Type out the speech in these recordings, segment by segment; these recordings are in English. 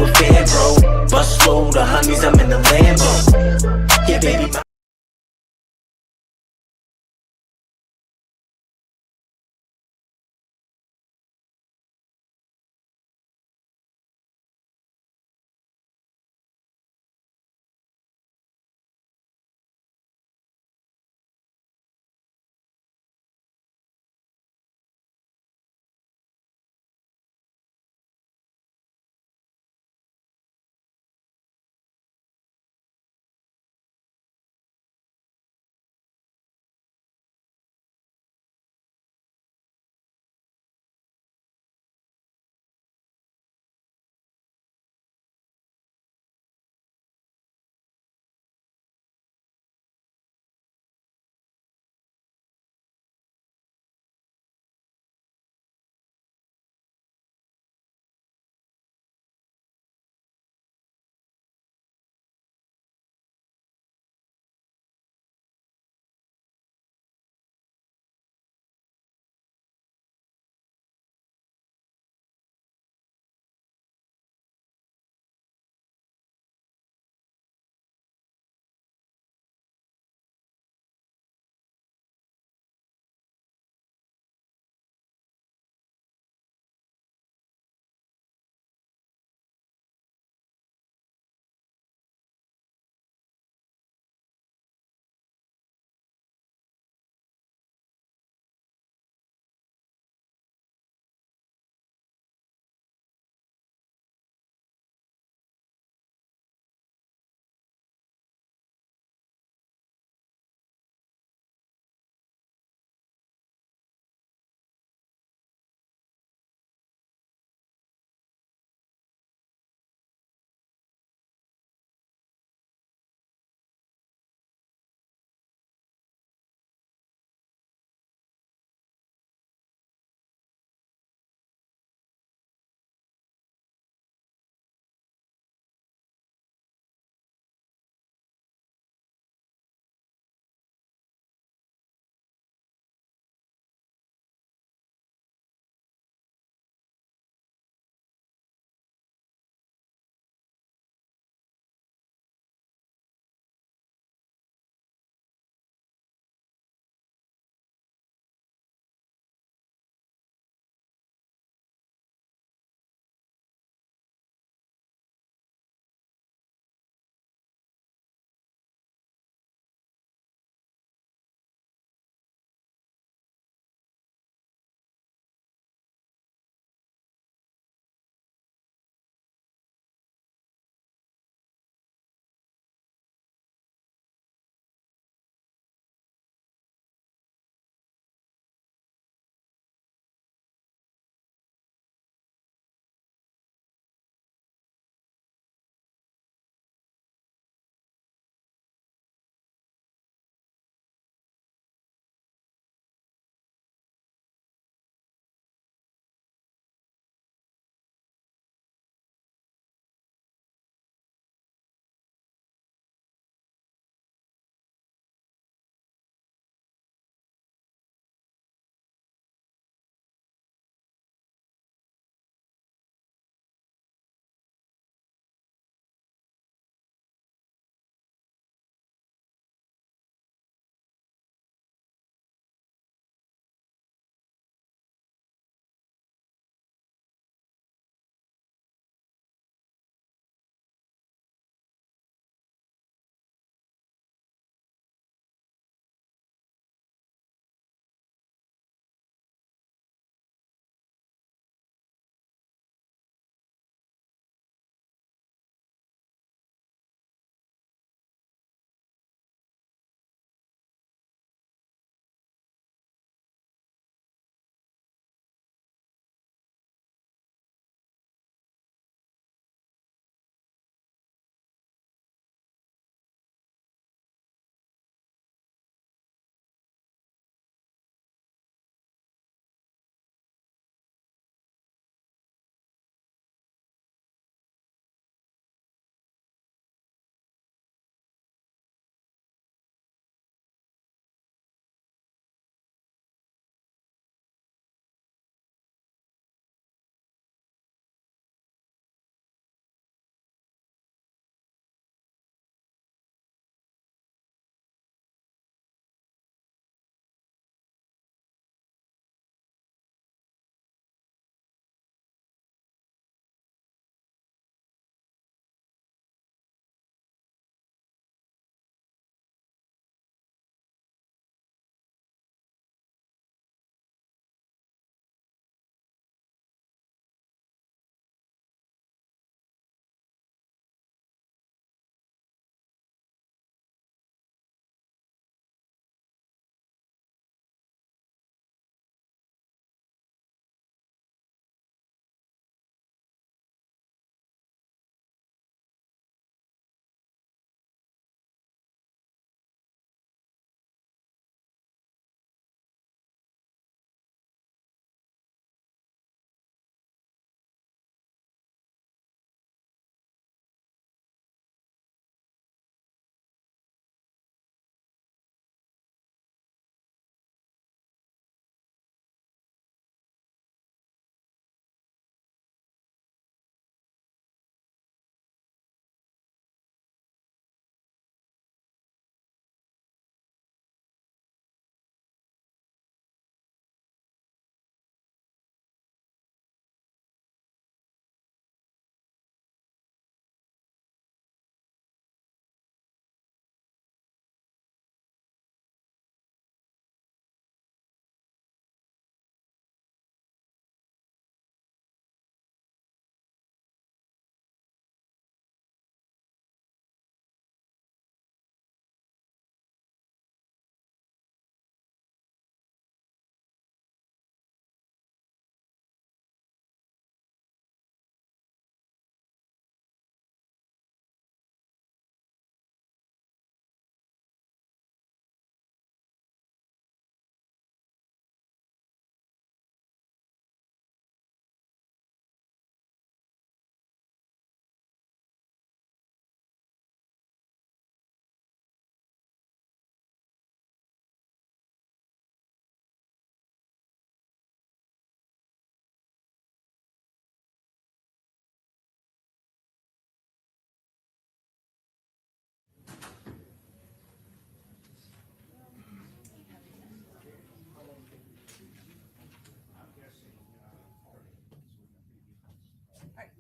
a fan, bro. Bust slow, the honeys, I'm in the Lambo. Yeah, baby.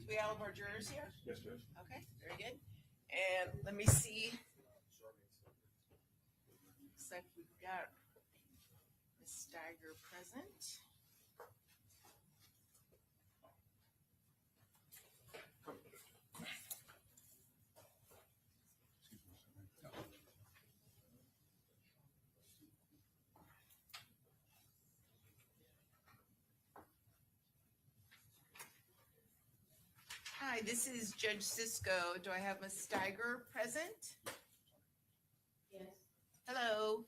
we have all of our jurors here? Yes, Judge. Okay, very good. And let me see. Looks like we've got Ms. Steiger present. Hi, this is Judge Cisco. Do I have Ms. Steiger present? Yes. Hello.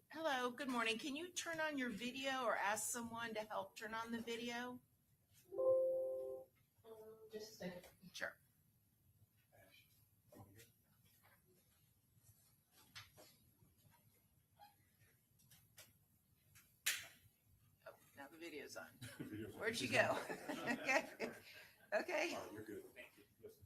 Hello, good morning. Can you turn on your video or ask someone to help turn on the video? Just a second. Sure. Oh, now the video's on. Where'd she go? Okay. Okay. All right, you're good. Thank you. Yes, sir.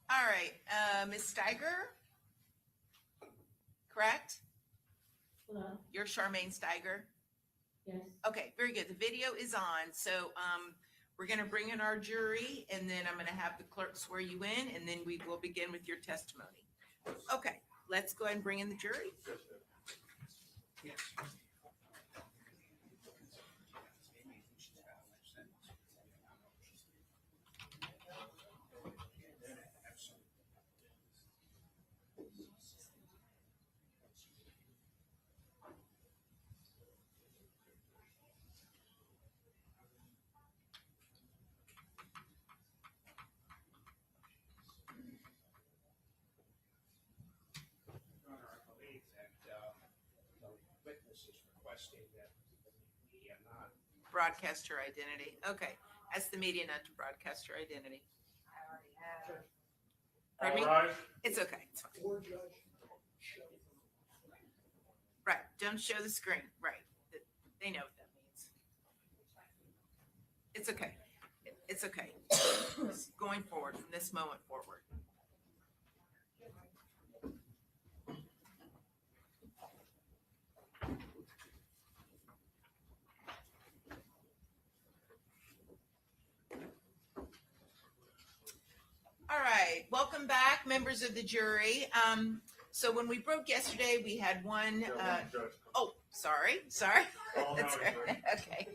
All right, Ms. Steiger, correct? Hello? You're Charmaine Steiger? Yes. Okay, very good. The video is on. So we're going to bring in our jury, and then I'm going to have the clerk swear you in, and then we will begin with your testimony. Okay, let's go ahead and bring in the jury. Your Honor, I believe that the witness is requesting that the media not. Broadcast your identity. Okay, ask the media not to broadcast your identity. Pardon me? All right. It's okay. It's fine. Right. Don't show the screen. Right. They know what that means. It's okay. It's okay. Just going forward from this moment forward. All right, welcome back, members of the jury. So when we broke yesterday, we had one. Judge. Oh, sorry. Oh, That's no, right. Judge. Okay.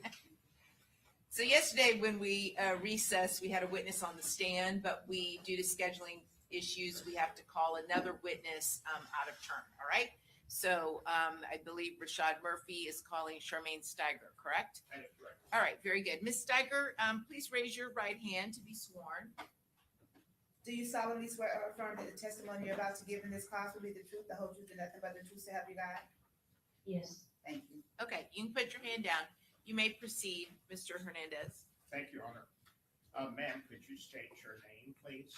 So yesterday, when we recessed, we had a witness on the stand, but due to scheduling issues, we have to call another witness out of turn. All right. So I believe Rashad Murphy is calling Charmaine Steiger, correct? That is correct. All right, very good. Ms. Steiger, please raise your right hand to be sworn. Do you solemnly swear or affirm that the testimony you're about to give in this class will be the truth, the whole truth, and nothing but the truth, so help you God? Yes. Thank you. Okay, you can put your hand down. You may proceed, Mr. Hernandez. Thank you, Your Honor. Ma'am, could you state your name, please?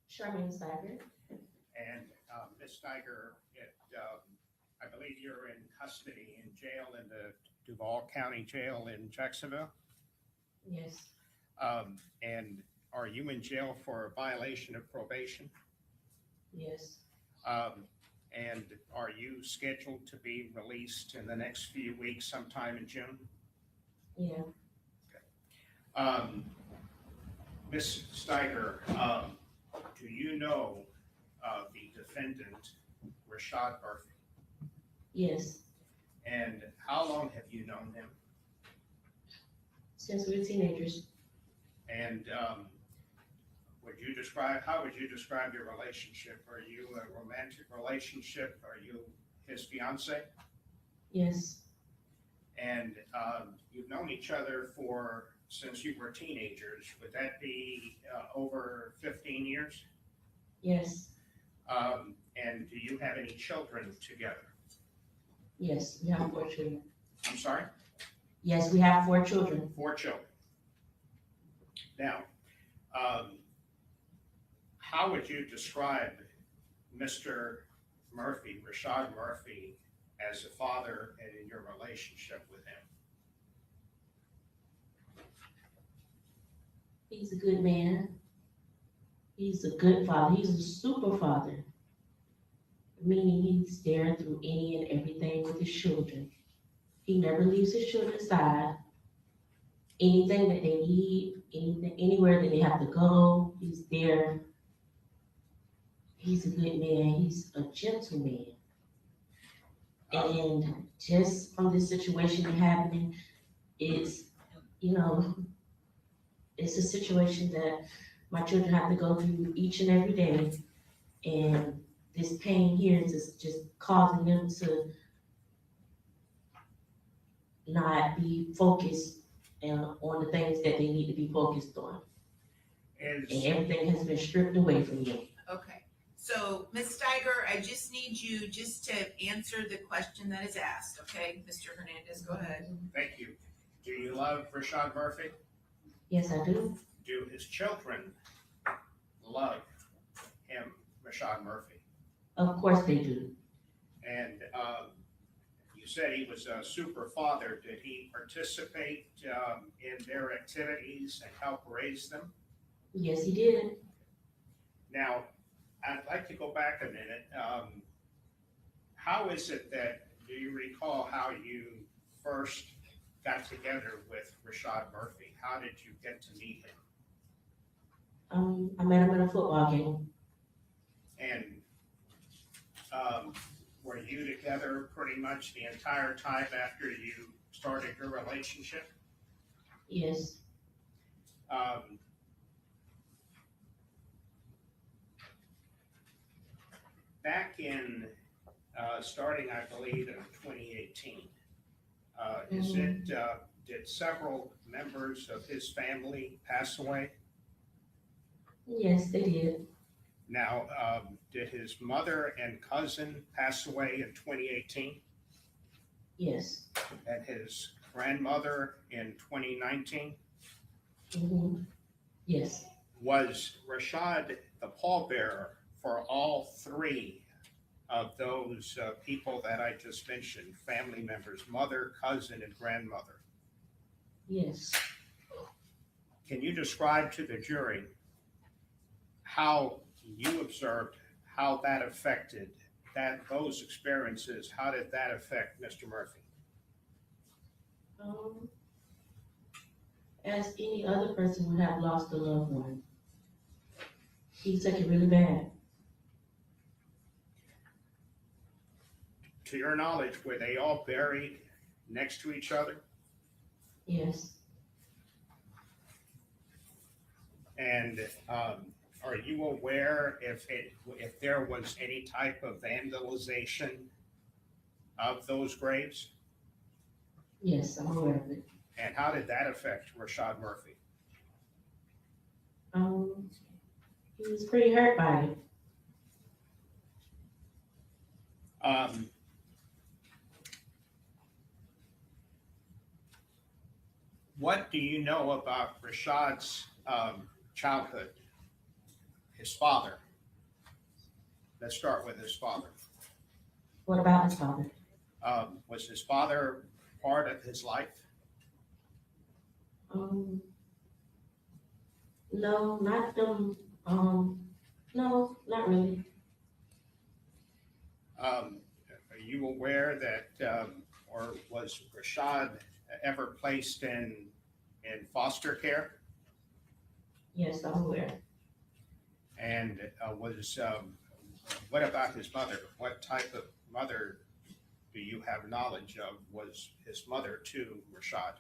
Charmaine Steiger. And Ms. Steiger, I believe you're in custody in jail in the Duval County Jail in Jacksonville. Yes. And are you in jail for a violation of probation? Yes. And are you scheduled to be released in the next few weeks, sometime in June? Yeah. Ms. Steiger, do you know the defendant, Rashad Murphy? Yes. And how long have you known him? Since we were teenagers. And how would you describe your relationship? Are you a romantic relationship? Are you his fiance? Yes. And you've known each other since you were teenagers. Would that be over 15 years? Yes, And do you have any children together? yes, we have 4 children. I'm sorry? Yes, we have 4 children. 4 children. Now, how would you describe Mr. Murphy, Rashad Murphy, as a father and in your relationship with him? He's a good man. He's a good father. He's a super father, meaning he's there through any and everything with his children. He never leaves his children's side. Anything that they need, anywhere that they have to go, he's there. He's a good man. He's a gentleman. And just from this situation happening, it's, it's a situation that my children have to go through each and every day. And this pain here is just causing them to not be focused on the things that they need to be focused on. And everything has been stripped away from them. Okay, so Ms. Steiger, I just need you just to answer the question that is asked, okay? Mr. Hernandez, go ahead. Thank you. Do you love Rashad Murphy? Yes, I do. Do his children love him, Rashad Murphy? Of course they do. And you said he was a super father. Did he participate in their activities and help raise them? Yes, he did. Now, I'd like to go back a minute. How is it that, do you recall how you first got together with Rashad Murphy? How did you get to meet him? I met him at a football game. And were you together pretty much the entire time after you started your relationship? Yes. Back in, starting I believe in 2018, did several members of his family pass away? Yes, they did. Now, did his mother and cousin pass away in 2018? Yes. And his grandmother in 2019? Yes. Was Rashad the pallbearer for all 3 of those people that I just mentioned, family members, mother, cousin, and grandmother? Yes. Can you describe to the jury how you observed how that affected those experiences? How did that affect Mr. Murphy? As any other person would have lost a loved one, he took it really bad. To your knowledge, were they all buried next to each other? Yes. And are you aware if there was any type of vandalization of those graves? Yes, I'm aware of it. And how did that affect Rashad Murphy? He was pretty hurt by it. What do you know about Rashad's childhood? His father. Let's start with his father. What about his father? Was his father part of his life? No, not them. No, not really. Are you aware that, or was Rashad ever placed in foster care? Yes, I'm aware. And what about his mother? What type of mother do you have knowledge of was his mother to Rashad?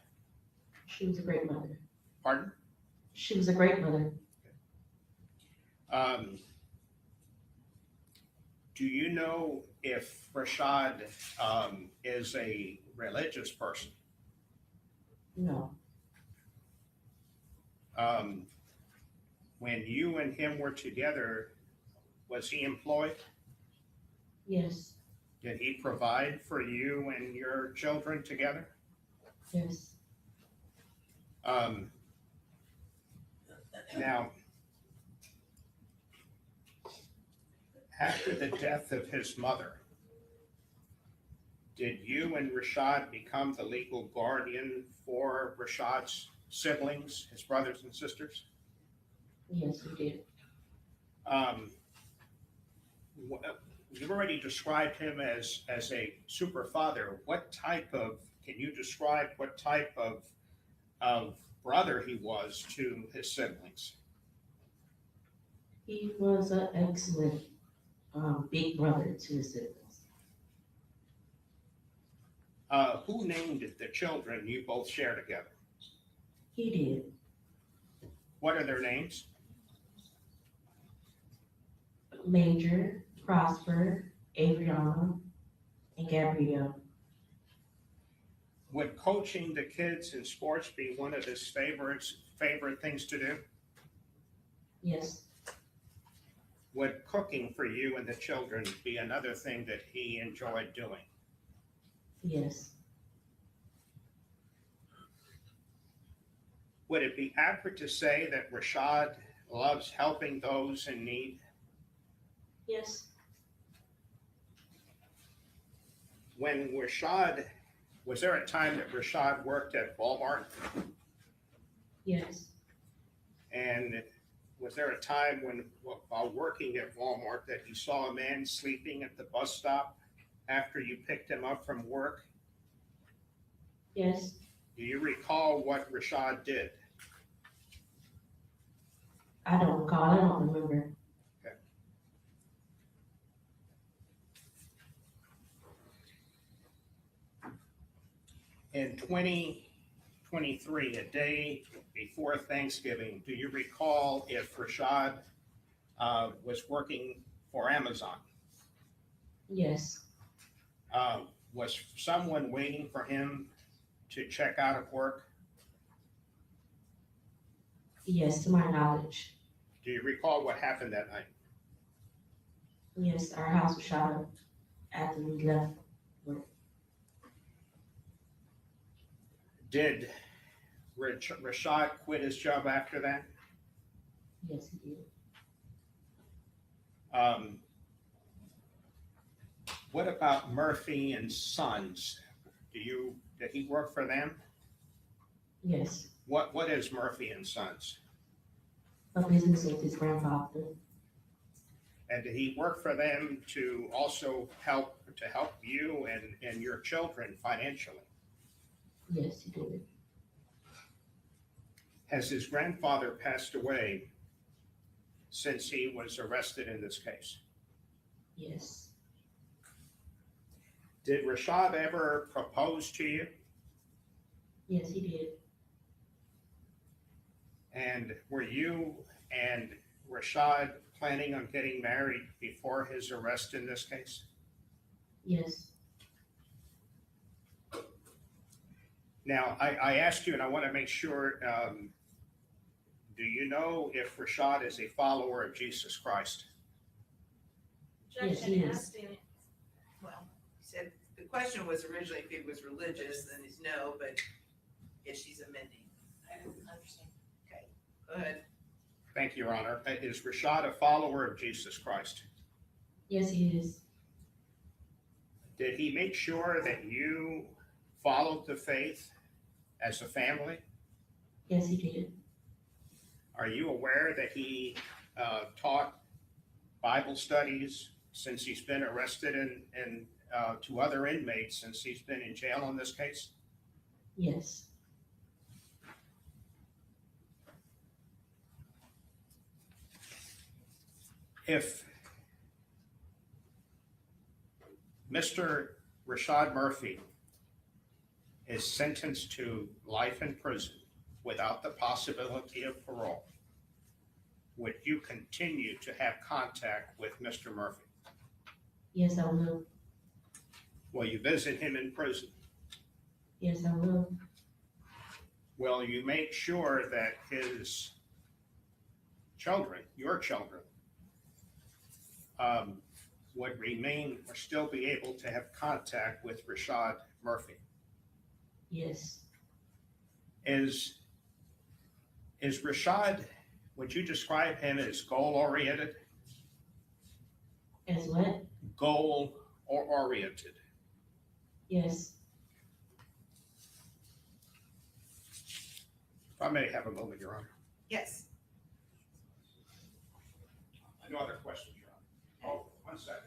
She was a great mother. Pardon? She was a great mother. Do you know if Rashad is a religious person? No, When you and him were together, was he employed? yes, Did he provide for you and your children together? yes, Now, after the death of his mother, did you and Rashad become the legal guardian for Rashad's siblings, his brothers and sisters? yes, we did. You've already described him as a super father. Can you describe what type of brother he was to his siblings? He was an excellent big brother to his siblings. Who named the children you both share together? He did. What are their names? Major, Prosper, Adriana, and Gabrielle. Would coaching the kids in sports be one of his favorite things to do? Yes, Would cooking for you and the children be another thing that he enjoyed doing? yes, Would it be accurate to say that Rashad loves helping those in need? yes, Was there a time that Rashad worked at Walmart? yes, And was there a time while working at Walmart, that he saw a man sleeping at the bus stop after you picked him up from work? yes. Do you recall what Rashad did? I don't recall, I don't remember. In 2023, a day before Thanksgiving, do you recall if Rashad was working for Amazon? Yes, Was someone waiting for him to check out of work? yes, to my knowledge. Do you recall what happened that night? Yes, our house was shot up after we left. Did Rashad quit his job after that? Yes, he did. What about Murphy and Sons? Did he work for them? Yes, What is Murphy and Sons? a business with his grandfather. And did he work for them to also help you and your children financially? Yes, he did. Has his grandfather passed away since he was arrested in this case? Yes, Did Rashad ever propose to you? yes, he did. And were you and Rashad planning on getting married before his arrest in this case? Yes, Now, I asked you, and I want to make sure, do you know if Rashad is a follower of Jesus Christ? yes, he is. Well, he said, the question was originally if he was religious, then he's no, but if she's amending. I don't understand. Okay, go ahead. Thank you, Your Honor. Is Rashad a follower of Jesus Christ? Yes, he is. Did he make sure that you followed the faith as a family? Yes, he did. Are you aware that he taught Bible studies since he's been arrested and to other inmates since he's been in jail on this case? Yes, If Mr. Rashad Murphy is sentenced to life in prison without the possibility of parole, would you continue to have contact with Mr. Murphy? yes, I will. Will you visit him in prison? Yes, I will. will you make sure that his children, your children, would remain or still be able to have contact with Rashad Murphy? Yes, Is Rashad, would you describe him as goal-oriented? as what? Goal or oriented? Yes. If I may have a moment, Your Honor. Yes. No other questions, Your Honor. Oh, 1 second.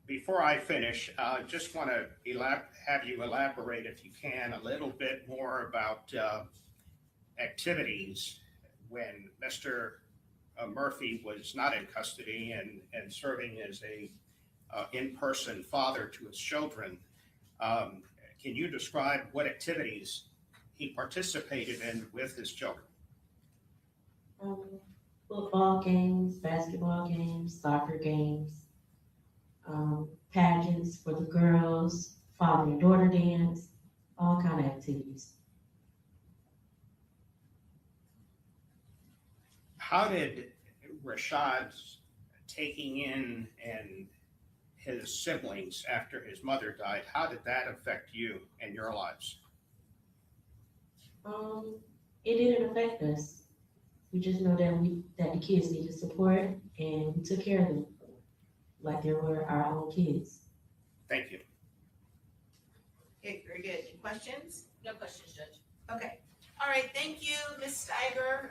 Before I finish, just want to have you elaborate, if you can, a little bit more about activities when Mr. Murphy was not in custody and serving as a in-person father to his children. Can you describe what activities he participated in with his children? Football games, basketball games, soccer games, pageants for the girls, father and daughter dance, all kind of activities. How did Rashad's taking in and his siblings after his mother died, how did that affect you and your lives? It didn't affect us. We just know that the kids needed support, and we took care of them like they were our own kids. Thank you. Okay, very good. Any questions? No questions, Judge. Okay. All right, thank you, Ms. Steiger.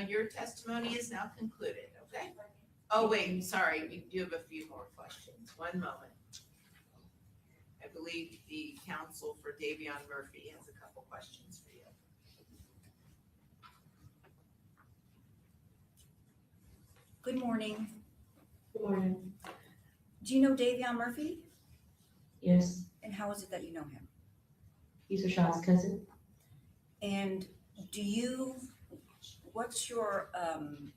Your testimony is now concluded, okay? Oh, wait, sorry, we do have a few more questions. 1 moment. I believe the counsel for Davion Murphy has a couple questions for you. Good morning. Good morning. Do you know Davion Murphy? Yes, And how is it that you know him? he's Rashad's cousin. And what's your, can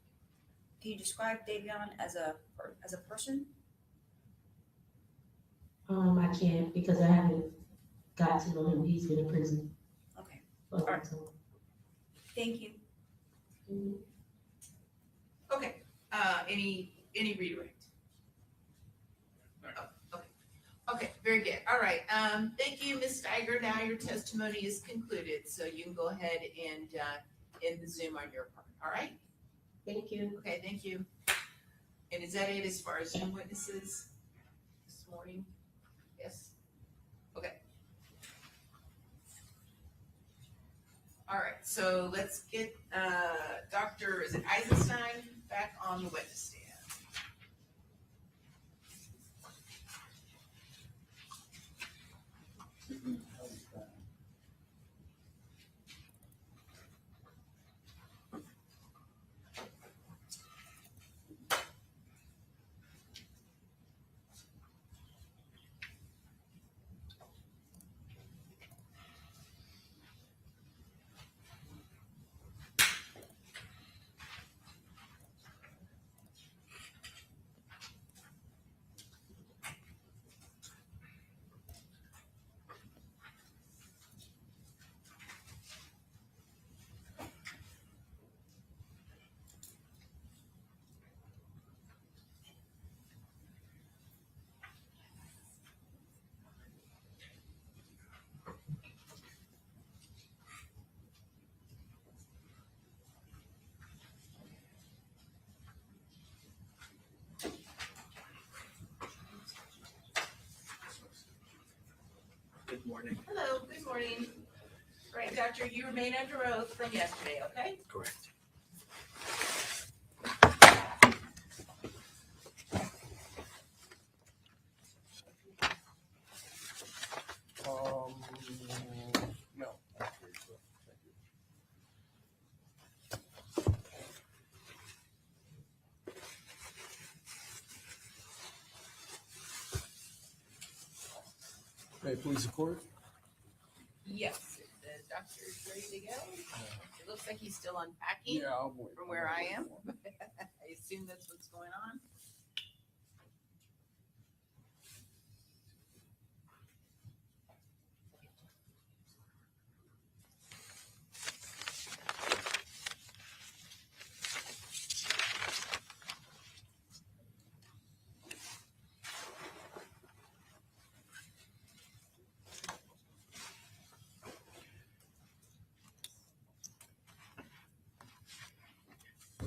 you describe Davion as a person? I can't because I haven't got to know him. He's been in prison Okay, for a long Alright. time. thank you. Mhm. Okay, any redirect? Oh, okay. Okay, very good. All right, thank you, Ms. Steiger. Now your testimony is concluded, so you can go ahead and, end the Zoom on your part, all right? Thank you. Okay, thank you. And is that it as far as Zoom witnesses this morning? Yes? Okay. All right, so let's get, Dr. is it Eisenstein back on the witness stand? Good morning. Hello, good morning. All right, doctor, you remain under oath from yesterday, okay? Correct. No. May it please the court? Yes, the doctor is ready to go. It looks like he's still unpacking Yeah, I'll wait. from where I am.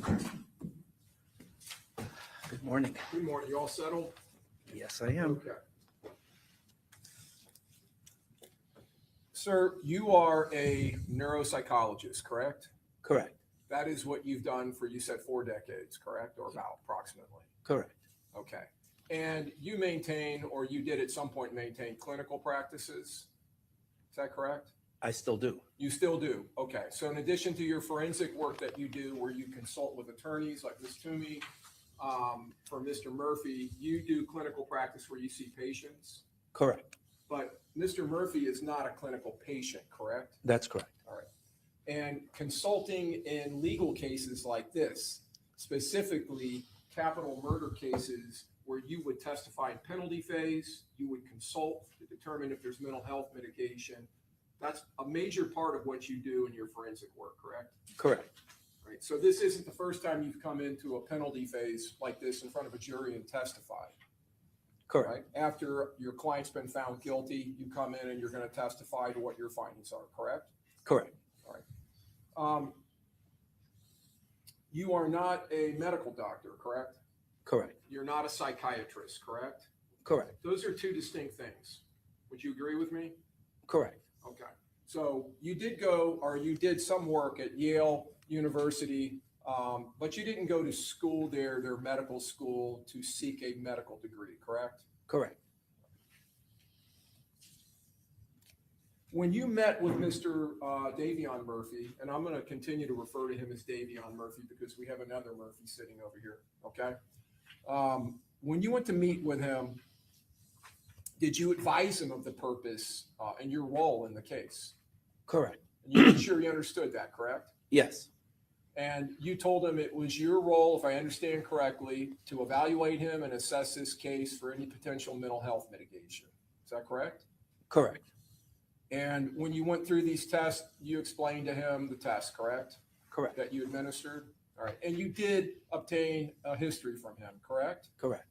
Good morning. Good morning. You all settled? Yes, I am. Okay. Sir, you are a neuropsychologist, correct? Correct. That is what you've done for, you said 4 decades, correct? Or about approximately. Correct. Okay. And you maintain, or you did at some point maintain clinical practices. Is that correct? I still do. You still do. Okay. So in addition to your forensic work that you do, where you consult with attorneys like Ms. Toomey, for Mr. Murphy, you do clinical practice where you see patients. Correct. But Mr. Murphy is not a clinical patient, correct? That's correct. All right. And consulting in legal cases like this, specifically capital murder cases where you would testify in penalty phase, you would consult to determine if there's mental health mitigation. That's a major part of what you do in your forensic work, correct? Correct. Right. So this isn't the first time you've come into a penalty phase like this in front of a jury and testified. Correct. Right? After your client's been found guilty, you come in and you're going to testify to what your findings are, correct? Correct. You are not a medical doctor, correct? Correct. You're not a psychiatrist, correct? Correct. Those are 2 distinct things. Would you agree with me? Correct. Okay. So you did go, or you did some work at Yale University, but you didn't go to school there, their medical school, to seek a medical degree, correct? Correct. When you met with Mr. Davion Murphy, and I'm going to continue to refer to him as Davion Murphy because we have another Murphy sitting over here, okay? When you went to meet with him, did you advise him of the purpose and your role in the case? Correct. And you made sure he understood that, correct? Yes. And you told him it was your role, if I understand correctly, to evaluate him and assess this case for any potential mental health mitigation. Is that correct? Correct. And when you went through these tests, you explained to him the test, correct? Correct. That you administered? All right. And you did obtain a history from him, correct? Correct.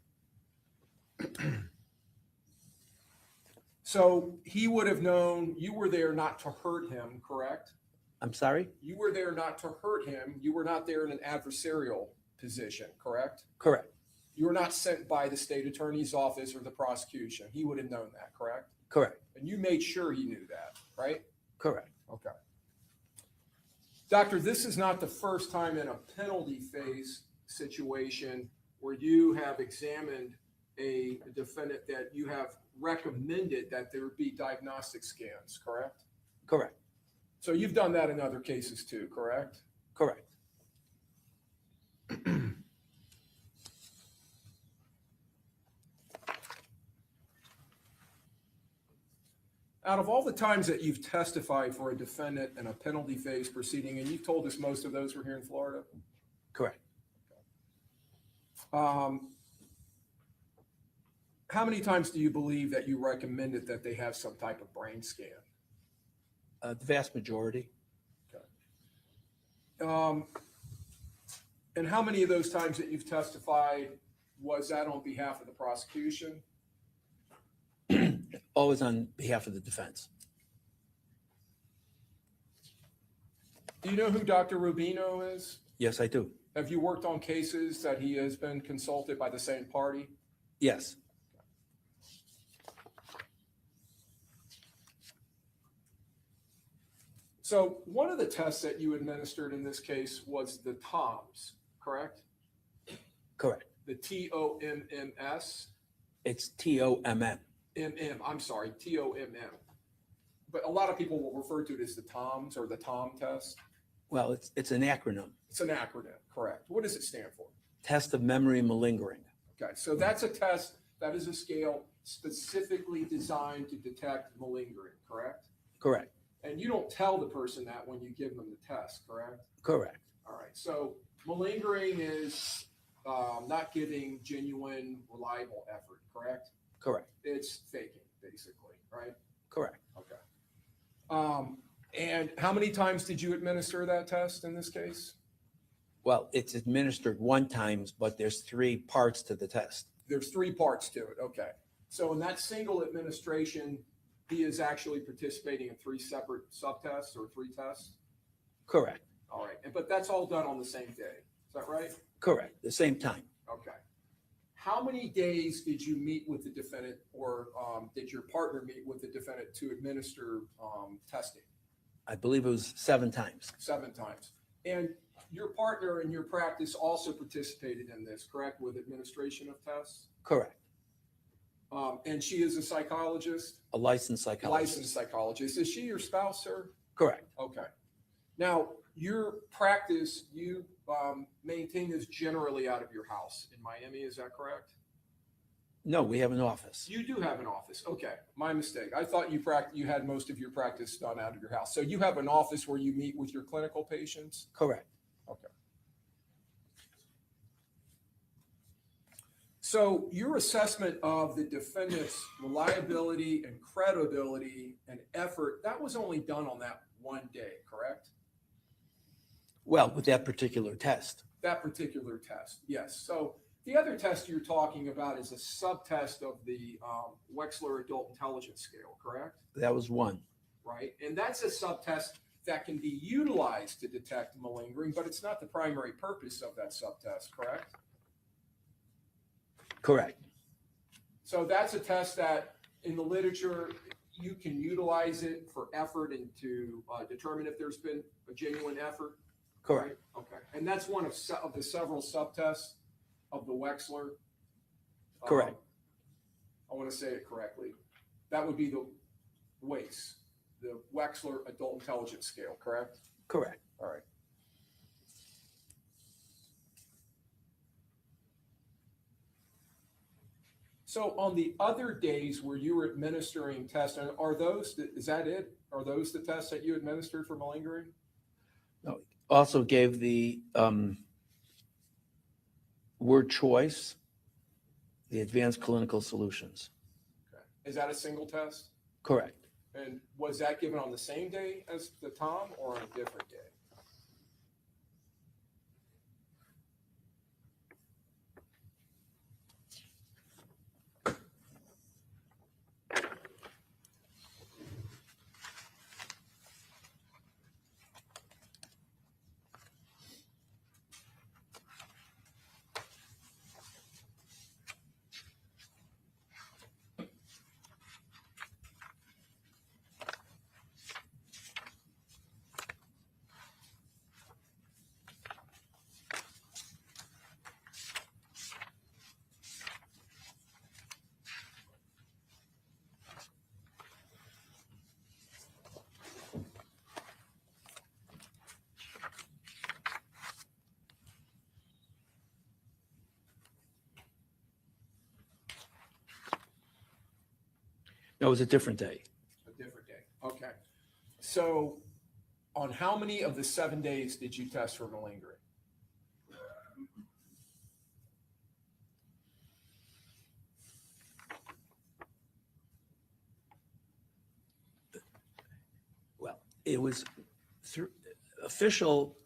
So he would have known you were there not to hurt him, correct? I'm sorry? You were there not to hurt him. You were not there in an adversarial position, correct? Correct. You were not sent by the state attorney's office or the prosecution. He would have known that, correct? Correct. And you made sure he knew that, right? Correct. Okay. Doctor, this is not the first time in a penalty phase situation where you have examined a defendant that you have recommended that there be diagnostic scans, correct? Correct. So you've done that in other cases too, correct? Correct. Out of all the times that you've testified for a defendant in a penalty phase proceeding, and you've told us most of those were here in Florida? Correct. How many times do you believe that you recommended that they have some type of brain scan? The vast majority. And how many of those times that you've testified was that on behalf of the prosecution? Always on behalf of the defense. Do you know who Dr. Rubino is? Yes, I do. Have you worked on cases that he has been consulted by the same party? Yes. So one of the tests that you administered in this case was the TOMS, correct? Correct. The TOMMS? It's TOMM. I'm sorry, TOMM. But a lot of people will refer to it as the TOMS or the TOM test. Well, it's an acronym. It's an acronym, correct. What does it stand for? Test of memory malingering. Okay, so that's a test, that is a scale specifically designed to detect malingering, correct? Correct. And you don't tell the person that when you give them the test, correct? Correct. All right, so malingering is not giving genuine, reliable effort, correct? Correct. It's faking, basically, right? Correct. Okay. And how many times did you administer that test in this case? Well, it's administered 1 time, but there's 3 parts to the test. There's 3 parts to it, okay. So in that single administration, he is actually participating in 3 separate subtests or 3 tests? Correct. All right, but that's all done on the same day. Is that right? Correct, the same time. Okay. How many days did you meet with the defendant, or did your partner meet with the defendant to administer testing? I believe it was 7 times. 7 times. And your partner in your practice also participated in this, correct, with administration of tests? Correct. And she is a psychologist? A licensed psychologist. Licensed psychologist. Is she your spouse, sir? Correct. Okay. Now, your practice, you maintain this generally out of your house in Miami, is that correct? No, we have an office. You do have an office. Okay, my mistake. I thought you had most of your practice done out of your house. So you have an office where you meet with your clinical patients? Correct. Okay. So your assessment of the defendant's reliability and credibility and effort, that was only done on that one day, correct? Well, with that particular test. That particular test, yes. So the other test you're talking about is a subtest of the Wechsler Adult Intelligence Scale, correct? That was one. Right? And that's a subtest that can be utilized to detect malingering, but it's not the primary purpose of that subtest, correct? Correct. So that's a test that in the literature, you can utilize it for effort and to determine if there's been a genuine effort. Correct. Right? Okay. And that's one of the several subtests of the Wechsler. Correct. I want to say it correctly. That would be the WAIS, the Wechsler Adult Intelligence Scale, correct? Correct. All right. So on the other days where you were administering tests, is that it? Are those the tests that you administered for malingering? Also gave the word choice, the advanced clinical solutions. Okay. Is that a single test? Correct. And was that given on the same day as the Tom or on a different day? No, it was a different day. A different day. Okay. So on how many of the 7 days did you test for malingering? Well, it was official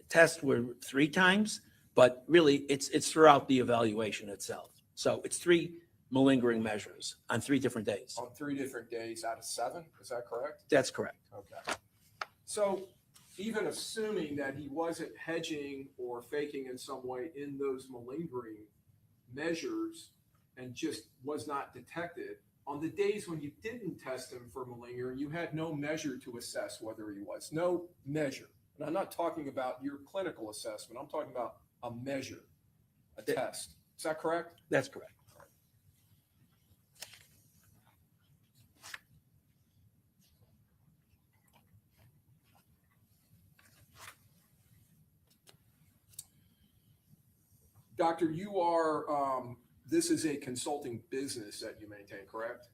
tests were 3 times, but really it's throughout the evaluation itself. So it's 3 malingering measures on 3 different days. On 3 different days out of 7, is that correct? That's correct. Okay. So even assuming that he wasn't hedging or faking in some way in those malingering measures and just was not detected, on the days when you didn't test him for malingering, you had no measure to assess whether he was. No measure. And I'm not talking about your clinical assessment. I'm talking about a measure, a test. Is that correct? That's correct. Doctor, you are, this is a consulting business that you maintain, correct?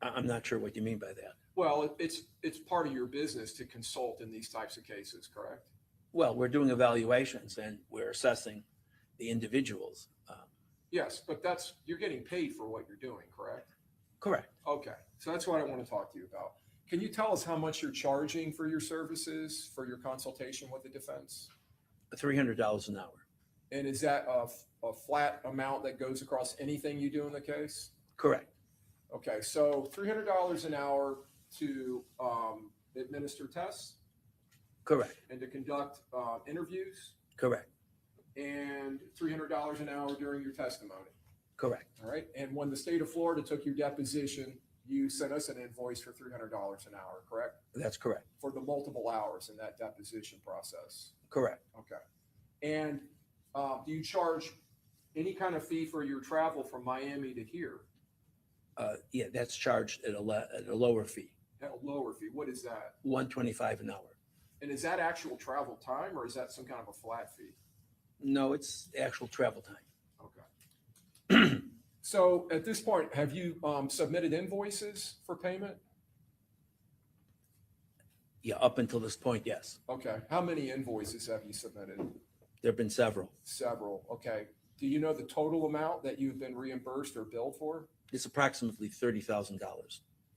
I'm not sure what you mean by that. Well, it's part of your business to consult in these types of cases, correct? Well, we're doing evaluations and we're assessing the individuals. Yes, but you're getting paid for what you're doing, correct? Correct. Okay, so that's what I want to talk to you about. Can you tell us how much you're charging for your services, for your consultation with the defense? $300 an hour. And is that a flat amount that goes across anything you do in the case? Correct. Okay, so $300 an hour to administer tests? Correct, and to conduct interviews correct, and $300 an hour during your testimony. correct. All right. And when the state of Florida took your deposition, you sent us an invoice for $300 an hour, correct? That's correct, For the multiple hours in that deposition process. correct. Okay. And do you charge any kind of fee for your travel from Miami to here? Yeah, that's charged at a lower fee, At a lower fee? What is that? $125 an hour. And is that actual travel time or is that some kind of a flat fee? No, it's actual travel time. Okay. So at this point, have you submitted invoices for payment? Yeah, up until this point, yes. Okay. How many invoices have you submitted? There've been several. Several. Okay. Do you know the total amount that you've been reimbursed or billed for? It's approximately $30,000.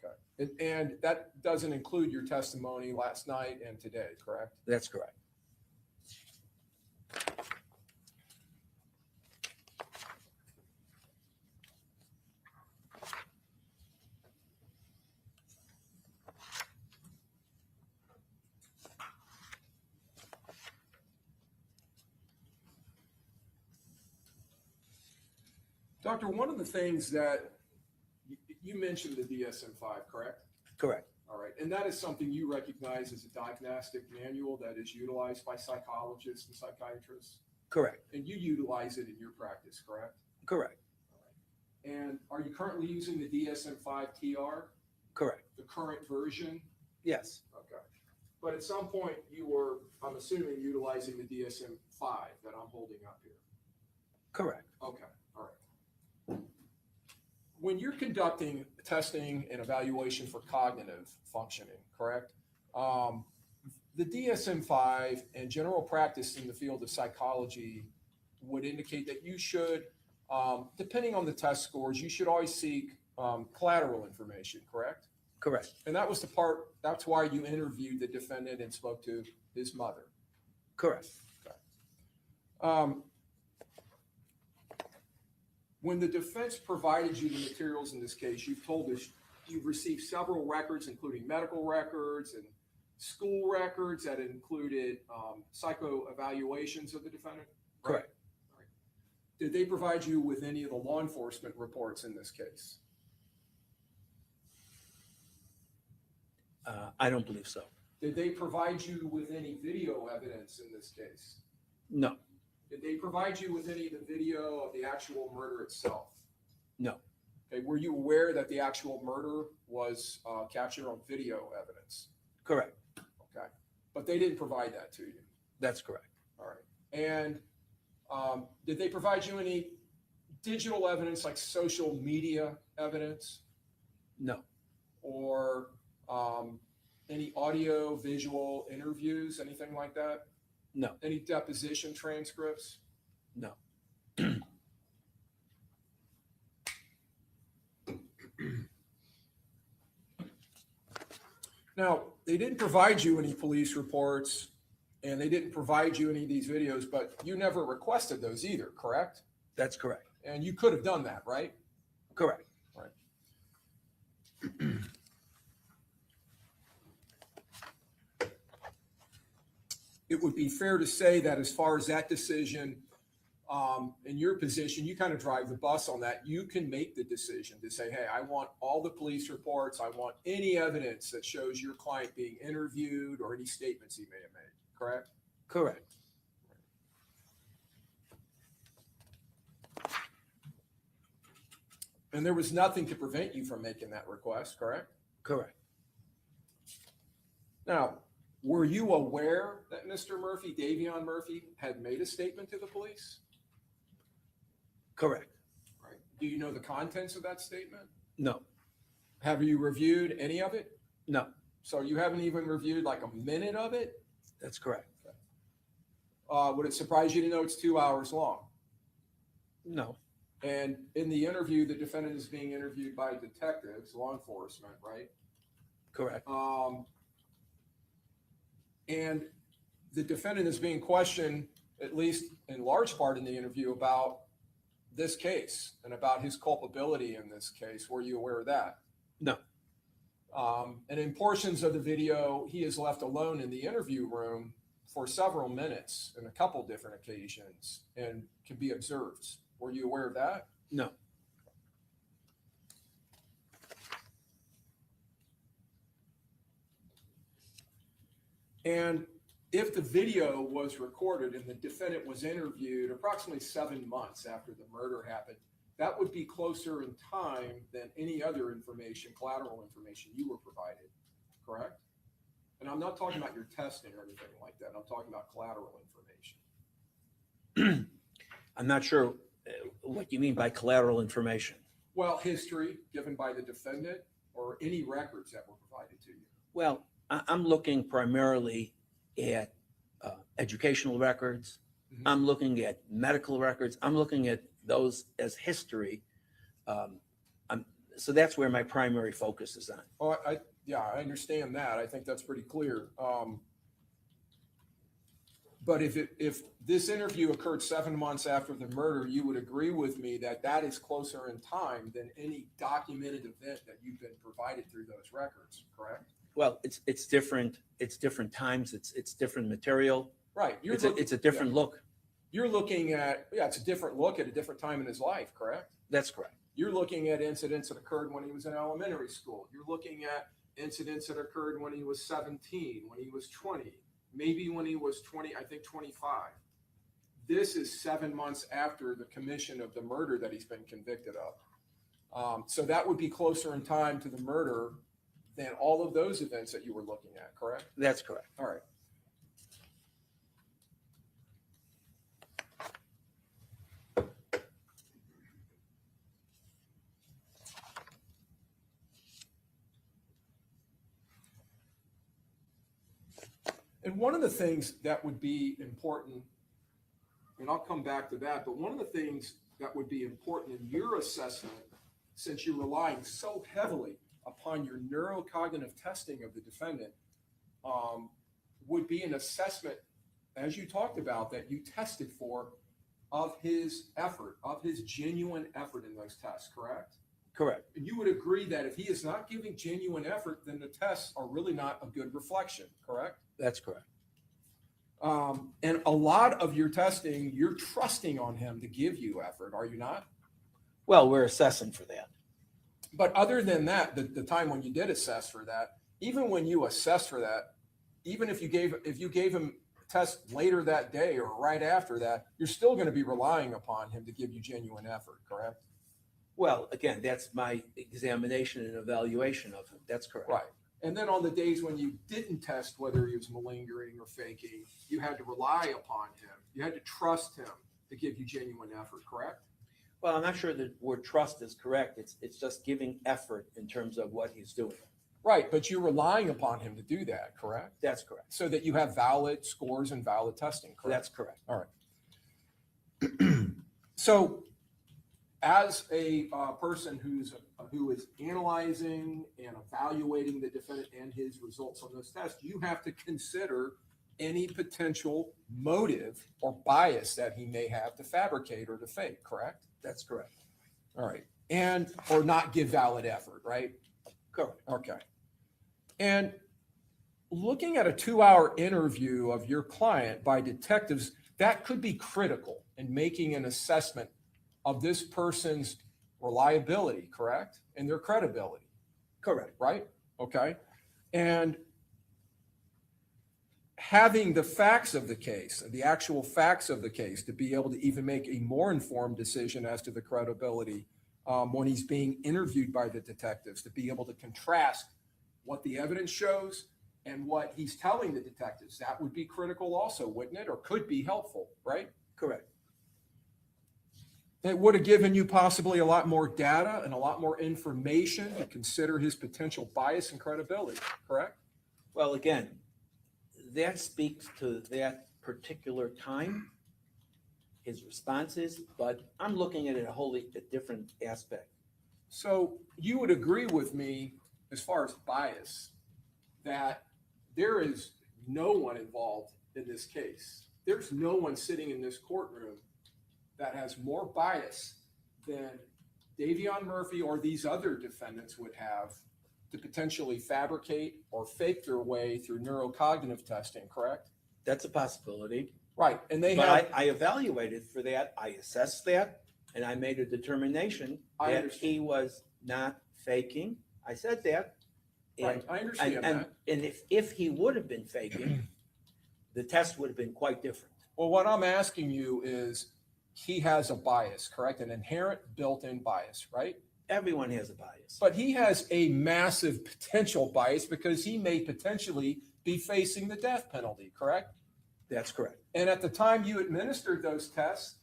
Okay. And that doesn't include your testimony last night and today, correct? That's correct. Doctor, one of the things that you mentioned the DSM-5, correct? Correct. All right. And that is something you recognize as a diagnostic manual that is utilized by psychologists and psychiatrists. Correct. And you utilize it in your practice, correct? Correct. All right. And are you currently using the DSM-5 TR, Correct. the current version? Yes. Okay. But at some point you were, I'm assuming, utilizing the DSM-5 that I'm holding up here. Correct. Okay. All right. When you're conducting testing and evaluation for cognitive functioning, correct? The DSM-5 and general practice in the field of psychology would indicate that you should, depending on the test scores, you should always seek collateral information, correct? Correct. And that was that's why you interviewed the defendant and spoke to his mother. Correct. When the defense provided you the materials in this case, you've told us you've received several records, including medical records and school records that included psycho evaluations of the defendant? Correct. Right. Did they provide you with any of the law enforcement reports in this case? I don't believe so. Did they provide you with any video evidence in this case? No. Did they provide you with any of the video of the actual murder itself? No. Okay, were you aware that the actual murder was captured on video evidence? Correct. Okay, but they didn't provide that to you. That's correct. All right. And did they provide you any digital evidence like social media evidence No. or any audio, visual interviews, anything like that? No. Any deposition transcripts? No. Now, they didn't provide you any police reports and they didn't provide you any of these videos, but you never requested those either, correct? That's correct. And you could have done that, right? Correct. It would be fair to say that as far as that decision, in your position, you kind of drive the bus on that. You can make the decision to say, hey, I want all the police reports. I want any evidence that shows your client being interviewed or any statements he may have made, correct? Correct. And there was nothing to prevent you from making that request, correct? Correct. Now, were you aware that Mr. Murphy, Davion Murphy, had made a statement to the police? Correct. Right. Do you know the contents of that statement? No. Have you reviewed any of it? No. So you haven't even reviewed like a minute of it? That's correct. Would it surprise you to know it's 2 hours long? No. And in the interview, the defendant is being interviewed by detectives, law enforcement, right? Correct. And the defendant is being questioned, at least in large part in the interview, about this case and about his culpability in this case. Were you aware of that? No. And in portions of the video, he is left alone in the interview room for several minutes in a couple different occasions and can be observed. Were you aware of that? No. And if the video was recorded and the defendant was interviewed approximately 7 months after the murder happened, that would be closer in time than any other information, collateral information you were provided, correct? And I'm not talking about your testing or anything like that. I'm talking about collateral information. I'm not sure what you mean by collateral information. Well, history given by the defendant or any records that were provided to you. Well, I'm looking primarily at educational records. Mhm. I'm looking at medical records. I'm looking at those as history. So that's where my primary focus is on. Oh, yeah, I understand that. I think that's pretty clear. But if this interview occurred 7 months after the murder, you would agree with me that that is closer in time than any documented event that you've been provided through those records, correct? Well, it's different. It's different times. It's different material. Right. It's a different look. You're looking at, it's a different look at a different time in his life, correct? That's correct. You're looking at incidents that occurred when he was in elementary school. You're looking at incidents that occurred when he was 17, when he was 20, maybe when he was 20, I think 25. This is 7 months after the commission of the murder that he's been convicted of. So that would be closer in time to the murder than all of those events that you were looking at, correct? That's correct. All right. And one of the things that would be important, and I'll come back to that, but one of the things that would be important in your assessment, since you're relying so heavily upon your neurocognitive testing of the defendant, would be an assessment, as you talked about, that you tested for of his effort, of his genuine effort in those tests, correct? Correct. And you would agree that if he is not giving genuine effort, then the tests are really not a good reflection, correct? That's correct. And a lot of your testing, you're trusting on him to give you effort, are you not? Well, we're assessing for that. But other than that, the time when you did assess for that, even when you assess for that, even if you gave him a test later that day or right after that, you're still going to be relying upon him to give you genuine effort, correct? Well, again, that's my examination and evaluation of him. That's correct. Right. And then on the days when you didn't test whether he was malingering or faking, you had to rely upon him. You had to trust him to give you genuine effort, correct? Well, I'm not sure the word trust is correct. It's just giving effort in terms of what he's doing. Right, but you're relying upon him to do that, correct? That's correct. So that you have valid scores and valid testing, correct? That's correct. All right. So as a person who is analyzing and evaluating the defendant and his results on those tests, you have to consider any potential motive or bias that he may have to fabricate or to fake, correct? That's correct. All right. And, or not give valid effort, right? Correct. Okay. And looking at a 2-hour interview of your client by detectives, that could be critical in making an assessment of this person's reliability, correct? And their credibility, Correct. right? Okay. And having the facts of the case, the actual facts of the case, to be able to even make a more informed decision as to the credibility when he's being interviewed by the detectives, to be able to contrast what the evidence shows and what he's telling the detectives. That would be critical also, wouldn't it? Or could be helpful, right? Correct. It would have given you possibly a lot more data and a lot more information to consider his potential bias and credibility, correct? Well, again, that speaks to that particular time, his responses, but I'm looking at it a different aspect. So you would agree with me as far as bias that there is no one involved in this case. There's no one sitting in this courtroom that has more bias than Davion Murphy or these other defendants would have to potentially fabricate or fake their way through neurocognitive testing, correct? That's a possibility. Right, and they But have, I evaluated for that, I assessed that, and I made a determination I that understand. he was not faking. I said that. right, And, I understand and that. if he would have been faking, the test would have been quite different. Well, what I'm asking you is, he has a bias, correct? An inherent built-in bias, right? Everyone has a bias. But he has a massive potential bias because he may potentially be facing the death penalty, correct? That's correct. And at the time you administered those tests,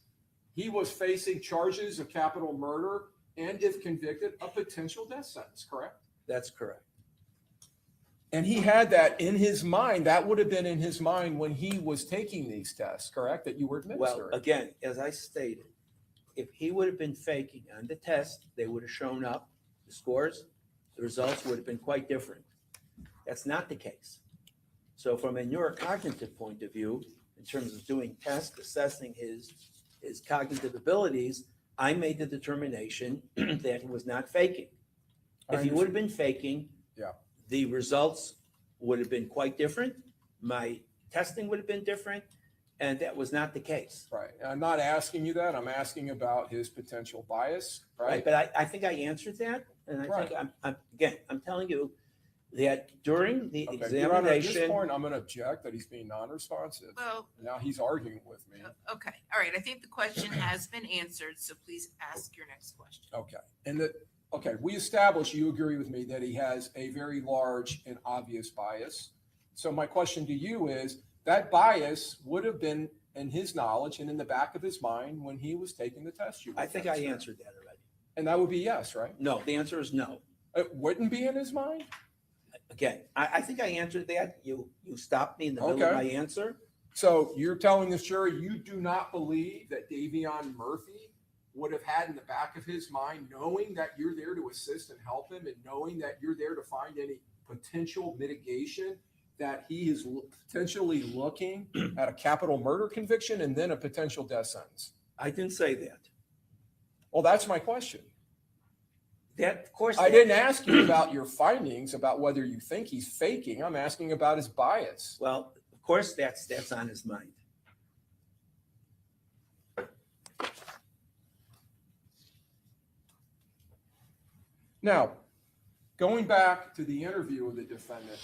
he was facing charges of capital murder and, if convicted, a potential death sentence, correct? That's correct. And he had that in his mind. That would have been in his mind when he was taking these tests, correct? That you were administering. Well, again, as I stated, if he would have been faking on the test, they would have shown up, the scores, the results would have been quite different. That's not the case. So from a neurocognitive point of view, in terms of doing tests, assessing his cognitive abilities, I made the determination that he was not faking. If he would have been faking, Yeah. the results would have been quite different. My testing would have been different, and that was not the case. Right. And I'm not asking you that. I'm asking about his potential bias, Right, right? but I think I answered that, and I Right. think I'm telling you that during the Okay, Your Honor, at this examination, point, I'm going to object that he's being non-responsive. Well, Now he's arguing with me. okay, all right, I think the question has been answered, so please ask your next question. Okay. And okay, we established, you agree with me that he has a very large and obvious bias. So my question to you is, that bias would have been in his knowledge and in the back of his mind when he was taking the test you were I think I administering. answered that already. And that would be yes, right? No, the answer is no. It wouldn't be in his mind? Again, I think I answered that. You stopped me in the middle of Okay. my answer. So you're telling this jury you do not believe that Davion Murphy would have had in the back of his mind, knowing that you're there to assist and help him and knowing that you're there to find any potential mitigation, that he is potentially looking at a capital murder conviction and then a potential death sentence? I didn't say that. Well, that's my question. That, of course. I didn't ask you about your findings about whether you think he's faking. I'm asking about his bias. Well, of course, that's on his mind. Now, going back to the interview of the defendant,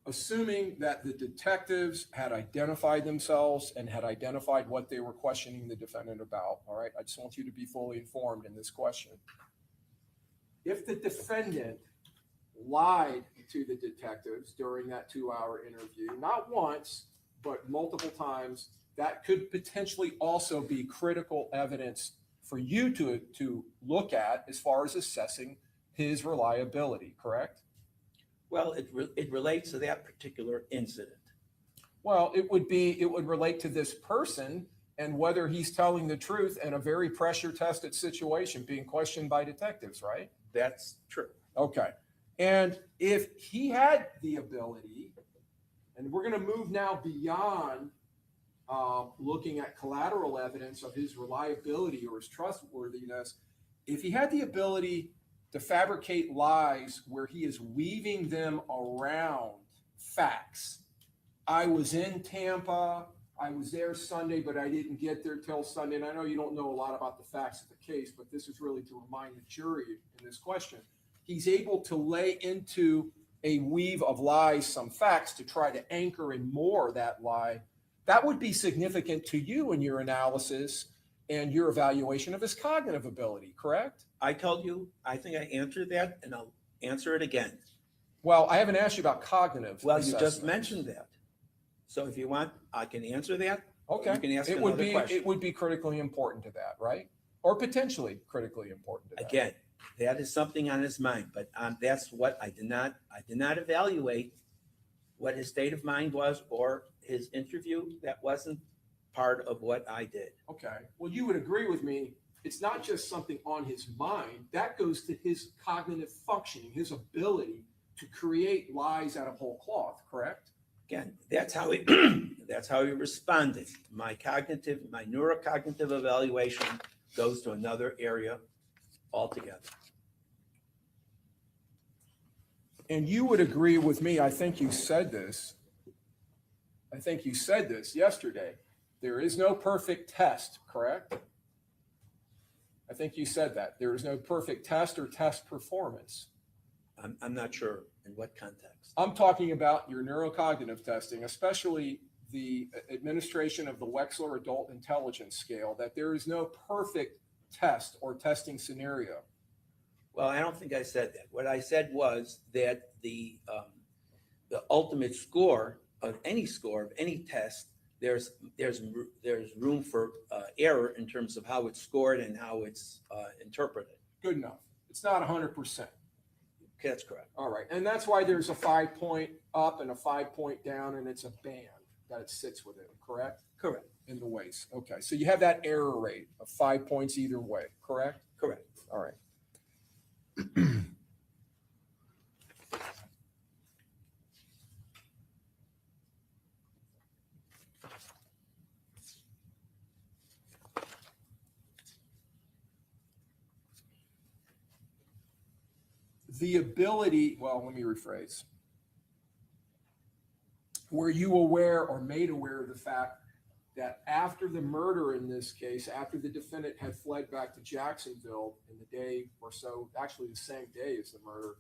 assuming that the detectives had identified themselves and had identified what they were questioning the defendant about, all right, I just want you to be fully informed in this question. If the defendant lied to the detectives during that 2-hour interview, not once, but multiple times, that could potentially also be critical evidence for you to look at as far as assessing his reliability, correct? Well, it relates to that particular incident. Well, it would relate to this person and whether he's telling the truth in a very pressure tested situation, being questioned by detectives, right? That's true. Okay. And if he had the ability, and we're going to move now beyond looking at collateral evidence of his reliability or his trustworthiness, if he had the ability to fabricate lies where he is weaving them around facts. I was in Tampa, I was there Sunday, but I didn't get there till Sunday. And I know you don't know a lot about the facts of the case, but this is really to remind the jury in this question. He's able to lay into a weave of lies some facts to try to anchor in more of that lie. That would be significant to you in your analysis and your evaluation of his cognitive ability, correct? I told you, I think I answered that, and I'll answer it again. Well, I haven't asked you about cognitive. Well, you just assessment. mentioned that. So if you want, I can answer that. Okay. You can ask It would another be question. it would be critically important to that, right? Or potentially critically important to that. Again, that is something on his mind, but that's what I did not evaluate what his state of mind was or his interview. That wasn't part of what I did. Okay. Well, you would agree with me. It's not just something on his mind. That goes to his cognitive functioning, his ability to create lies out of whole cloth, correct? Again, that's how he that's how he responded. My neurocognitive evaluation goes to another area altogether. And you would agree with me, I think you said this. I think you said this yesterday. There is no perfect test, correct? I think you said that. There is no perfect test or test performance. I'm not sure in what context. I'm talking about your neurocognitive testing, especially the administration of the Wechsler Adult Intelligence Scale, that there is no perfect test or testing scenario. Well, I don't think I said that. What I said was that the ultimate score of any test, there's room for error in terms of how it's scored and how it's interpreted. Good enough. It's not 100%. Okay, that's correct. All right. And that's why there's a 5-point up and a 5-point down, and it's a band that it sits within, correct? Correct. In the waist. Okay. So you have that error rate of 5 points either way, correct? Correct. All right. The ability, well, let me rephrase. Were you aware or made aware of the fact that after the murder in this case, after the defendant had fled back to Jacksonville in the day or so, actually the same day as the murder,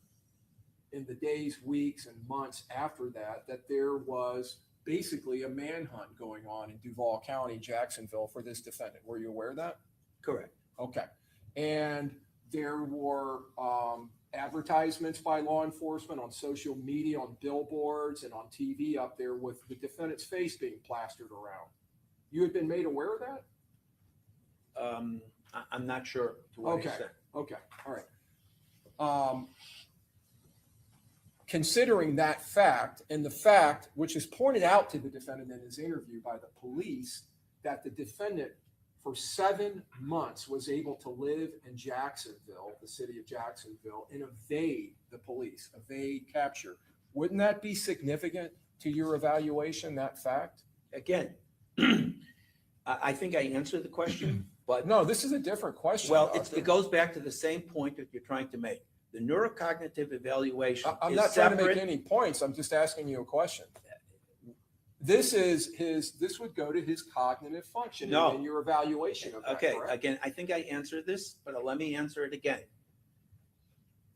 in the days, weeks, and months after that, that there was basically a manhunt going on in Duval County, Jacksonville, for this defendant? Were you aware of that? Correct. Okay. And there were advertisements by law enforcement on social media, on billboards, and on TV up there with the defendant's face being plastered around. You had been made aware of that? I'm not sure to what Okay. extent. Okay. All right. Considering that fact, and the fact which is pointed out to the defendant in his interview by the police, that the defendant for 7 months was able to live in Jacksonville, the city of Jacksonville, and evade the police, evade capture. Wouldn't that be significant to your evaluation, that fact? Again, I think I answered the question, but No, this is a different question. well, Doctor. it goes back to the same point that you're trying to make. The neurocognitive evaluation I'm is not trying to make separate. any points. I'm just asking you a question. This would go to his cognitive functioning No. and your evaluation of that, Okay, correct? again, I think I answered this, but let me answer it again.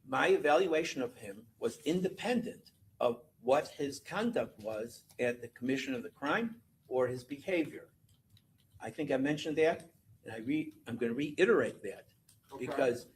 My evaluation of him was independent of what his conduct was at the commission of the crime or his behavior. I think I mentioned that, and I'm going to reiterate that Okay. because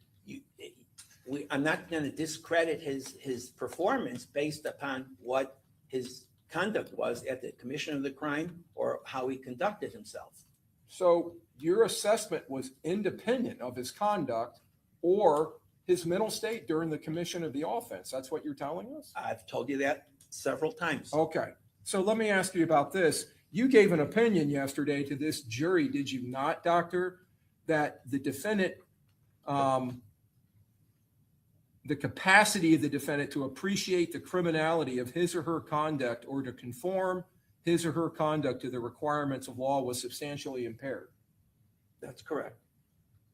I'm not going to discredit his performance based upon what his conduct was at the commission of the crime or how he conducted himself. So your assessment was independent of his conduct or his mental state during the commission of the offense. That's what you're telling us? I've told you that several times. Okay. So let me ask you about this. You gave an opinion yesterday to this jury, did you not, doctor, that the defendant, the capacity of the defendant to appreciate the criminality of his or her conduct or to conform his or her conduct to the requirements of law was substantially impaired? That's correct.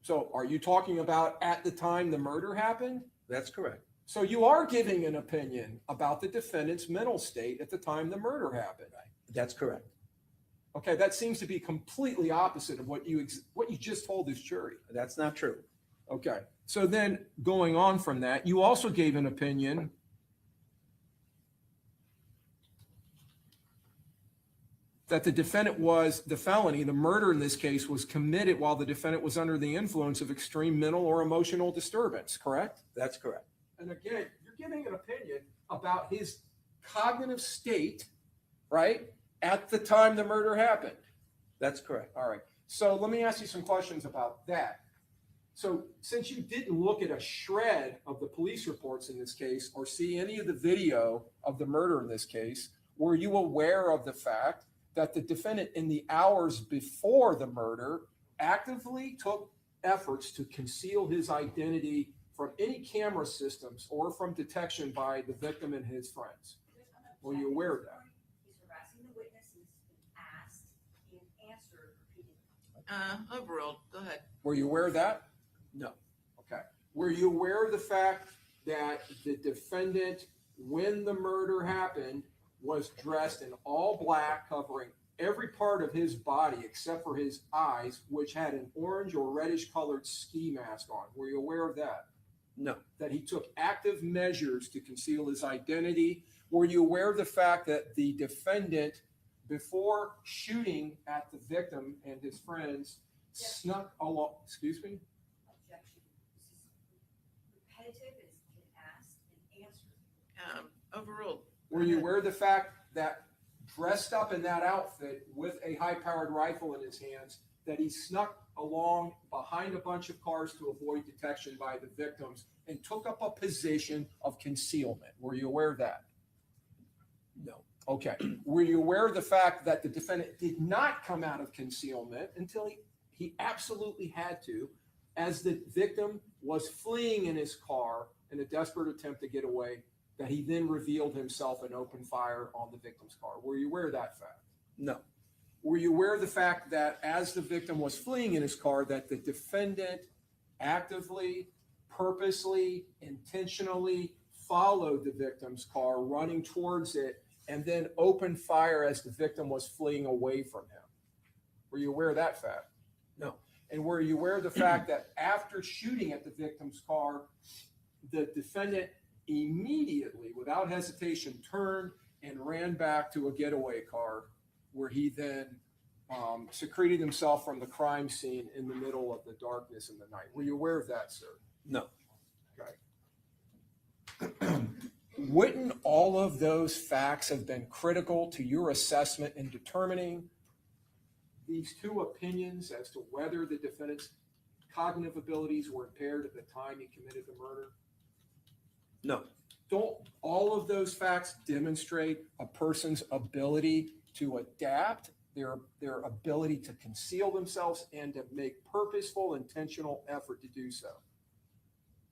So are you talking about at the time the murder happened? That's correct. So you are giving an opinion about the defendant's mental state at the time the murder happened. That's correct. Okay, that seems to be completely opposite of what you just told this jury. That's not true. Okay, so then going on from that, you also gave an opinion that the defendant was, the felony, the murder in this case, was committed while the defendant was under the influence of extreme mental or emotional disturbance, correct? That's correct. And again, you're giving an opinion about his cognitive state, right, at the time the murder happened. That's correct. All right. So let me ask you some questions about that. So since you didn't look at a shred of the police reports in this case or see any of the video of the murder in this case, were you aware of the fact that the defendant in the hours before the murder actively took efforts to conceal his identity from any camera systems or from detection by the victim and his friends? Were you aware of that? He's harassing the witness, he's been asked and answered repeatedly. Overruled. Go ahead. Were you aware of that? No. Okay. Were you aware of the fact that the defendant when the murder happened, was dressed in all black, covering every part of his body except for his eyes, which had an orange or reddish colored ski mask on. Were you aware of that? No, That he took active measures to conceal his identity? Were you aware of the fact that the defendant, before shooting at the victim and his friends, snuck along, excuse me? Objection. This is repetitive, it's been asked and answered. Overruled. Were you aware of the fact that dressed up in that outfit with a high-powered rifle in his hands, that he snuck along behind a bunch of cars to avoid detection by the victims and took up a position of concealment? Were you aware of that? no, Okay. Were you aware of the fact that the defendant did not come out of concealment until he absolutely had to, as the victim was fleeing in his car in a desperate attempt to get away, that he then revealed himself and opened fire on the victim's car? Were you aware of that fact? no, Were you aware of the fact that as the victim was fleeing in his car, that the defendant actively, purposely, intentionally followed the victim's car, running towards it, and then opened fire as the victim was fleeing away from him? Were you aware of that fact? No. And were you aware of the fact that after shooting at the victim's car, the defendant immediately, without hesitation, turned and ran back to a getaway car where he then secreted himself from the crime scene in the middle of the darkness in the night? Were you aware of that, sir? no, Okay. Wouldn't all of those facts have been critical to your assessment in determining these two opinions as to whether the defendant's cognitive abilities were impaired at the time he committed the murder? no, Don't all of those facts demonstrate a person's ability to adapt, their ability to conceal themselves, and to make purposeful, intentional effort to do so?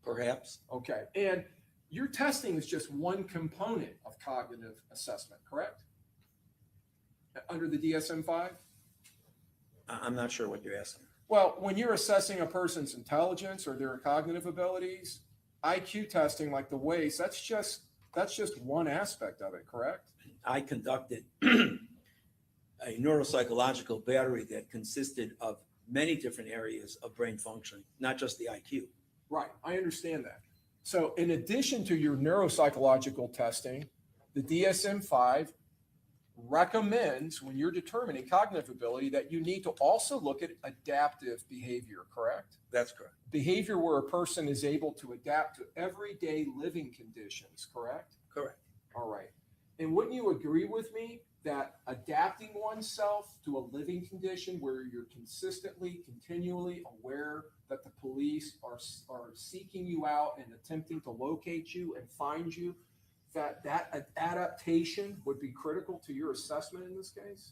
perhaps, Okay. And your testing is just one component of cognitive assessment, correct? Under the DSM-5? I'm not sure what you're asking. Well, when you're assessing a person's intelligence or their cognitive abilities, IQ testing like the WACE, that's just one aspect of it, correct? I conducted a neuropsychological battery that consisted of many different areas of brain function, not just the IQ. Right, I understand that. So in addition to your neuropsychological testing, the DSM-5 recommends, when you're determining cognitive ability, that you need to also look at adaptive behavior, correct? That's correct. Behavior where a person is able to adapt to everyday living conditions, correct? Correct. All right. And wouldn't you agree with me that adapting oneself to a living condition where you're consistently, continually aware that the police are seeking you out and attempting to locate you and find you, that adaptation would be critical to your assessment in this case?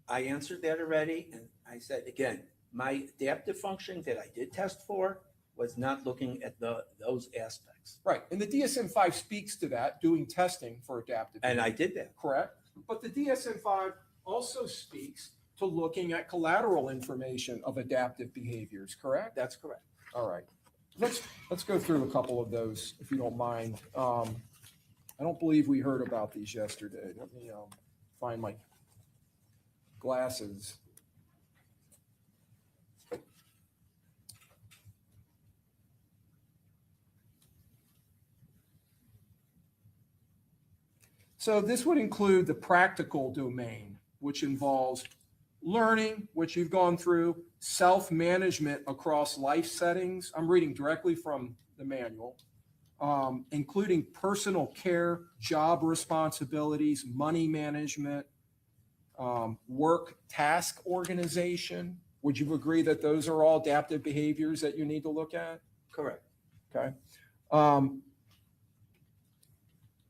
I answered that already, and I said, again, my adaptive function that I did test for was not looking at those aspects. Right. And the DSM-5 speaks to that, doing testing for adaptive And I behavior. did that. Correct. But the DSM-5 also speaks to looking at collateral information of adaptive behaviors, correct? That's correct. All right. Let's go through a couple of those, if you don't mind. I don't believe we heard about these yesterday. Let me find my glasses. So this would include the practical domain, which involves learning, which you've gone through, self-management across life settings. I'm reading directly from the manual, including personal care, job responsibilities, money management, work task organization. Would you agree that those are all adaptive behaviors that you need to look at? Correct. Okay.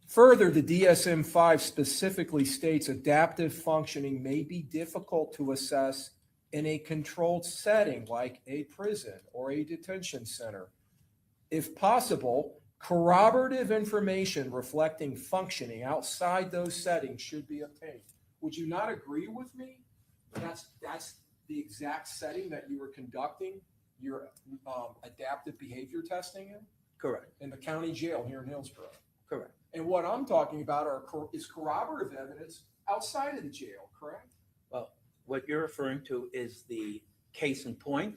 Further, the DSM-5 specifically states adaptive functioning may be difficult to assess in a controlled setting like a prison or a detention center. If possible, corroborative information reflecting functioning outside those settings should be obtained. Would you not agree with me? That's the exact setting that you were conducting your adaptive behavior testing in? Correct. In the county jail here in Hillsborough. Correct. And what I'm talking about is corroborative evidence outside of the jail, correct? Well, what you're referring to is the case in point,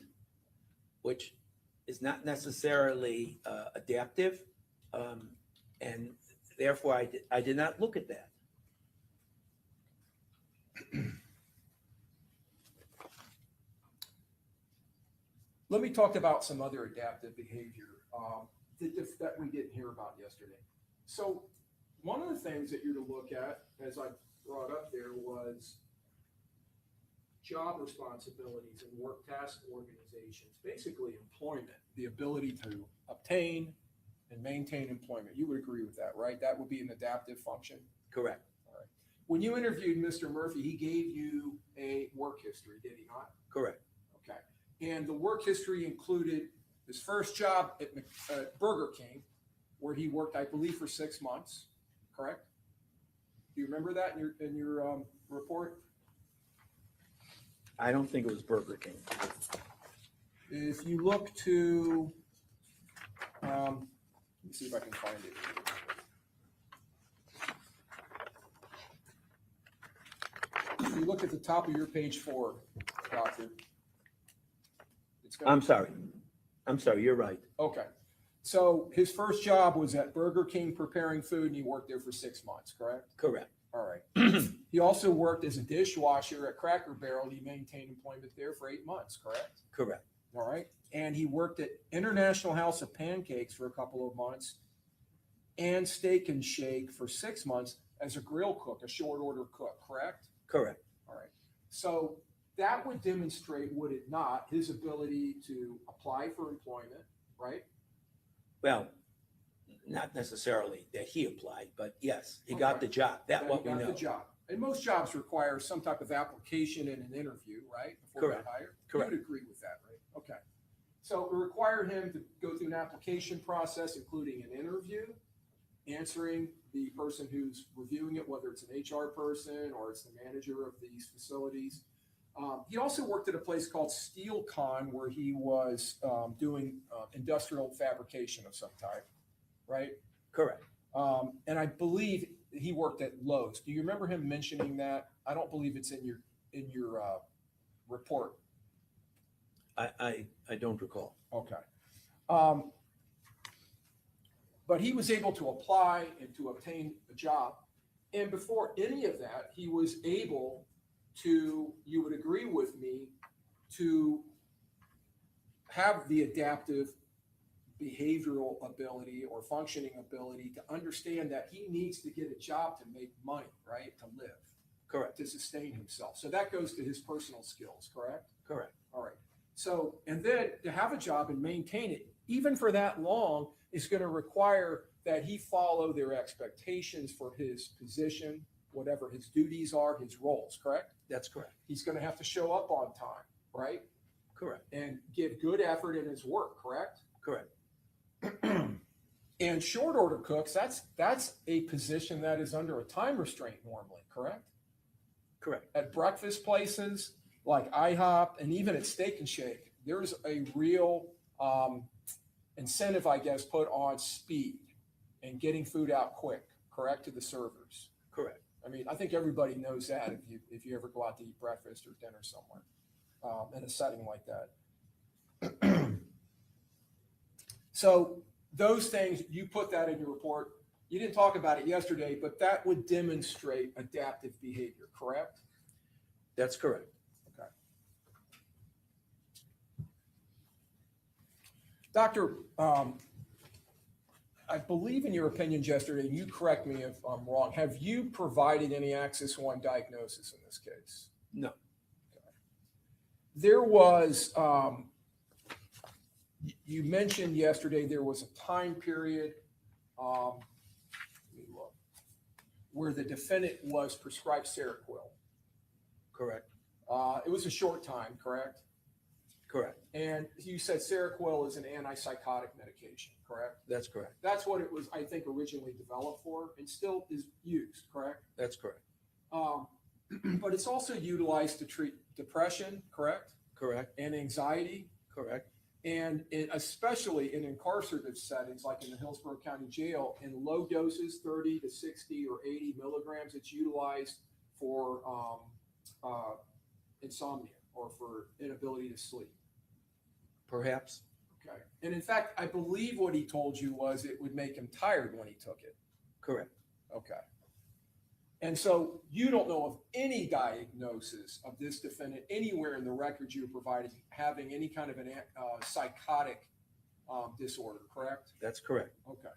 which is not necessarily adaptive, and therefore I did not look at that. Let me talk about some other adaptive behavior that we didn't hear about yesterday. So one of the things that you're to look at, as I brought up there, was job responsibilities and work task organizations, basically employment, the ability to obtain and maintain employment. You would agree with that, right? That would be an adaptive function. Correct. All right. When you interviewed Mr. Murphy, he gave you a work history, did he not? Correct. Okay. And the work history included his first job at Burger King, where he worked, I believe, for 6 months, correct? Do you remember that in your report? I don't think it was Burger King. If you look to, let me see if I can find it. If you look at the top of your page 4, Doctor. I'm sorry, you're right. Okay. So his first job was at Burger King preparing food, and he worked there for 6 months, correct? Correct. All right. He also worked as a dishwasher at Cracker Barrel. He maintained employment there for 8 months, correct? Correct. All right. And he worked at International House of Pancakes for a couple of months and Steak and Shake for 6 months as a grill cook, a short order cook, correct? Correct. All right. So that would demonstrate, would it not, his ability to apply for employment, right? Well, not necessarily that he applied, but yes, he got Okay. the job. That what we got know. the job. And most jobs require some type of application and an interview, right? Before Correct. they're hired. Correct. You would agree with that, right? Okay. So it required him to go through an application process, including an interview, answering the person who's reviewing it, whether it's an HR person or it's the manager of these facilities. He also worked at a place called SteelCon, where he was doing industrial fabrication of some type, right? Correct. And I believe he worked at Lowe's. Do you remember him mentioning that? I don't believe it's in your report. I don't recall. Okay. But he was able to apply and to obtain a job. And before any of that, he was able to, you would agree with me, to have the adaptive behavioral ability or functioning ability to understand that he needs to get a job to make money, right? To live. Correct. To sustain himself. So that goes to his personal skills, correct? Correct. All right. So, and then to have a job and maintain it, even for that long, is going to require that he follow their expectations for his position, whatever his duties are, his roles, correct? That's correct. He's going to have to show up on time, right? Correct. And give good effort in his work, correct? Correct. And short order cooks, that's a position that is under a time restraint normally, correct? Correct. At breakfast places like IHOP and even at Steak and Shake, there's a real incentive, I guess, put on speed and getting food out quick, correct, to the servers. Correct. I mean, I think everybody knows that if you ever go out to eat breakfast or dinner somewhere in a setting like that. So those things, you put that in your report. You didn't talk about it yesterday, but that would demonstrate adaptive behavior, correct? That's correct. Okay. Doctor, I believe in your opinions yesterday, and you correct me if I'm wrong, have you provided any Axis 1 diagnosis in this case? No. Okay. There was, you mentioned yesterday there was a time period let me look, where the defendant was prescribed Seroquel. Correct. It was a short time, correct? Correct. And you said Seroquel is an antipsychotic medication, correct? That's correct. That's what it was, I think, originally developed for and still is used, correct? That's correct. But it's also utilized to treat depression, correct? Correct. And anxiety. Correct. And especially in incarcerative settings, like in the Hillsborough County Jail, in low doses, 30 to 60 or 80 milligrams, it's utilized for insomnia or for inability to sleep. Perhaps. Okay. And in fact, I believe what he told you was it would make him tired when he took it. Correct. Okay. And so you don't know of any diagnosis of this defendant anywhere in the records you're providing having any kind of an psychotic disorder, correct? That's correct. Okay.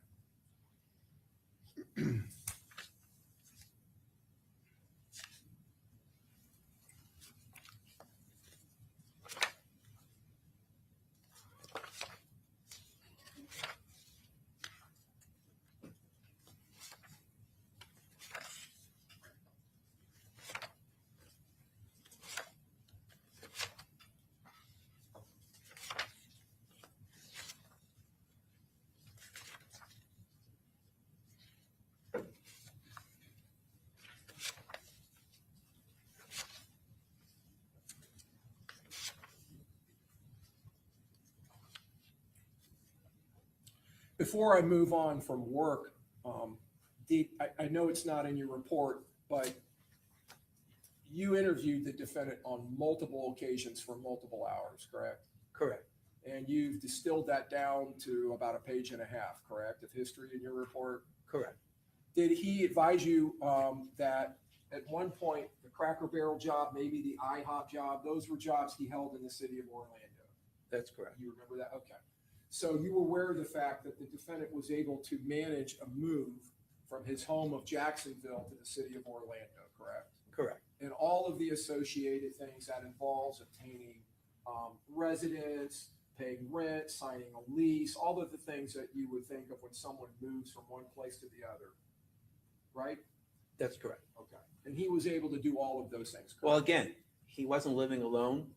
Before I move on from work, I know it's not in your report, but you interviewed the defendant on multiple occasions for multiple hours, correct? Correct. And you've distilled that down to about a page and a half, correct, of history in your report? Correct. Did he advise you that at one point the Cracker Barrel job, maybe the IHOP job, those were jobs he held in the city of Orlando? That's correct. You remember that? Okay. So you were aware of the fact that the defendant was able to manage a move from his home of Jacksonville to the city of Orlando, correct? Correct. And all of the associated things that involves obtaining residence, paying rent, signing a lease, all of the things that you would think of when someone moves from one place to the other, right? That's correct. Okay. And he was able to do all of those things, correct? Well, again, he wasn't living alone.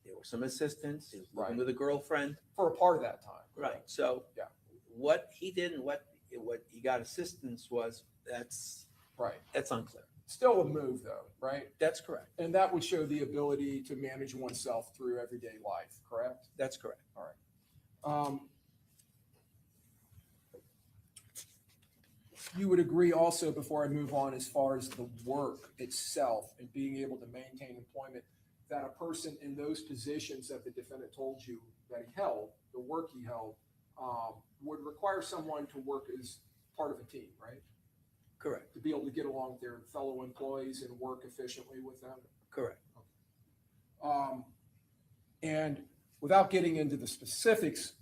There were some assistants. He was living Right. with a girlfriend. For a part of that time. Right. So Yeah. what he did and what he got assistance was, that's Right. unclear. Still a move though, right? That's correct. And that would show the ability to manage oneself through everyday life, correct? That's correct. All right. You would agree also, before I move on, as far as the work itself and being able to maintain employment, that a person in those positions that the defendant told you that he held, the work he held, would require someone to work as part of a team, right? Correct. To be able to get along with their fellow employees and work efficiently with them. Correct. And without getting into the specifics,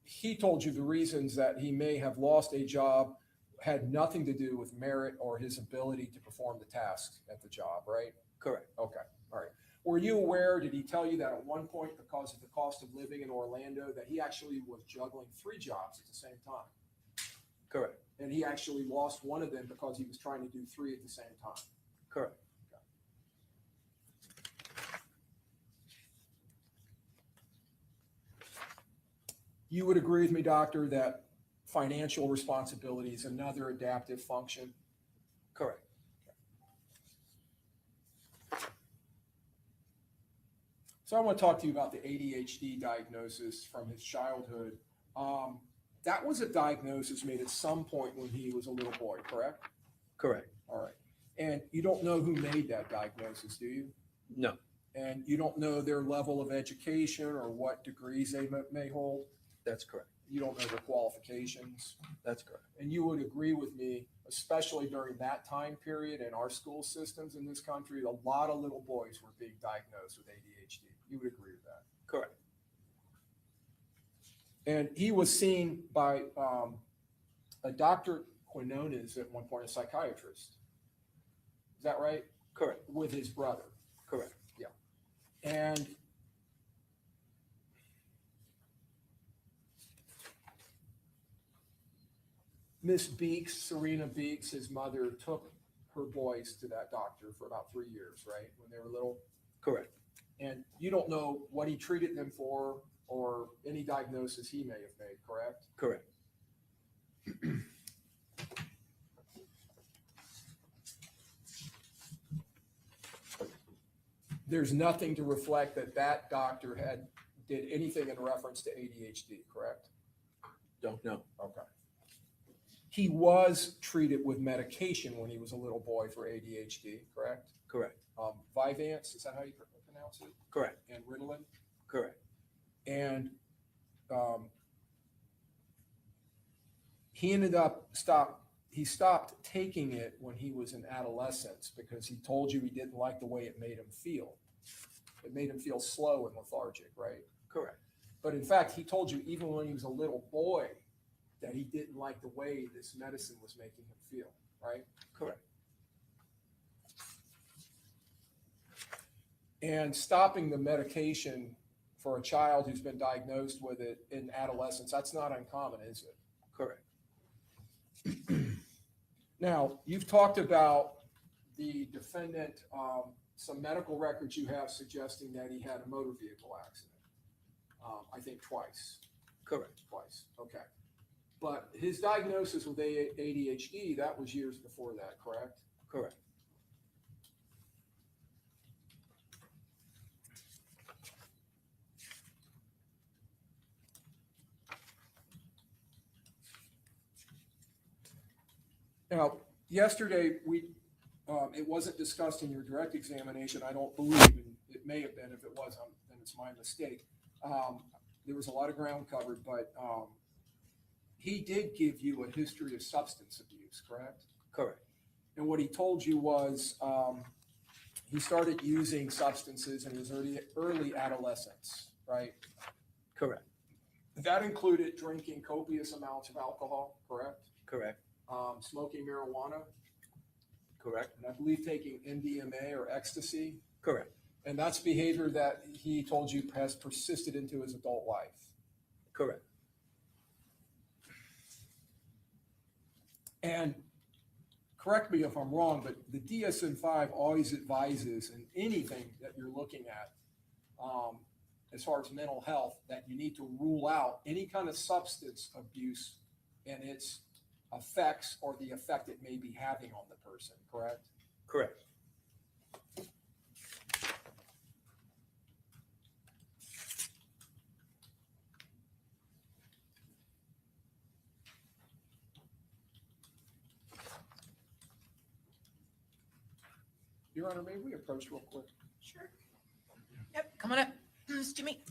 he told you the reasons that he may have lost a job had nothing to do with merit or his ability to perform the tasks at the job, right? Correct. Okay, all right. Were you aware, did he tell you that at one point, because of the cost of living in Orlando, that he actually was juggling 3 jobs at the same time? Correct. And he actually lost one of them because he was trying to do 3 at the same time? Correct. You would agree with me, doctor, that financial responsibility is another adaptive function? Correct. So I want to talk to you about the ADHD diagnosis from his childhood. That was a diagnosis made at some point when he was a little boy, correct? Correct. All right. And you don't know who made that diagnosis, do you? No. And you don't know their level of education or what degrees they may hold? That's correct. You don't know their qualifications? That's correct. And you would agree with me, especially during that time period in our school systems in this country, a lot of little boys were being diagnosed with ADHD. You would agree with that? Correct. And he was seen by a Dr. Quinones at one point, a psychiatrist. Is that right? Correct. With his brother. Correct. Yeah. And Miss Beeks, Serena Beeks, his mother, took her boys to that doctor for about 3 years, right? When they were little. Correct. And you don't know what he treated them for or any diagnosis he may have made, correct? Correct. There's nothing to reflect that that doctor had did anything in reference to ADHD, correct? Don't know. Okay. He was treated with medication when he was a little boy for ADHD, correct? Correct. Vyvanse, is that how you pronounce it? Correct. And Ritalin? Correct. And he stopped taking it when he was in adolescence because he told you he didn't like the way it made him feel. It made him feel slow and lethargic, right? Correct. But in fact, he told you even when he was a little boy that he didn't like the way this medicine was making him feel, right? Correct. And stopping the medication for a child who's been diagnosed with it in adolescence, that's not uncommon, is it? Correct. Now, you've talked about the defendant, some medical records you have suggesting that he had a motor vehicle accident. I think twice. Correct. Twice, okay. But his diagnosis with ADHD, that was years before that, correct? Correct. Now, yesterday, it wasn't discussed in your direct examination, I don't believe, and it may have been. If it was, then it's my mistake. There was a lot of ground covered, but he did give you a history of substance abuse, correct? Correct. And what he told you was he started using substances in his early adolescence, right? Correct. That included drinking copious amounts of alcohol, correct? Correct. Smoking marijuana, Correct. and I believe taking MDMA or ecstasy. Correct. And that's behavior that he told you has persisted into his adult life. Correct. And correct me if I'm wrong, but the DSM-5 always advises in anything that you're looking at, as far as mental health, that you need to rule out any kind of substance abuse and its effects or the effect it may be having on the person, correct? Correct. Your Honor, may we approach real quick? Sure. Yep, come on up, Mr. Jimmy.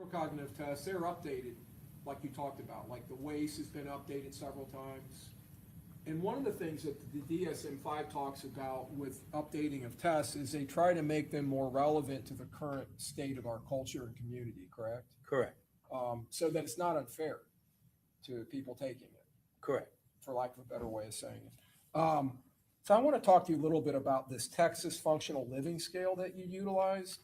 Cognitive tests, they're updated, like you talked about, like the WACE has been updated several times. And one of the things that the DSM-5 talks about with updating of tests is they try to make them more relevant to the current state of our culture and community, correct? Correct, So that it's not unfair to people taking it, correct. for lack of a better way of saying it. So I want to talk to you a little bit about this Texas Functional Living Scale that you utilized.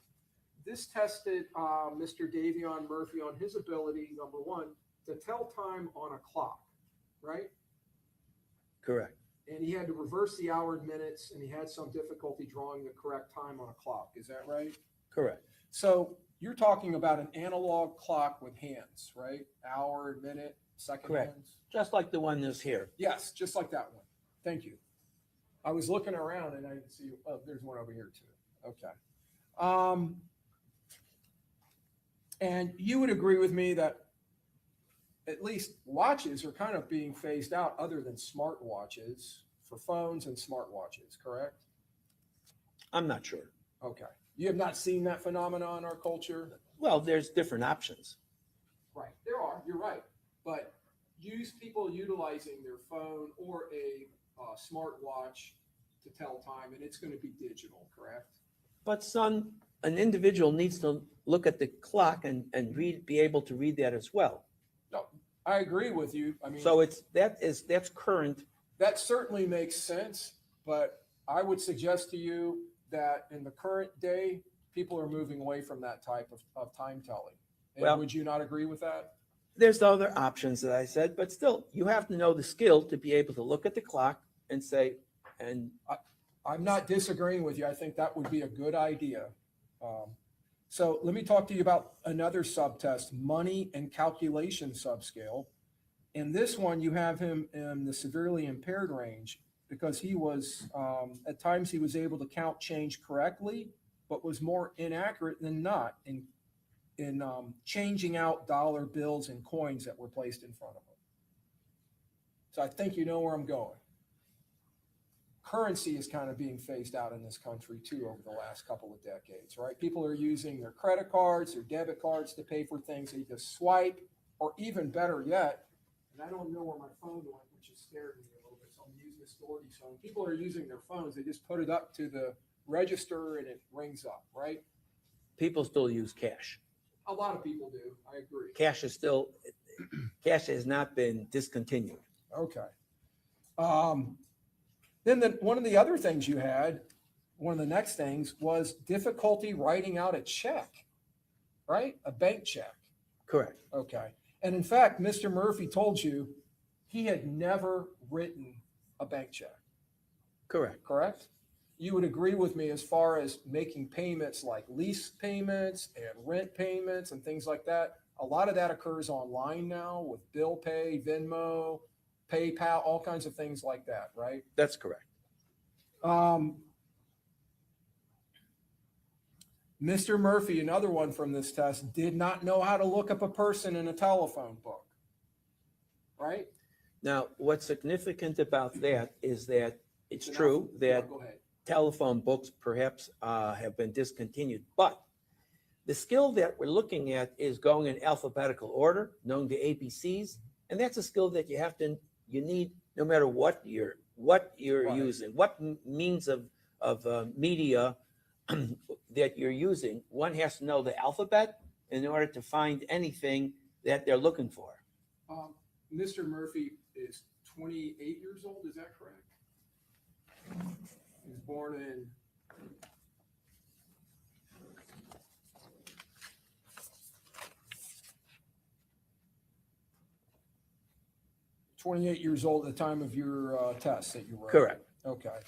This tested Mr. Davion Murphy on his ability, number one, to tell time on a clock, right? Correct. And he had to reverse the hour and minutes, and he had some difficulty drawing the correct time on a clock. Is that right? Correct. So you're talking about an analog clock with hands, right? Hour, minute, second Correct. hands? Just like the one that's here. Yes, just like that one. Thank you. I was looking around and I didn't see, oh, there's one over here too. Okay. And you would agree with me that at least watches are kind of being phased out other than smart watches for phones and smartwatches, correct? I'm not sure. Okay. You have not seen that phenomenon in our culture? Well, there's different options. Right. There are, you're right. But people utilizing their phone or a smartwatch to tell time, and it's going to be digital, correct? But an individual needs to look at the clock and be able to read that as well. No, I agree with you. I mean, So that's current. that certainly makes sense, but I would suggest to you that in the current day, people are moving away from that type of time telling. And Well- would you not agree with that? There's other options that I said, but still, you have to know the skill to be able to look at the clock and say, and I'm not disagreeing with you. I think that would be a good idea. So let me talk to you about another subtest, money and calculation subscale. In this one, you have him in the severely impaired range because he was, at times he was able to count change correctly, but was more inaccurate than not in changing out dollar bills and coins that were placed in front of him. So I think you know where I'm going. Currency is kind of being phased out in this country too over the last couple of decades, right? People are using their credit cards, their debit cards to pay for things. They just swipe, or even better yet, and I don't know where my phone went, which has scared me a little bit, so I'm using this Doherty's phone. People are using their phones. They just put it up to the register and it rings up, right? people still use cash. A lot of people do. I agree. Cash has not been discontinued. Okay. Then one of the other things you had, one of the next things was difficulty writing out a check, right? A bank check. Correct. Okay. And in fact, Mr. Murphy told you he had never written a bank check, Correct. correct? You would agree with me as far as making payments like lease payments and rent payments and things like that. A lot of that occurs online now with bill pay, Venmo, PayPal, all kinds of things like that, right? That's correct. Mr. Murphy, another one from this test, did not know how to look up a person in a telephone book, right? Now, what's significant about that is that it's Enough. true Yeah, that go ahead. telephone books perhaps have been discontinued, but the skill that we're looking at is going in alphabetical order, knowing the ABCs, and that's a skill that you need no matter what you're Right. using, what means of media that you're using. One has to know the alphabet in order to find anything that they're looking for. Mr. Murphy is 28 years old, is that correct? He was born in (28 years old) at the time of your test that you wrote. Correct. Okay.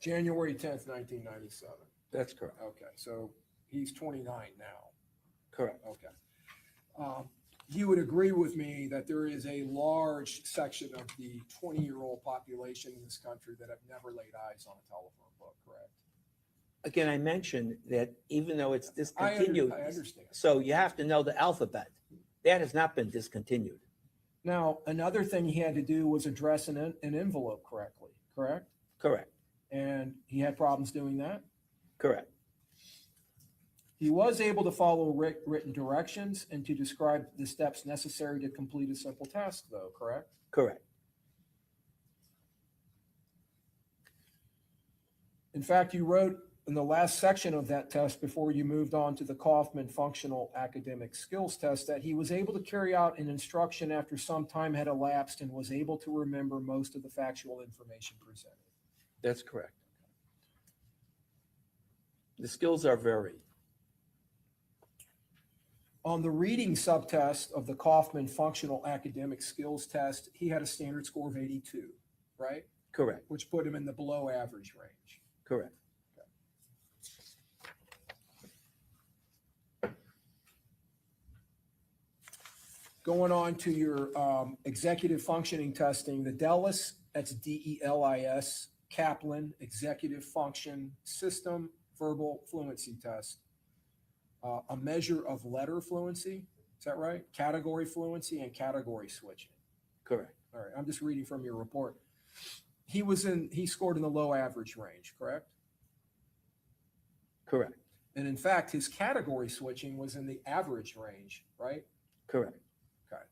January 10th, 1997. That's correct. Okay, so he's 29 now. Correct. Okay. You would agree with me that there is a large section of the 20-year-old population in this country that have never laid eyes on a telephone book, correct? Again, I mentioned that even though it's discontinued, I understand. so you have to know the alphabet. That has not been discontinued. Now, another thing he had to do was address an envelope correctly, correct? Correct. And he had problems doing that. Correct. He was able to follow written directions and to describe the steps necessary to complete a simple task, though, correct? Correct. In fact, you wrote in the last section of that test before you moved on to the Kaufman Functional Academic Skills Test that he was able to carry out an instruction after some time had elapsed and was able to remember most of the factual information presented. That's correct. The skills are varied. On the reading subtest of the Kaufman Functional Academic Skills Test, he had a standard score of 82, right? Correct. Which put him in the below average range. Correct. Going on to your executive functioning testing, the DELIS, that's DELIS, Kaplan Executive Function System Verbal Fluency Test. A measure of letter fluency, is that right? Category fluency and category switching. Correct. All right, I'm just reading from your report. He scored in the low average range, correct? Correct. And in fact, his category switching was in the average range, right? Correct. Okay.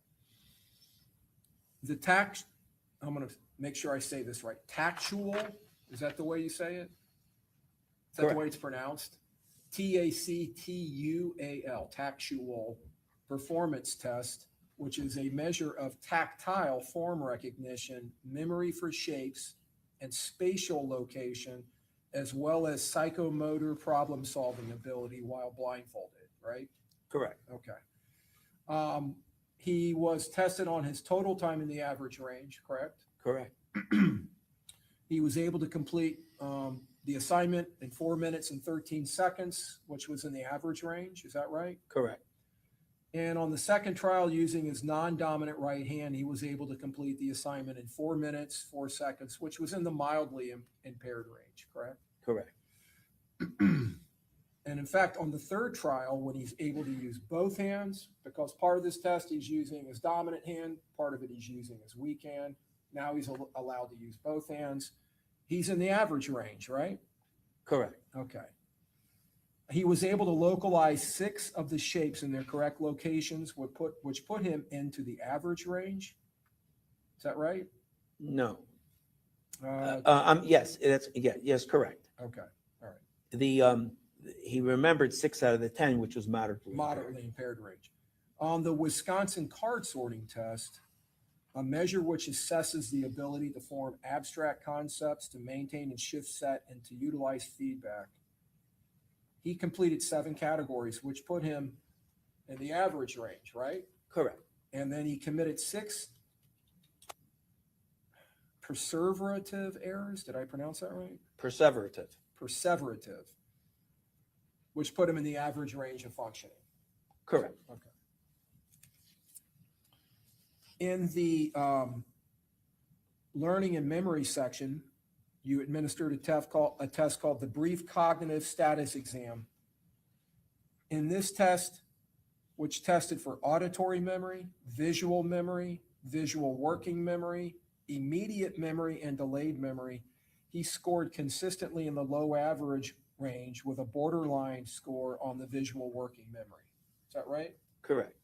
I'm going to make sure I say this right. Tactual, is that the way you say it? Is that Correct. the way it's pronounced? TACTUAL, tactual performance test, which is a measure of tactile form recognition, memory for shapes, and spatial location, as well as psychomotor problem-solving ability while blindfolded, right? Correct. Okay. He was tested on his total time in the average range, correct? Correct. He was able to complete the assignment in 4 minutes and 13 seconds, which was in the average range. Is that right? Correct. And on the second trial, using his non-dominant right hand, he was able to complete the assignment in 4 minutes, 4 seconds, which was in the mildly impaired range, correct? Correct. And in fact, on the third trial, when he's able to use both hands, because part of this test he's using his dominant hand, part of it he's using his weak hand. Now he's allowed to use both hands. He's in the average range, right? Correct. Okay. He was able to localize 6 of the shapes in their correct locations, which put him into the average range. Is that right? No. Uh, Yes, correct. Okay. He remembered 6 out of the 10, which was moderately. Moderately impaired range. On the Wisconsin card sorting test, a measure which assesses the ability to form abstract concepts, to maintain and shift set, and to utilize feedback. He completed 7 categories, which put him in the average range, right? Correct. And then he committed 6 perseverative errors. Did I pronounce that right? Perseverative. Perseverative, which put him in the average range of functioning. Correct. Okay. In the learning and memory section, you administered a test called the Brief Cognitive Status Exam. In this test, which tested for auditory memory, visual working memory, immediate memory, and delayed memory, he scored consistently in the low average range with a borderline score on the visual working memory. Is that right? Correct.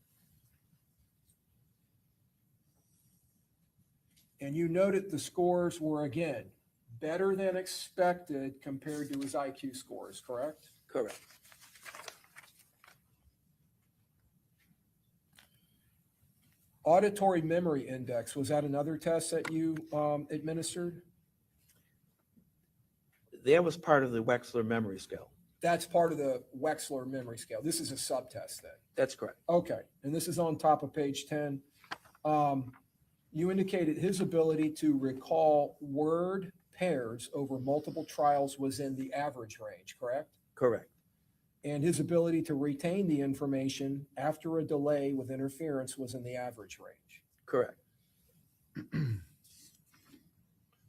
And you noted the scores were, again, better than expected compared to his IQ scores, correct? Correct. Auditory memory index, was that another test that you administered? That was part of the Wechsler memory scale. That's part of the Wechsler memory scale. This is a subtest then. That's correct. Okay, and this is on top of page 10. You indicated his ability to recall word pairs over multiple trials was in the average range, correct? Correct. And his ability to retain the information after a delay with interference was in the average range. Correct.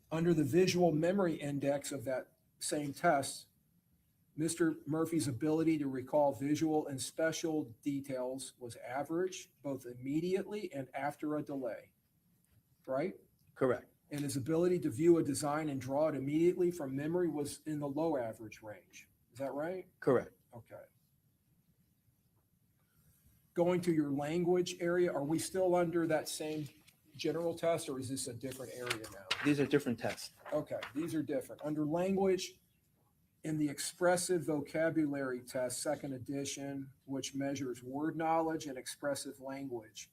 Under the visual memory index of that same test, Mr. Murphy's ability to recall visual and spatial details was average, both immediately and after a delay, right? Correct. And his ability to view a design and draw it immediately from memory was in the low average range. Is that right? Correct. Okay. Going to your language area, are we still under that same general test, or is this a different area now? These are different tests. Okay, these are different. Under language, in the expressive vocabulary test, second edition, which measures word knowledge and expressive language,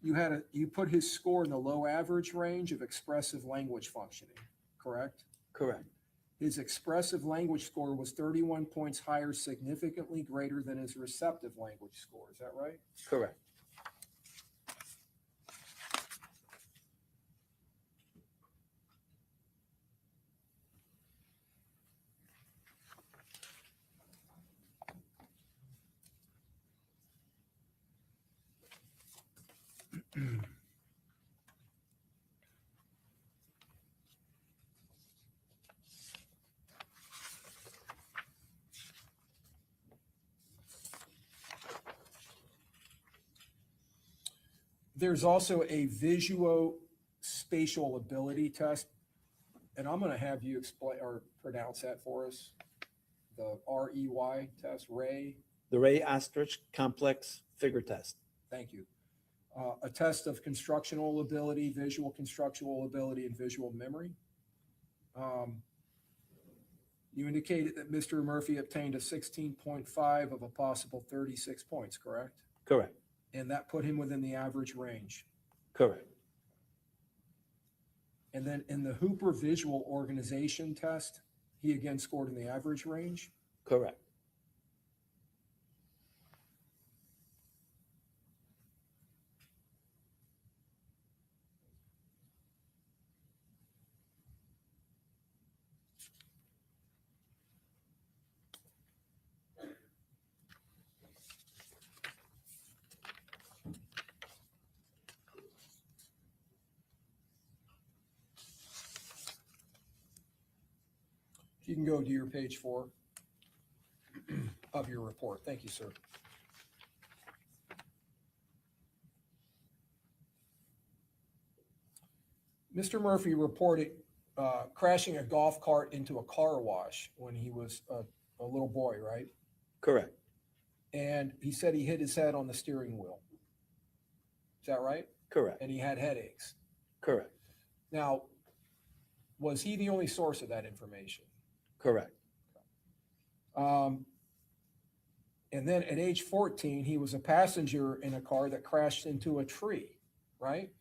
you put his score in the low average range of expressive language functioning, correct? Correct. His expressive language score was 31 points higher, significantly greater than his receptive language score. Is that right? Correct. There's also a visuo-spatial ability test, and I'm going to have you explain or pronounce that for us. The REY test, Ray. The Ray Asterisk Complex Figure Test. Thank you. A test of constructional ability, visual constructional ability, and visual memory. You indicated that Mr. Murphy obtained a 16.5 of a possible 36 points, correct? Correct. And that put him within the average range. Correct. And then in the Hooper visual organization test, he again scored in the average range. Correct. You can go to your page 4 of your report. Thank you, sir. Mr. Murphy reported crashing a golf cart into a car wash when he was a little boy, right? Correct. And he said he hit his head on the steering wheel. Is that right? Correct. And he had headaches. Correct. Now, was he the only source of that information? Correct. And then at age 14, he was a passenger in a car that crashed into a tree, right?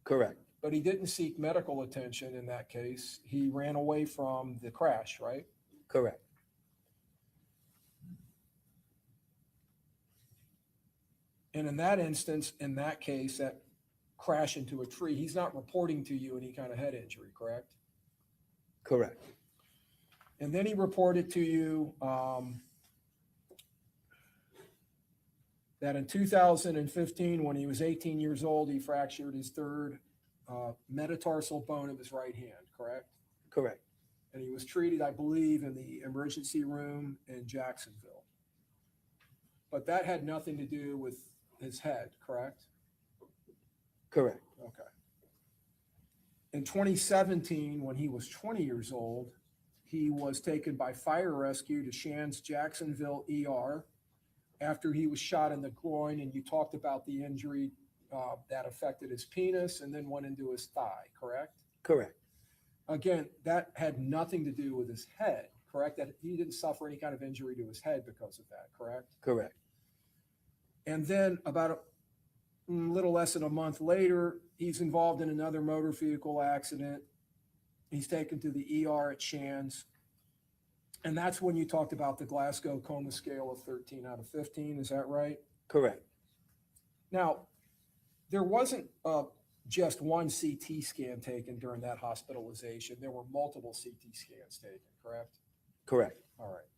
Correct. But he didn't seek medical attention in that case. He ran away from the crash, right? Correct. And in that instance, in that case, that crash into a tree, he's not reporting to you any kind of head injury, correct? Correct. And then he reported to you that in 2015, when he was 18 years old, he fractured his third metatarsal bone of his right hand, correct? Correct. And he was treated, I believe, in the emergency room in Jacksonville. But that had nothing to do with his head, correct? Correct. Okay. In 2017, when he was 20 years old, he was taken by fire rescue to Shands Jacksonville ER after he was shot in the groin, and you talked about the injury that affected his penis and then went into his thigh, correct? Correct. Again, that had nothing to do with his head, correct? That he didn't suffer any kind of injury to his head because of that, correct? Correct. And then about a little less than a month later, he's involved in another motor vehicle accident. He's taken to the ER at Shands. And that's when you talked about the Glasgow Coma scale of 13 out of 15. Is that right? Correct. Now, there wasn't just one CT scan taken during that hospitalization. There were multiple CT scans taken, correct? Correct. All right.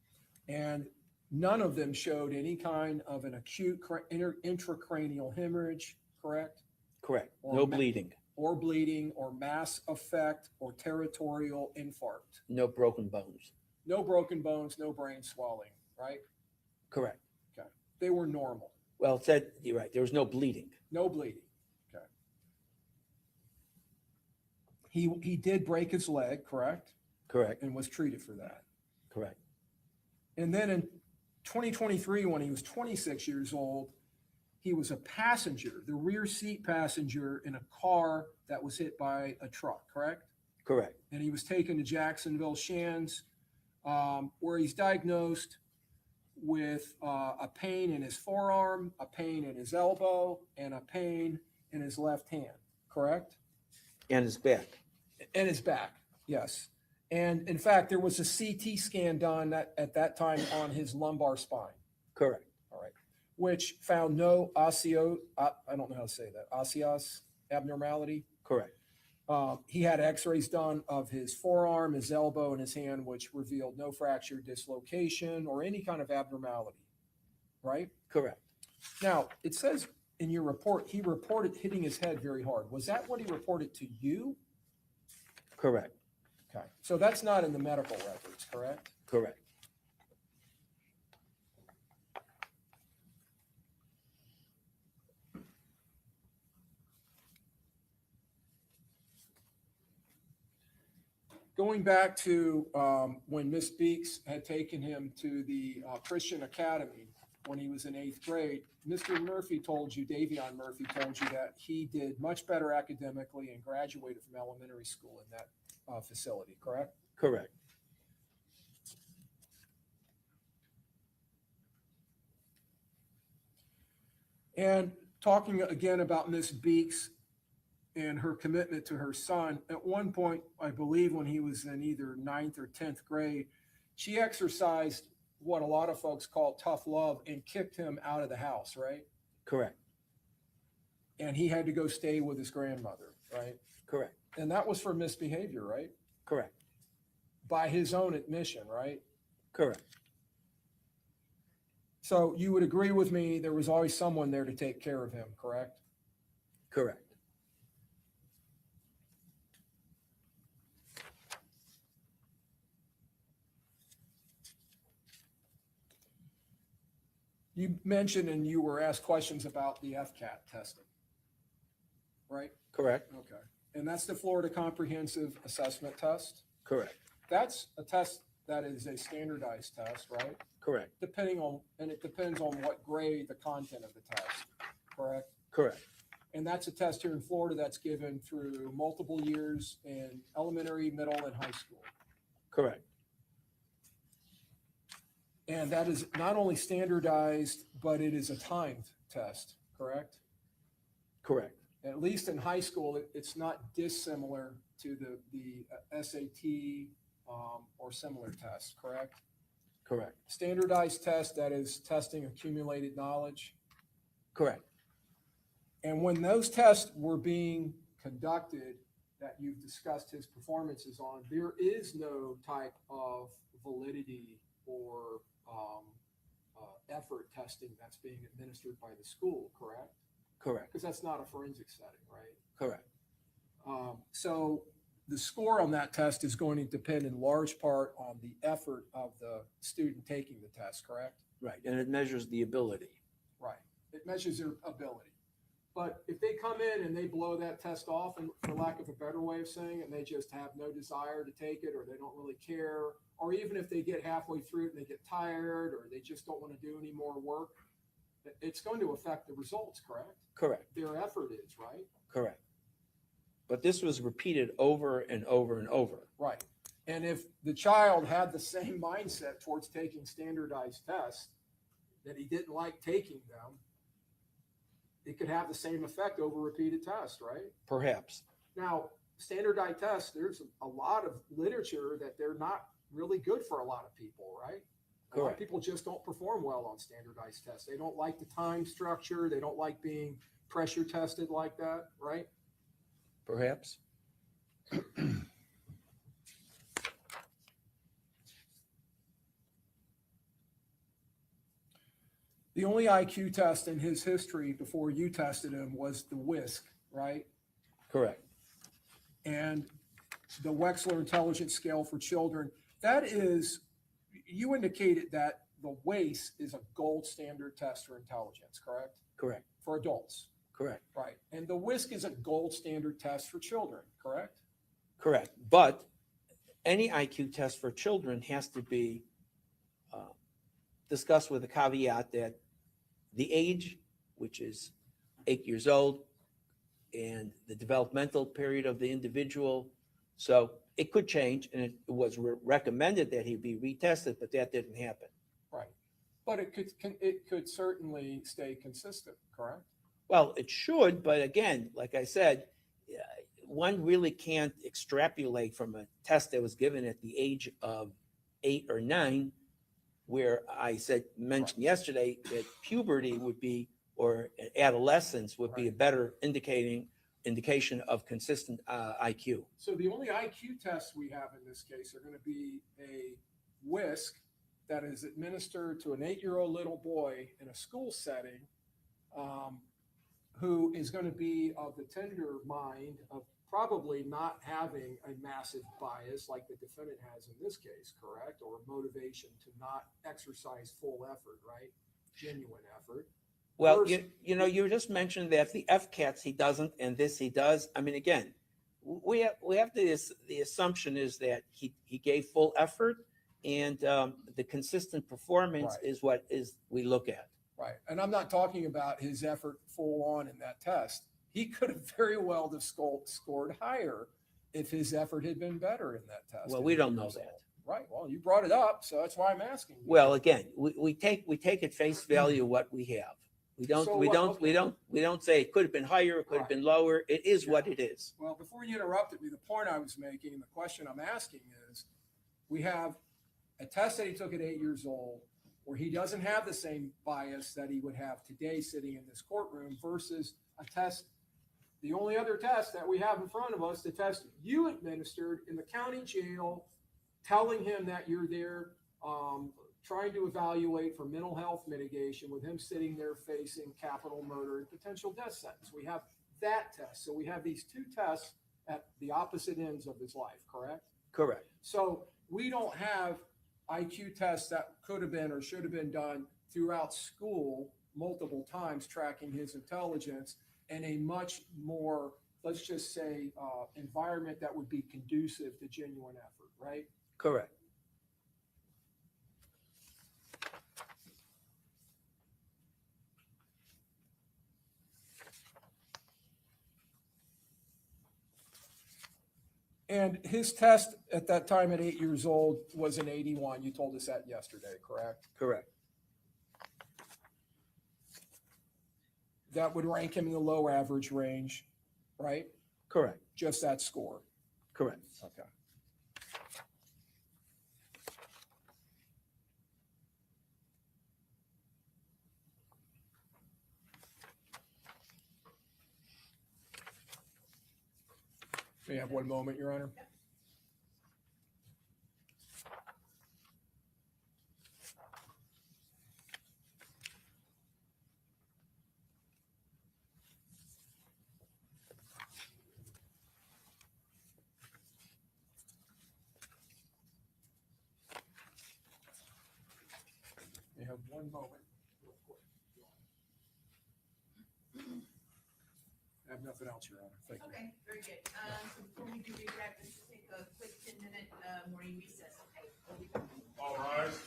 And none of them showed any kind of an acute intracranial hemorrhage, correct? Correct. Or No bleeding. or bleeding or mass effect or territorial infarct. No broken bones. No broken bones, no brain swelling, right? Correct. They were normal. Well, it said, you're right, there was no bleeding. No bleeding. Okay. He did break his leg, correct? Correct, And was treated for that. correct. And then in 2023, when he was 26 years old, he was a passenger, the rear seat passenger in a car that was hit by a truck, correct? Correct. And he was taken to Jacksonville Shands, where he's diagnosed with a pain in his forearm, a pain in his elbow, and a pain in his left hand, correct? And his back. And his back, yes. And in fact, there was a CT scan done at that time on his lumbar spine, Correct. all right, which found no I don't know how to say that, osseous abnormality. Correct. He had x-rays done of his forearm, his elbow, and his hand, which revealed no fracture, dislocation, or any kind of abnormality, right? Correct. Now, it says in your report, he reported hitting his head very hard. Was that what he reported to you? Correct. Okay, so that's not in the medical records, correct? Correct. Going back to when Miss Beeks had taken him to the Christian Academy when he was in 8th grade, Mr. Murphy told you, Davion Murphy told you that he did much better academically and graduated from elementary school in that facility, correct? Correct. And talking again about Miss Beeks and her commitment to her son, at one point, I believe when he was in either 9th or 10th grade, she exercised what a lot of folks call tough love and kicked him out of the house, right? Correct. And he had to go stay with his grandmother, right? Correct. And that was for misbehavior, right? Correct. By his own admission, right? Correct. So you would agree with me, there was always someone there to take care of him, correct? Correct. You mentioned and you were asked questions about the FCAT testing, right? Correct. Okay. And that's the Florida Comprehensive Assessment Test. Correct. That's a test that is a standardized test, right? Correct. It depends on what grade the content of the test, correct? Correct. And that's a test here in Florida that's given through multiple years in elementary, middle, and high school. Correct. And that is not only standardized, but it is a timed test, correct? Correct. At least in high school, it's not dissimilar to the SAT or similar tests, correct? Correct. Standardized test, that is testing accumulated knowledge. Correct. And when those tests were being conducted that you've discussed his performances on, there is no type of validity or effort testing that's being administered by the school, correct? Correct. Because that's not a forensic setting, right? Correct. So the score on that test is going to depend in large part on the effort of the student taking the test, correct? Right. And it measures the ability. Right. It measures their ability. But if they come in and they blow that test off, and for lack of a better way of saying it, and they just have no desire to take it, or they don't really care, or even if they get halfway through it and they get tired, or they just don't want to do any more work, it's going to affect the results, correct? Correct. Their effort is, right? Correct. But this was repeated over and over and over. Right. And if the child had the same mindset towards taking standardized tests, that he didn't like taking them, it could have the same effect over repeated tests, right? Perhaps. Now, standardized tests, there's a lot of literature that they're not really good for a lot of people, right? A lot of Correct. people just don't perform well on standardized tests. They don't like the time structure. They don't like being pressure tested like that, right? Perhaps. The only IQ test in his history before you tested him was the WISC, right? Correct. and the Wechsler Intelligence Scale for Children. That is, you indicated that the WACE is a gold standard test for intelligence, correct? Correct, For adults, correct, right? And the WISC is a gold standard test for children, correct? correct. But any IQ test for children has to be discussed with a caveat that the age, which is 8 years old, and the developmental period of the individual. So it could change, and it was recommended that he be retested, but that didn't happen. Right. But it could certainly stay consistent, correct? Well, it should, but again, like I said, one really can't extrapolate from a test that was given at the age of 8 or 9, where I mentioned yesterday that puberty would be, or adolescence would be a better indication of consistent IQ. So the only IQ tests we have in this case are going to be a WISC that is administered to an 8-year-old little boy in a school setting, who is going to be of the tender mind of probably not having a massive bias like the defendant has in this case, correct? Or motivation to not exercise full effort, right? Genuine effort. Well, you just mentioned that the FCATs he doesn't, and this he does. I mean, again, we have the assumption is that he gave full effort, and the consistent performance Right. is what we look at. Right. And I'm not talking about his effort full on in that test. He could have very well have scored higher if his effort had been better in that test. Well, we don't know that. Right. Well, you brought it up, so that's why I'm asking. you. Well, again, we take at face value what we have. We don't So we what- don't okay. we don't say it could have been higher, it could have Right. been lower. It is what Yeah. it is. Well, before you interrupted me, the point I was making and the question I'm asking is, we have a test that he took at 8 years old where he doesn't have the same bias that he would have today sitting in this courtroom versus a test, the only other test that we have in front of us, the test you administered in the county jail, telling him that you're there, trying to evaluate for mental health mitigation with him sitting there facing capital murder and potential death sentence. We have that test. So we have these two tests at the opposite ends of his life, correct? Correct. So we don't have IQ tests that could have been or should have been done throughout school multiple times tracking his intelligence in a much more, let's just say, environment that would be conducive to genuine effort, right? Correct. And his test at that time at 8 years old was an 81. You told us that yesterday, correct? Correct. That would rank him in the low average range, right? Correct. Just that score. Correct. Okay. May I have one moment, Your Honor? May I have one moment? Real quick. I have nothing else, Your Honor. Thank you. Okay, very good. So before we do recap, let's just take a quick 10-minute morning recess, okay? We'll be back. All rise.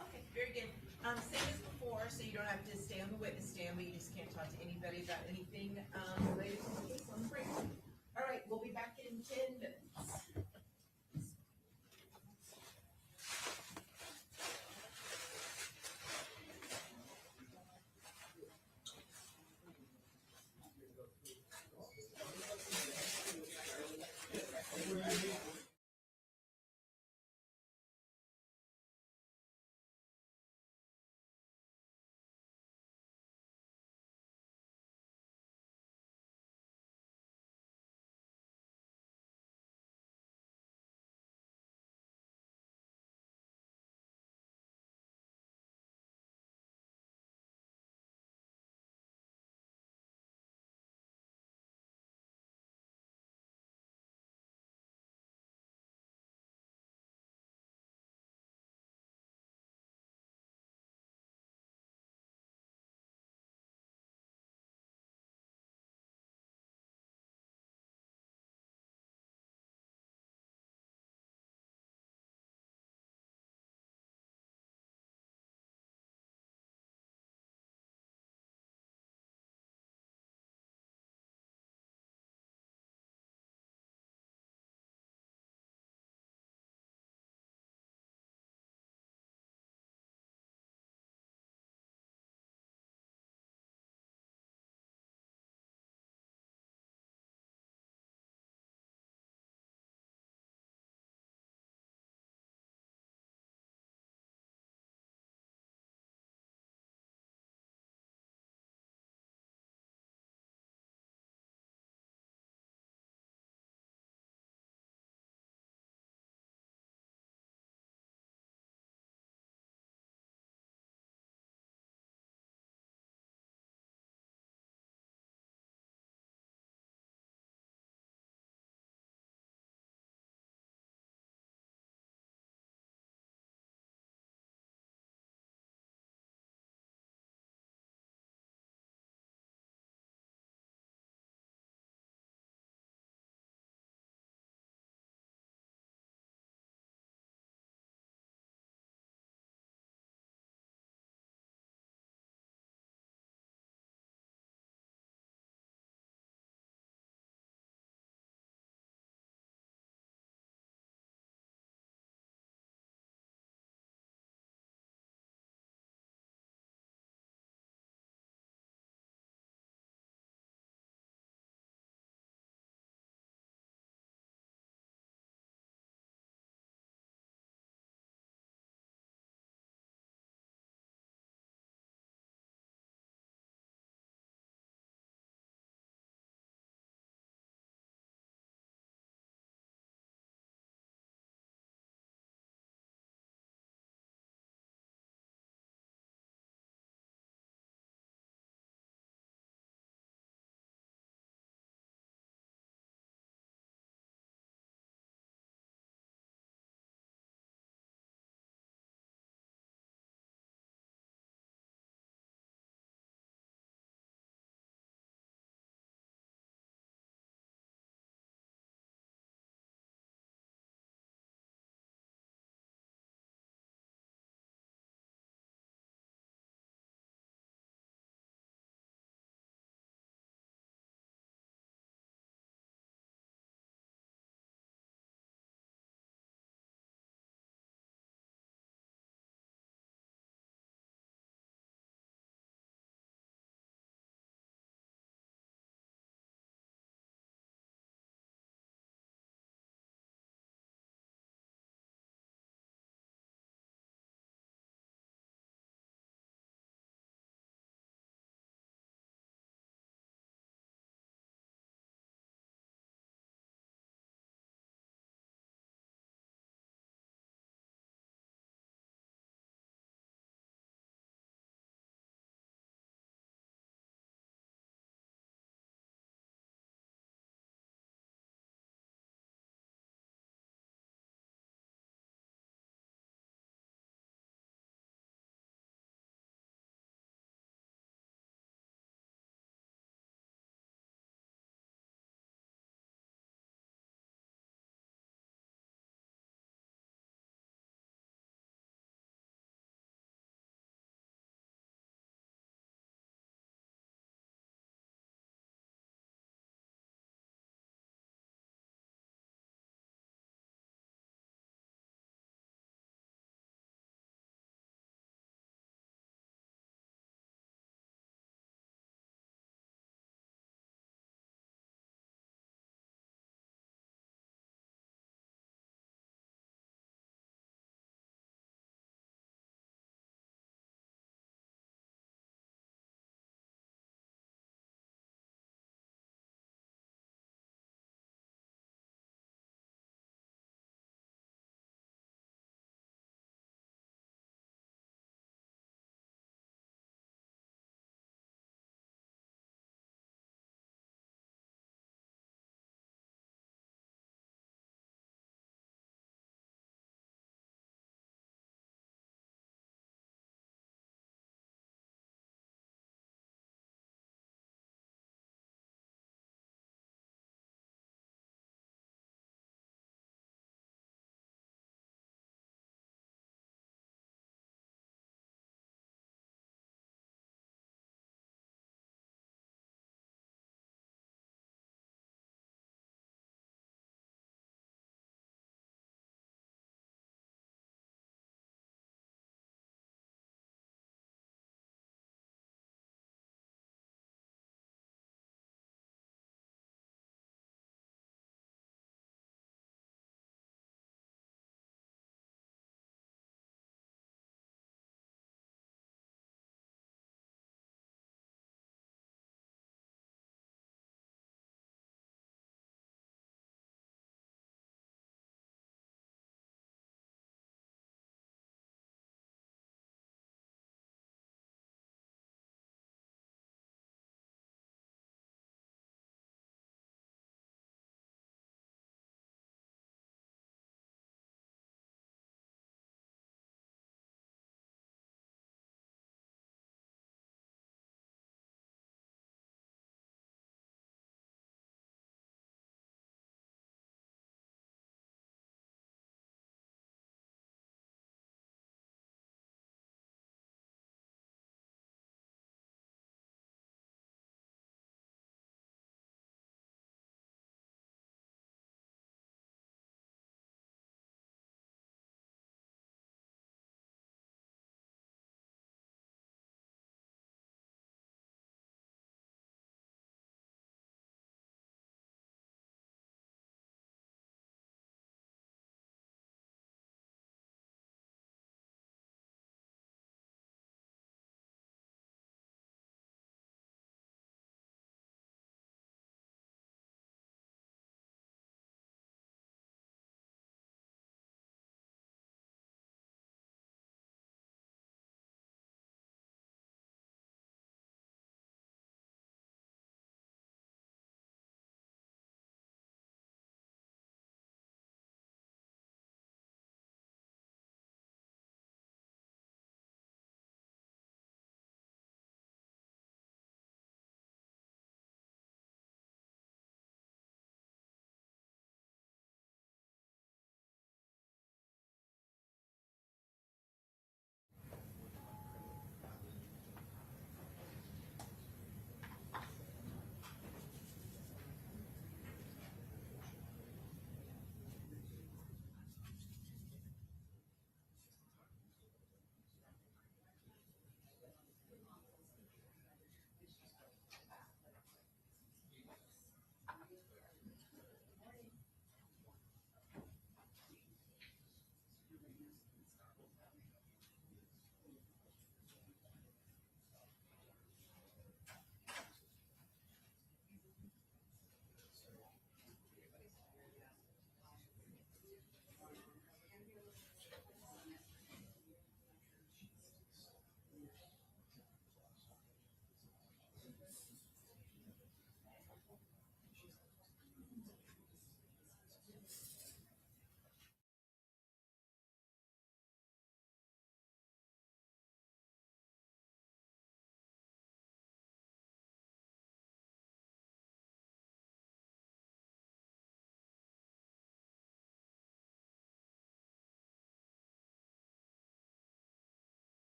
Okay, very good. Same as before, so you don't have to stay on the witness stand, but you just can't talk to anybody about anything related to the case on the break. All right, we'll be back in 10 minutes.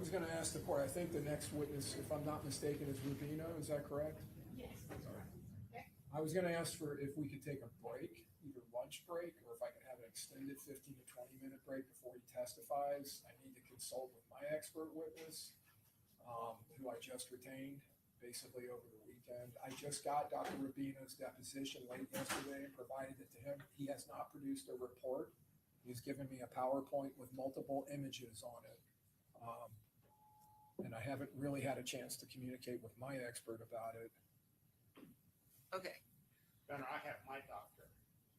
was gonna ask the court, I think the next witness, if I'm not mistaken, is Rubino, is that correct? Yes. I was gonna ask for if we could take a break, either lunch break, or if I could have an extended 15 to 20-minute break before he testifies. I need to consult with my expert witness, who I just retained, basically over the weekend. I just got Dr. Rubino's deposition late yesterday and provided it to him. He has not produced a report. He's given me a PowerPoint with multiple images on it. And I haven't really had a chance to communicate with my expert about it. Okay, Gunnar, I have my doctor,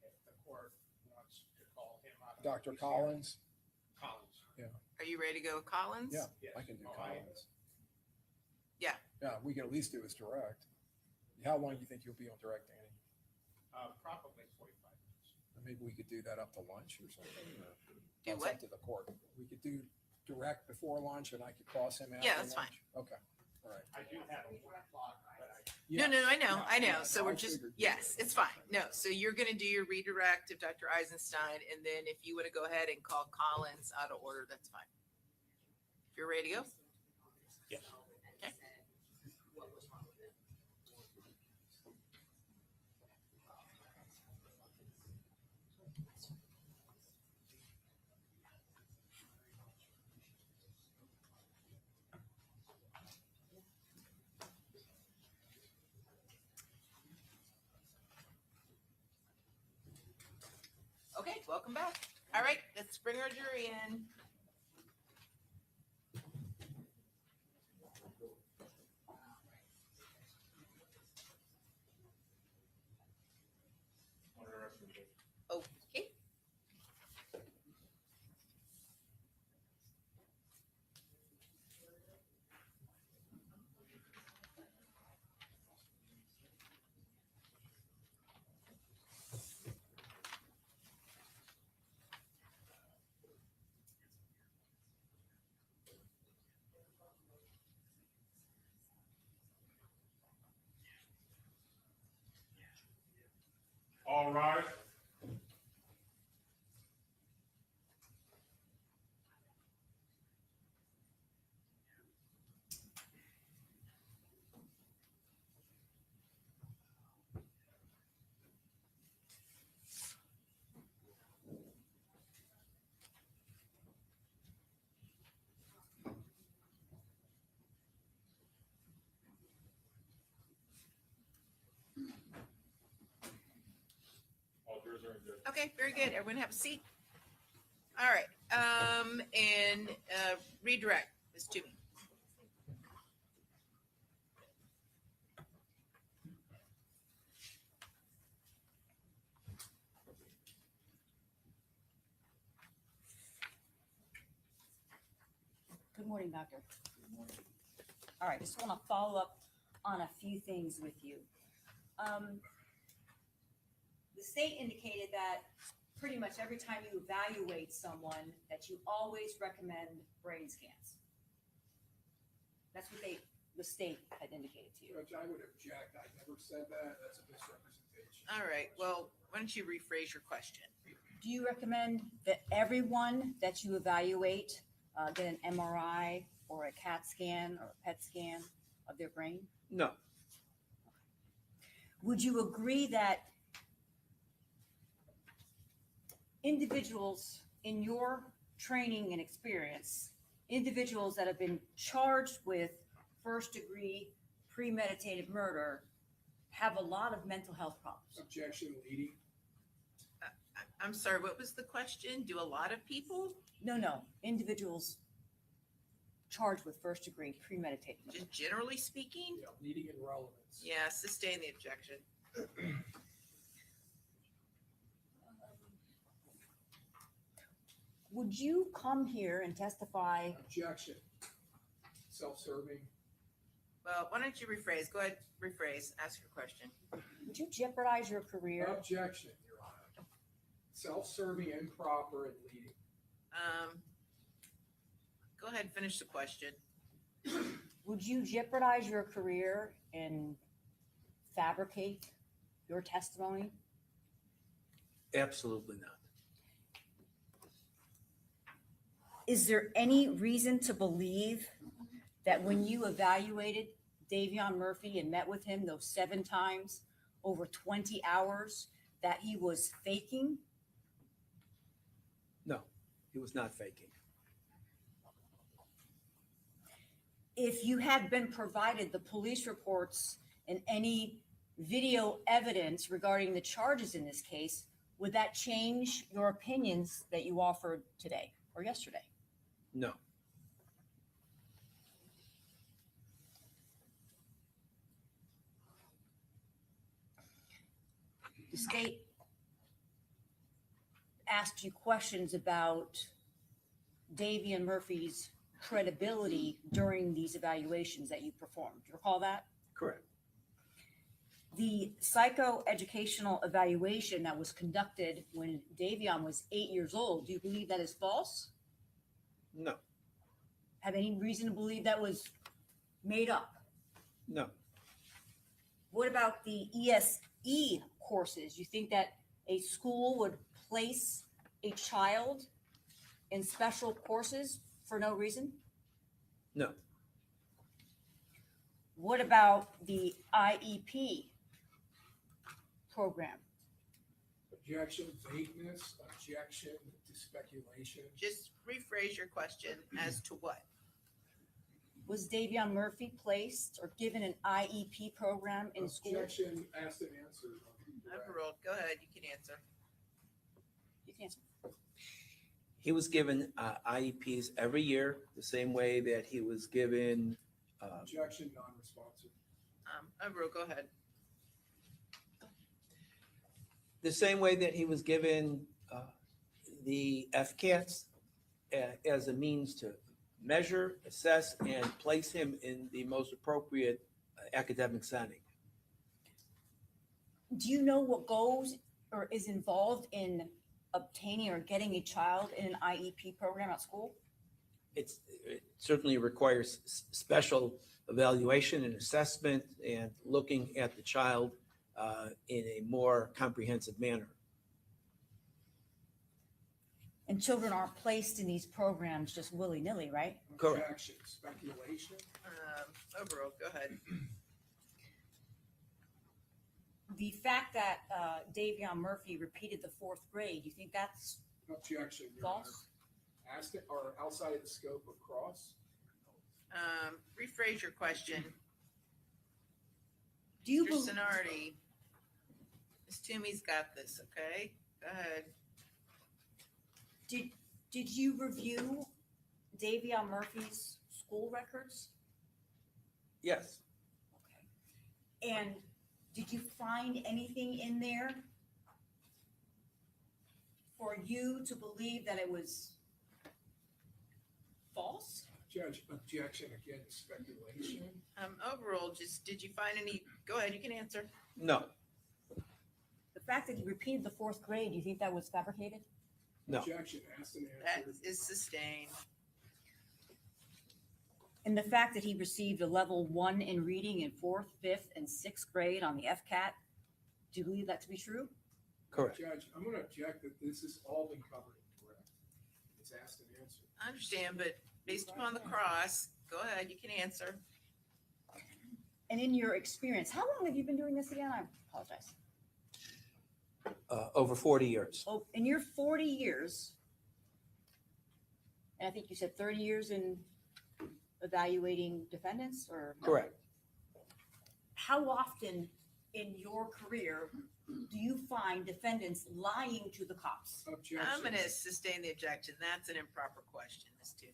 if the court wants to call him up. Dr. Collins? Collins. are you ready to go with Collins? Yeah, Yes. I can do Oh, Collins. Yeah. Yeah, we can at least do his direct. How long do you think you'll be on direct, Danny? Probably 45 minutes. Maybe we could do that up to lunch or something. Or Do that's what? up to the court. We could do direct before lunch and I could cross him after Yeah, that's lunch. Okay, all right. I do have a 1 o'clock, but I. No, Yes. I know. Yeah, So we're I just, figured. yes, it's fine. No, so you're gonna do your redirect of Dr. Eisenstein, and then if you wanna go ahead and call Collins out of order, that's fine. If you're ready to go? Yes. Okay. Okay, welcome back. All right, let's bring our jury in. Okay. All rise. All jurors are in good. Okay, very good. Everyone have a seat. All right, and redirect, Ms. Toomey. Good morning, doctor. All right, just want to follow up on a few things with you. The state indicated that pretty much every time you evaluate someone, that you always recommend brain scans. That's what the state had indicated to you. Judge, I would object. I never said that. That's a misrepresentation. All right, well, why don't you rephrase your question? Do you recommend that everyone that you evaluate get an MRI or a CAT scan or a PET scan of their brain? No, Would you agree that individuals in your training and experience, individuals that have been charged with first-degree premeditated murder, have a lot of mental health problems? Objection leading. I'm sorry, what was the question? Do a lot of people, No, individuals charged with first-degree premeditated murder. just generally speaking? Yeah, leading in relevance. Yeah, sustain the objection. Would you come here and testify? Objection. Self-serving. Well, why don't you rephrase? Go ahead, rephrase, ask your question. Would you jeopardize your career? Objection, Your Honor. Self-serving, improper, and leading. Go ahead and finish the question. Would you jeopardize your career and fabricate your testimony? absolutely not. Is there any reason to believe that when you evaluated Davion Murphy and met with him those 7 times over 20 hours, that he was faking? No, he was not faking. If you had been provided the police reports and any video evidence regarding the charges in this case, would that change your opinions that you offered today or yesterday? No. The state asked you questions about Davion Murphy's credibility during these evaluations that you performed. Do you recall that? Correct. The psychoeducational evaluation that was conducted when Davion was 8 years old, do you believe that is false? No. Have any reason to believe that was made up? No. What about the ESE courses? You think that a school would place a child in special courses for no reason? No. What about the IEP program? Objection, vagueness, objection to speculation. Just rephrase your question as to what? Was Davion Murphy placed or given an IEP program in school? Objection, asked and answered. Overruled. Go ahead, you can answer. You can answer. He was given IEPs every year, the same way that he was given. Objection, non-responsive. Overruled, go ahead. The same way that he was given the FCATs as a means to measure, assess, and place him in the most appropriate academic setting. Do you know what goes or is involved in obtaining or getting a child in an IEP program at school? It certainly requires special evaluation and assessment and looking at the child in a more comprehensive manner. And children aren't placed in these programs just willy-nilly, right? Correct. Objection, speculation. Overruled, go ahead. The fact that Davion Murphy repeated the 4th grade, you think that's Objection, Your Honor. false? Asked it or outside of the scope of cross. Rephrase your question. Do you Mr. believe? Sonardi, Ms. Toomey's got this, okay? Go ahead. Did you review Davion Murphy's school records? Yes. Okay. And did you find anything in there for you to believe that it was false? Judge, objection again, speculation. Overruled, just, did you find any, go ahead, you can answer. No. The fact that he repeated the 4th grade, do you think that was fabricated? No. Objection, asked and That answered. is sustained. And the fact that he received a level 1 in reading in 4th, 5th, and 6th grade on the FCAT, do you believe that to be true? Correct. Judge, I'm going to object that this has all been covered and correct. It's asked and answered. I understand, but based upon the cross, go ahead, you can answer. And in your experience, how long have you been doing this again? I apologize. Over 40 years. Oh, in your 40 years, and I think you said 30 years in evaluating defendants, or? Correct. How often in your career do you find defendants lying to the cops? Objection. I'm gonna sustain the objection. That's an improper question, Ms. Toomey.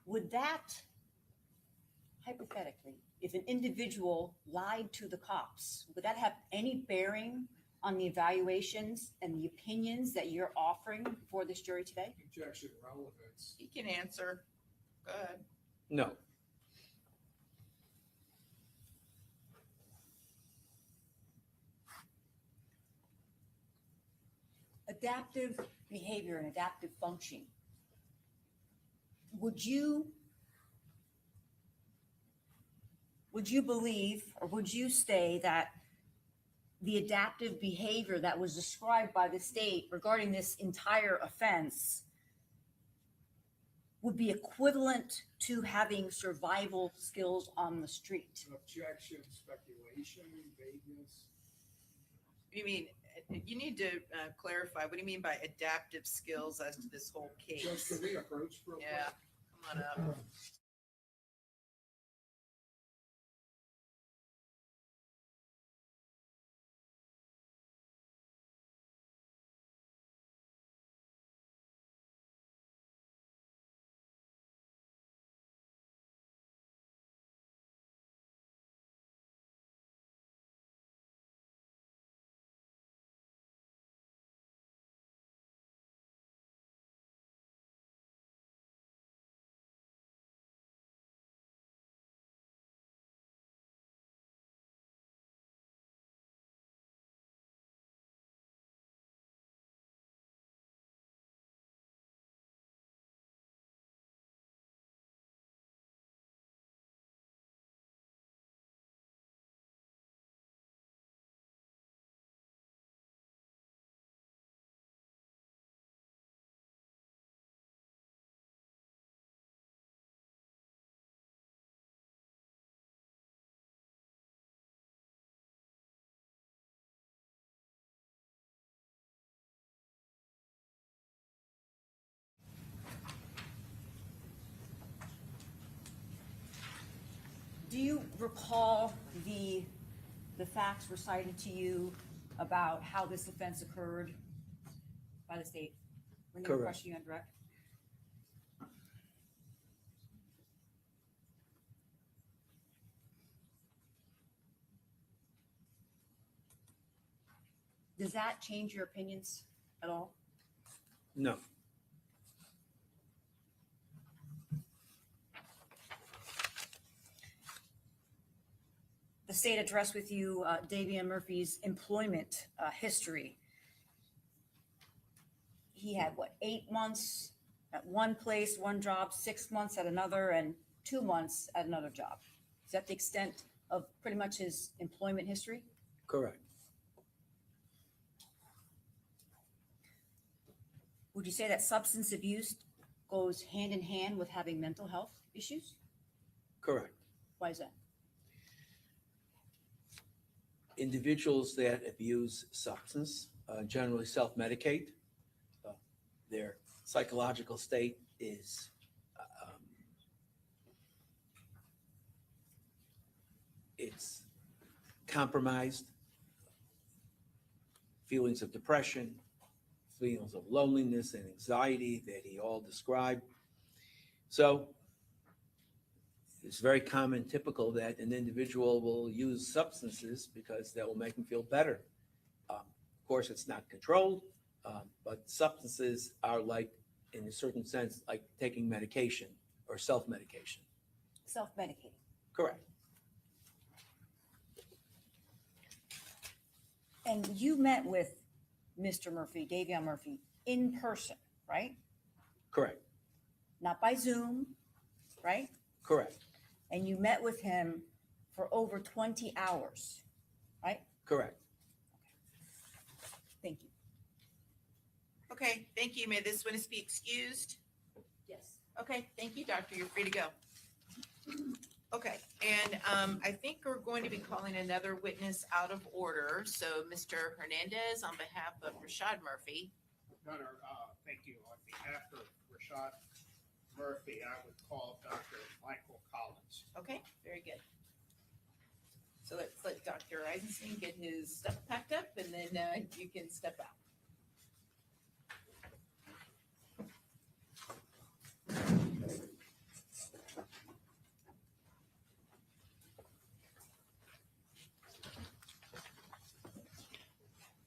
Would that, hypothetically, if an individual lied to the cops, would that have any bearing on the evaluations and the opinions that you're offering for this jury today? Objection, relevance. You can answer. Go ahead. No. Adaptive behavior and adaptive function. Would you believe, or would you say that the adaptive behavior that was described by the state regarding this entire offense would be equivalent to having survival skills on the street. Objection, speculation, vagueness. You mean, you need to clarify, what do you mean by adaptive skills as to this whole Judge, case? can we approach real quick? Yeah, come on up. Do you recall the facts recited to you about how this offense occurred by the state when they were Correct. questioning you on direct? Does that change your opinions at all? No, The state addressed with you Davion Murphy's employment history. He had, what, 8 months at one place, one job, 6 months at another, and 2 months at another job. Is that the extent of pretty much his employment history? correct. Would you say that substance abuse goes hand in hand with having mental health issues? Correct. Why is that? Individuals that abuse substance generally self-medicate. Their psychological state is it's compromised. Feelings of depression, feelings of loneliness and anxiety that he all described. So it's very common, typical, that an individual will use substances because that will make them feel better. Of course, it's not controlled, but substances are like, in a certain sense, like taking medication or self-medication. Self-medicating. Correct. And you met with Mr. Murphy, Davion Murphy, in person, right? Correct. Not by Zoom, right? Correct. And you met with him for over 20 hours, right? Correct. Thank you. Okay, thank you. May this witness be excused? Yes. Okay, thank you, doctor. You're free to go. Okay, and I think we're going to be calling another witness out of order. So Mr. Hernandez, on behalf of Rashad Murphy. Gunnar, thank you. On behalf of Rashad Murphy, I would call Dr. Michael Collins. Okay, very good. So let's let Dr. Eisenstein get his stuff packed up, and then you can step out.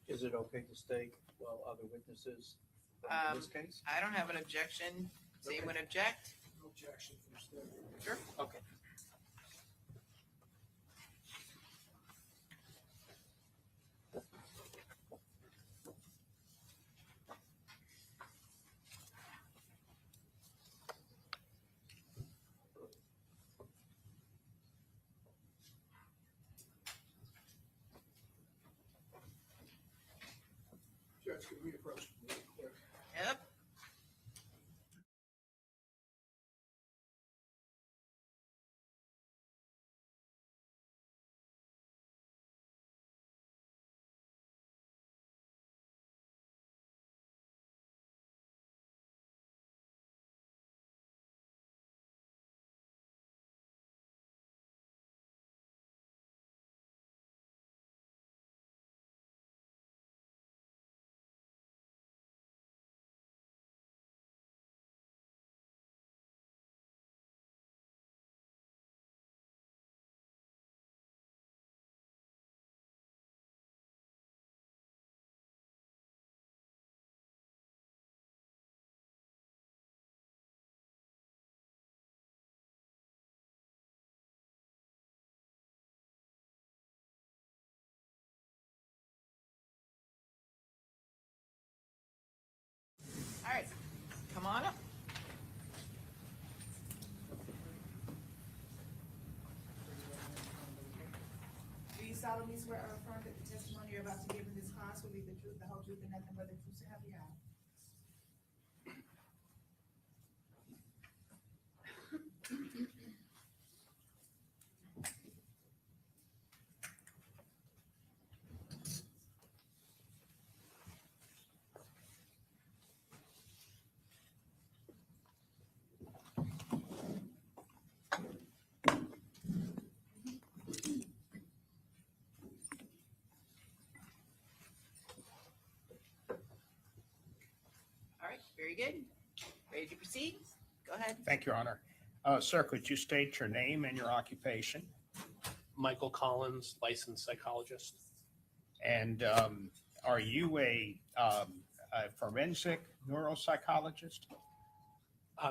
Is it okay to stay while other witnesses in this case? I don't have an objection. Does anyone object? No objection from the state. Sure. Okay. Can we approach the clerk? Yep. All right, come on up. Do you solemnly swear or affirm that the testimony you're about to give in this class will be the truth, the whole truth, and nothing but the truth, so help you God? All right, very good. Ready to proceed? Go ahead. Thank you, Your Honor. Sir, could you state your name and your occupation? Michael Collins, licensed psychologist. And are you a forensic neuropsychologist?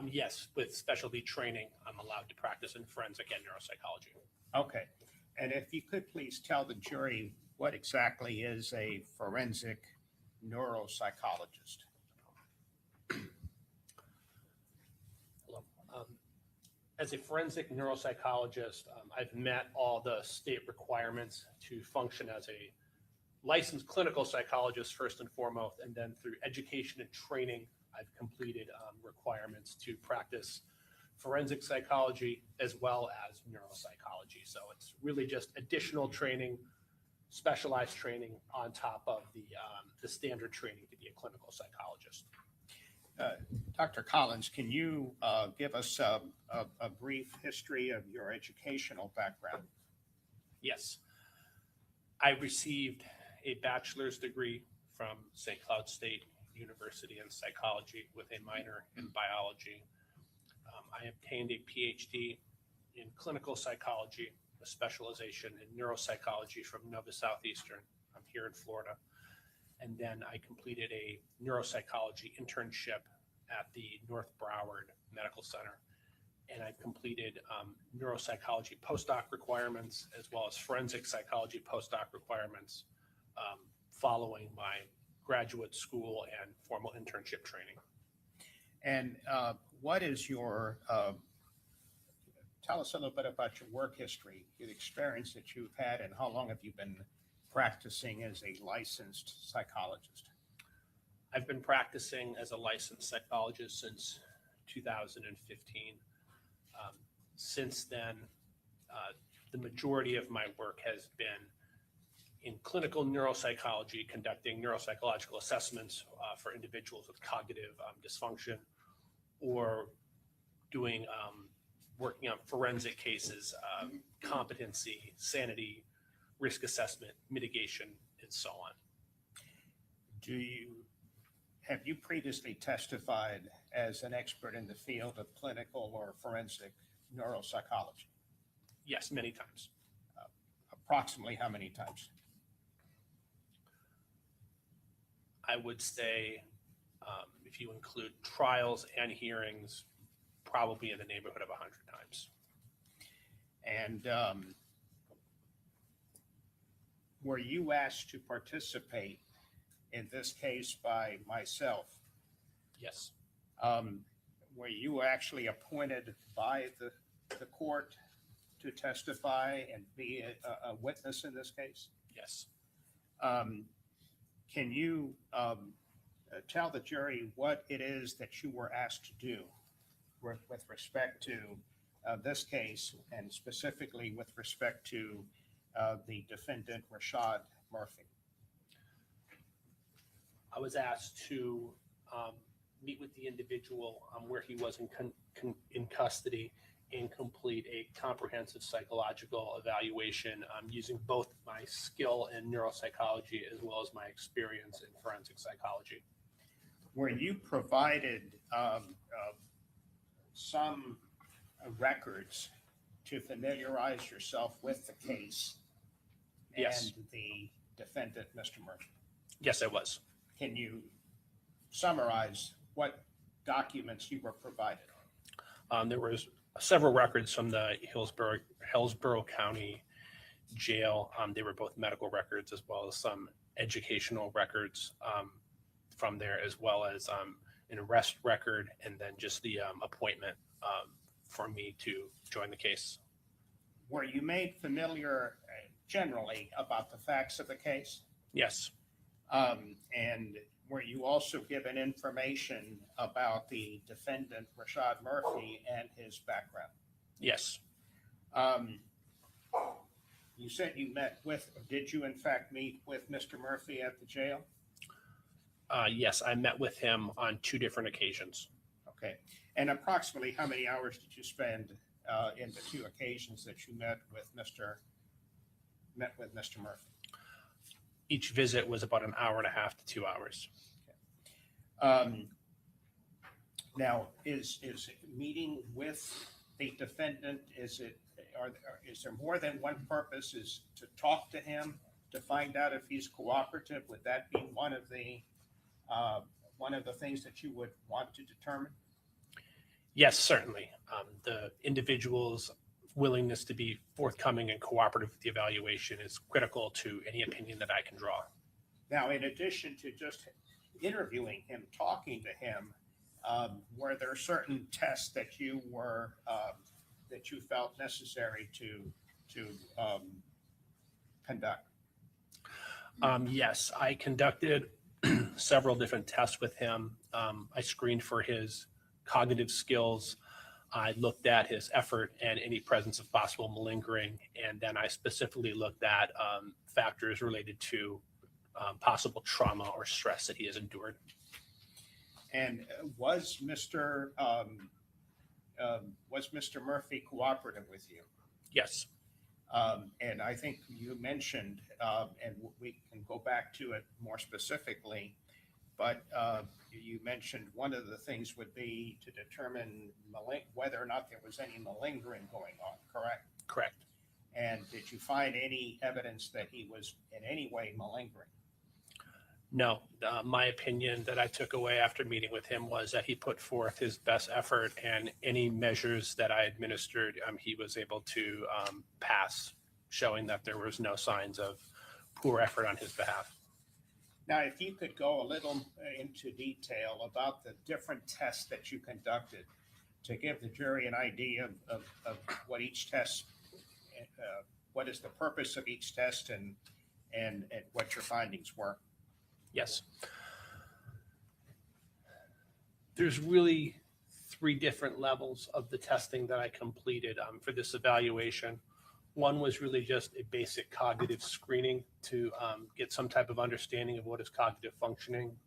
Yes, with specialty training, I'm allowed to practice in forensic and neuropsychology. Okay. And if you could please tell the jury what exactly is a forensic neuropsychologist? Hello. As a forensic neuropsychologist, I've met all the state requirements to function as a licensed clinical psychologist first and foremost, and then through education and training, I've completed requirements to practice forensic psychology as well as neuropsychology. So it's really just additional training, specialized training on top of the standard training to be a clinical psychologist. Dr. Collins, can you give us a brief history of your educational background? Yes. I received a bachelor's degree from St. Cloud State University in psychology with a minor in biology. I obtained a PhD in clinical psychology, a specialization in neuropsychology from Nova Southeastern. I'm here in Florida. And then I completed a neuropsychology internship at the North Broward Medical Center. And I've completed neuropsychology postdoc requirements as well as forensic psychology postdoc requirements following my graduate school and formal internship training. And what is your, tell us a little bit about your work history, the experience that you've had, and how long have you been practicing as a licensed psychologist? I've been practicing as a licensed psychologist since 2015. Since then, the majority of my work has been in clinical neuropsychology, conducting neuropsychological assessments for individuals with cognitive dysfunction, or doing working on forensic cases, competency, sanity, risk assessment, mitigation, and so on. Have you previously testified as an expert in the field of clinical or forensic neuropsychology? Yes, many times. Approximately how many times? I would say, if you include trials and hearings, probably in the neighborhood of 100 times. And were you asked to participate in this case by myself? Yes. Were you actually appointed by the court to testify and be a witness in this case? Yes. Can you tell the jury what it is that you were asked to do with respect to this case, and specifically with respect to the defendant, Rashad Murphy. I was asked to meet with the individual where he was in custody and complete a comprehensive psychological evaluation using both my skill in neuropsychology as well as my experience in forensic psychology. Were you provided some records to familiarize yourself with the case Yes. and the defendant, Mr. Murphy? Yes, I was. Can you summarize what documents you were provided? There was several records from the Hillsborough County Jail. They were both medical records as well as some educational records from there, as well as an arrest record, and then just the appointment for me to join the case. Were you made familiar generally about the facts of the case? Yes. And were you also given information about the defendant, Rashad Murphy, and his background? Yes. You said you met with, did you in fact meet with Mr. Murphy at the jail? Yes, I met with him on 2 different occasions. Okay. And approximately how many hours did you spend in the 2 occasions that you met with Mr. Murphy? Each visit was about an hour and a half to 2 hours. Now, is meeting with the defendant, is there more than one purpose? Is to talk to him, to find out if he's cooperative? Would that be one of the things that you would want to determine? Yes, certainly. The individual's willingness to be forthcoming and cooperative with the evaluation is critical to any opinion that I can draw. Now, in addition to just interviewing him, talking to him, were there certain tests that you were that you felt necessary to conduct? Yes, I conducted several different tests with him. I screened for his cognitive skills. I looked at his effort and any presence of possible malingering, and then I specifically looked at factors related to possible trauma or stress that he has endured. And was Mr. Murphy cooperative with you? Yes. And I think you mentioned, and we can go back to it more specifically, but you mentioned one of the things would be to determine whether or not there was any malingering going on, correct? Correct. And did you find any evidence that he was in any way malingering? No, my opinion that I took away after meeting with him was that he put forth his best effort, and any measures that I administered, he was able to pass, showing that there was no signs of poor effort on his behalf. Now, if you could go a little into detail about the different tests that you conducted to give the jury an idea of what each test, what is the purpose of each test, and what your findings were. Yes. There's really 3 different levels of the testing that I completed for this evaluation. One was really just a basic cognitive screening to get some type of understanding of what his cognitive functioning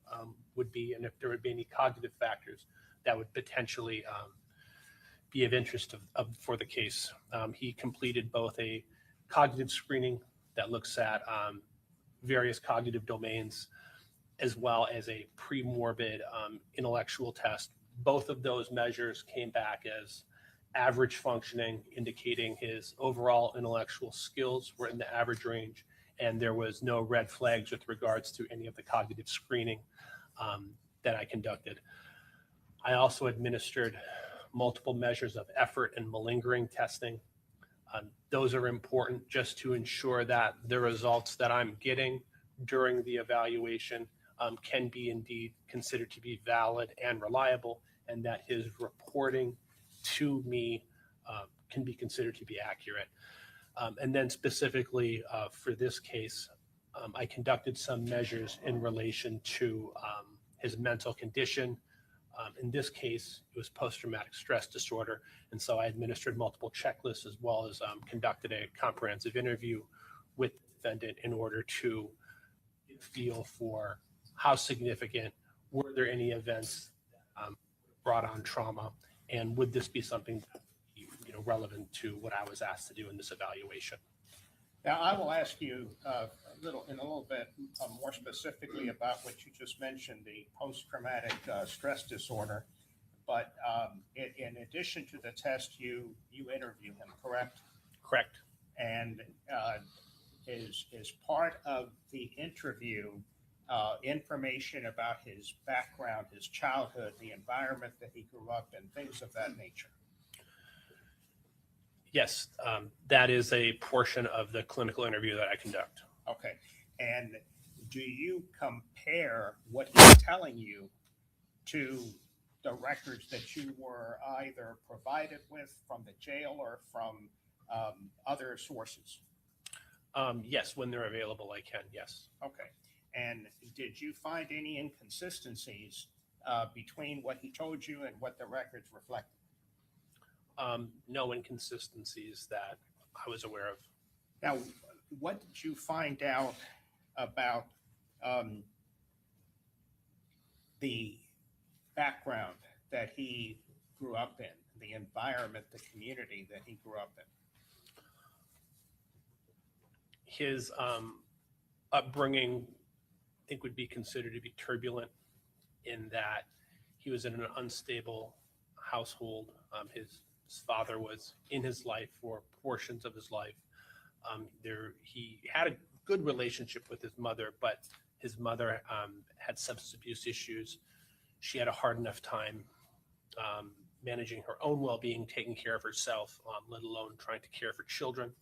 would be, and if there would be any cognitive factors that would potentially be of interest for the case. He completed both a cognitive screening that looks at various cognitive domains, as well as a pre-morbid intellectual test. Both of those measures came back as average functioning, indicating his overall intellectual skills were in the average range, and there was no red flags with regards to any of the cognitive screening that I conducted. I also administered multiple measures of effort and malingering testing. Those are important just to ensure that the results that I'm getting during the evaluation can be indeed considered to be valid and reliable, and that his reporting to me can be considered to be accurate. And then specifically for this case, I conducted some measures in relation to his mental condition. In this case, it was post-traumatic stress disorder. And so I administered multiple checklists as well as conducted a comprehensive interview with the defendant in order to get a feel for how significant, were there any events that brought on trauma, and would this be something that relevant to what I was asked to do in this evaluation. Now, I will ask you a little bit more specifically about what you just mentioned, the post-traumatic stress disorder. But in addition to the test, you interview him, correct? Correct. And is part of the interview information about his background, his childhood, the environment that he grew up in, things of that nature? Yes, that is a portion of the clinical interview that I conduct. Okay. And do you compare what he's telling you to the records that you were either provided with from the jail or from other sources? Yes, when they're available, I can, yes. Okay. And did you find any inconsistencies between what he told you and what the records reflected? No inconsistencies that I was aware of. Now, what did you find out about the background that he grew up in, the environment, the community that he grew up in? His upbringing, I think, would be considered to be turbulent in that he was in an unstable household. His father was in his life for portions of his life. He had a good relationship with his mother, but his mother had substance abuse issues. She had a hard enough time managing her own well-being, taking care of herself, let alone trying to care for children.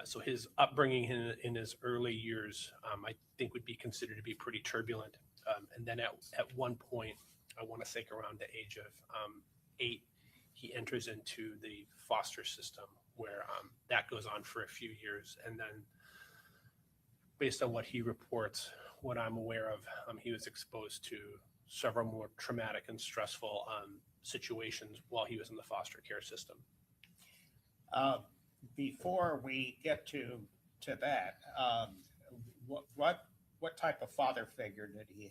So his upbringing in his early years, I think, would be considered to be pretty turbulent. And then at one point, I want to say around the age of 8, he enters into the foster system where that goes on for a few years. And then based on what he reports, what I'm aware of, he was exposed to several more traumatic and stressful situations while he was in the foster care system. Before we get to that, what type of father figure did he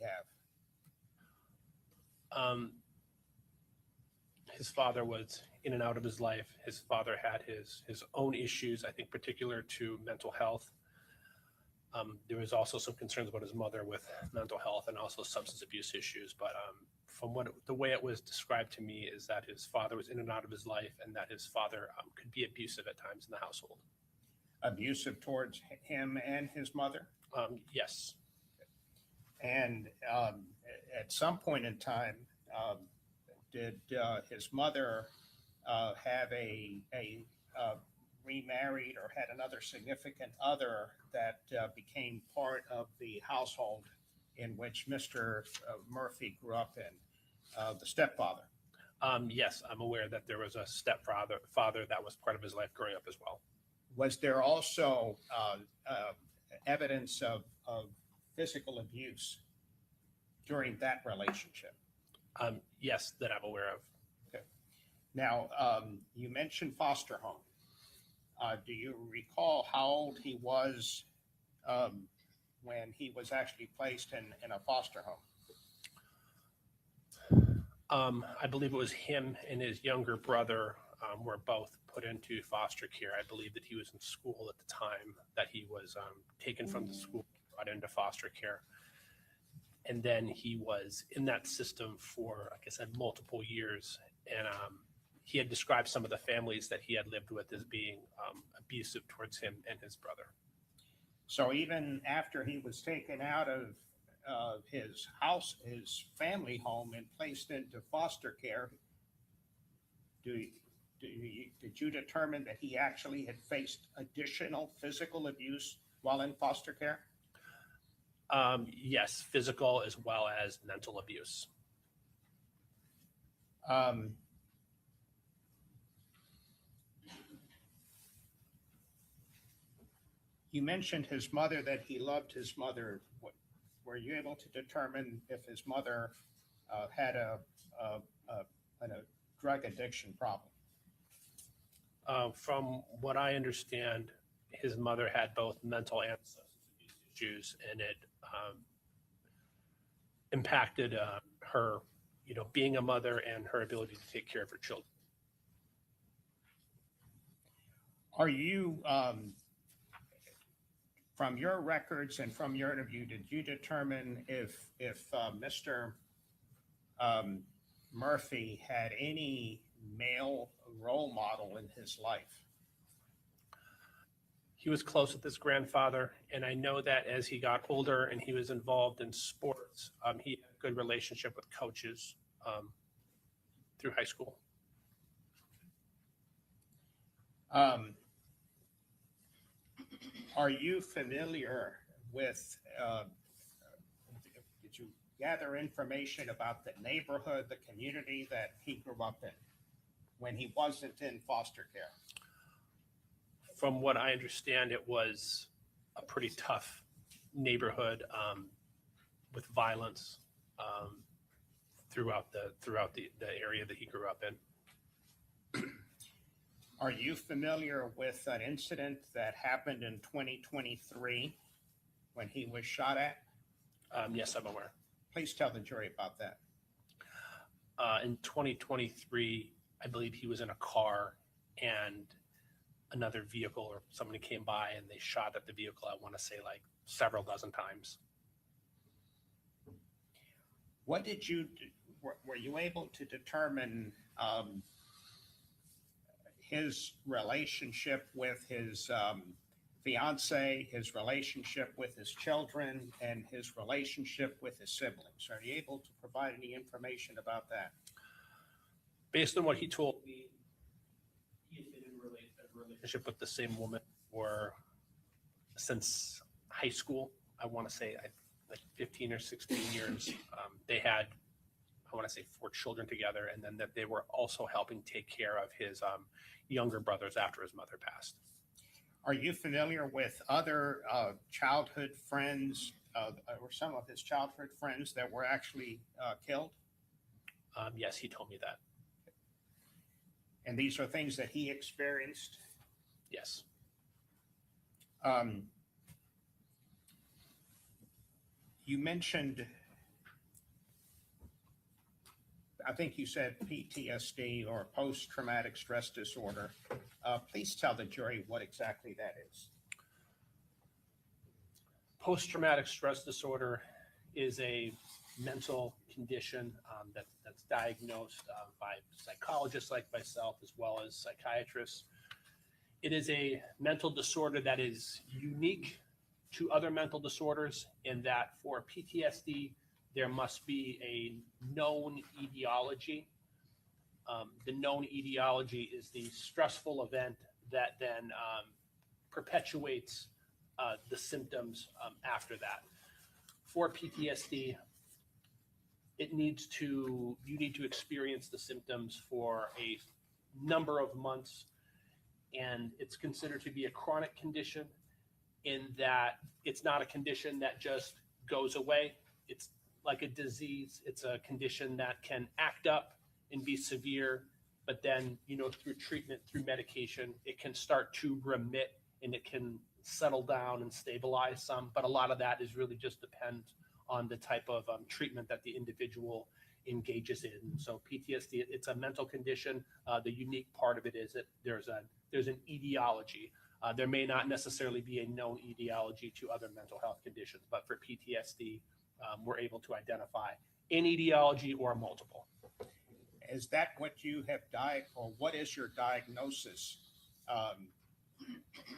have? His father was in and out of his life. His father had his own issues, I think, particular to mental health. There was also some concerns about his mother with mental health and also substance abuse issues. But from the way it was described to me is that his father was in and out of his life and that his father could be abusive at times in the household. Abusive towards him and his mother? Yes. And at some point in time, did his mother have a remarried or had another significant other that became part of the household in which Mr. Murphy grew up in, the stepfather? Yes, I'm aware that there was a stepfather that was part of his life growing up as well. Was there also evidence of physical abuse during that relationship? Yes, that I'm aware of. Okay. Now, you mentioned foster home. Do you recall how old he was when he was actually placed in a foster home? I believe it was him and his younger brother were both put into foster care. I believe that he was in school at the time that he was taken from the school, brought into foster care. And then he was in that system for, like I said, multiple years. And he had described some of the families that he had lived with as being abusive towards him and his brother. So even after he was taken out of his house, his family home, and placed into foster care, did you determine that he actually had faced additional physical abuse while in foster care? Yes, physical as well as mental abuse. You mentioned his mother, that he loved his mother were you able to determine if his mother had a drug addiction problem? From what I understand, his mother had both mental and substance abuse issues, and it impacted her, being a mother and her ability to take care of her children. Are you, from your records and from your interview, did you determine if Mr. Murphy had any male role model in his life? He was close with his grandfather, and I know that as he got older and he was involved in sports, he had a good relationship with coaches through high school. Are you familiar with, did you gather information about the neighborhood, the community that he grew up in when he wasn't in foster care? From what I understand, it was a pretty tough neighborhood with violence throughout the area that he grew up in. Are you familiar with an incident that happened in 2023 when he was shot at? Yes, I'm aware. Please tell the jury about that. In 2023, I believe he was in a car and another vehicle or somebody came by and they shot at the vehicle, I want to say like several dozen times. What did you do? Were you able to determine his relationship with his fiance, his relationship with his children, and his relationship with his siblings? Are you able to provide any information about that? Based on what he told me, he had been in a relationship with the same woman since high school. I want to say like 15 or 16 years. They had, I want to say, 4 children together, and then that they were also helping take care of his younger brothers after his mother passed. Are you familiar with other childhood friends or some of his childhood friends that were actually killed? Yes, he told me that. And these are things that he experienced? Yes. You mentioned, I think you said PTSD or post-traumatic stress disorder. Please tell the jury what exactly that is. Post-traumatic stress disorder is a mental condition that's diagnosed by psychologists like myself as well as psychiatrists. It is a mental disorder that is unique to other mental disorders in that for PTSD, there must be a known etiology. The known etiology is the stressful event that then perpetuates the symptoms after that. For PTSD, you need to experience the symptoms for a number of months, and it's considered to be a chronic condition in that it's not a condition that just goes away. It's like a disease. It's a condition that can act up and be severe, but then, through treatment, through medication, it can start to remit and it can settle down and stabilize some. But a lot of that is really just depend on the type of treatment that the individual engages in. So PTSD, it's a mental condition. The unique part of it is that there's an etiology. There may not necessarily be a known etiology to other mental health conditions, but for PTSD, we're able to identify an etiology or multiple. Is that what you have or what is your diagnosis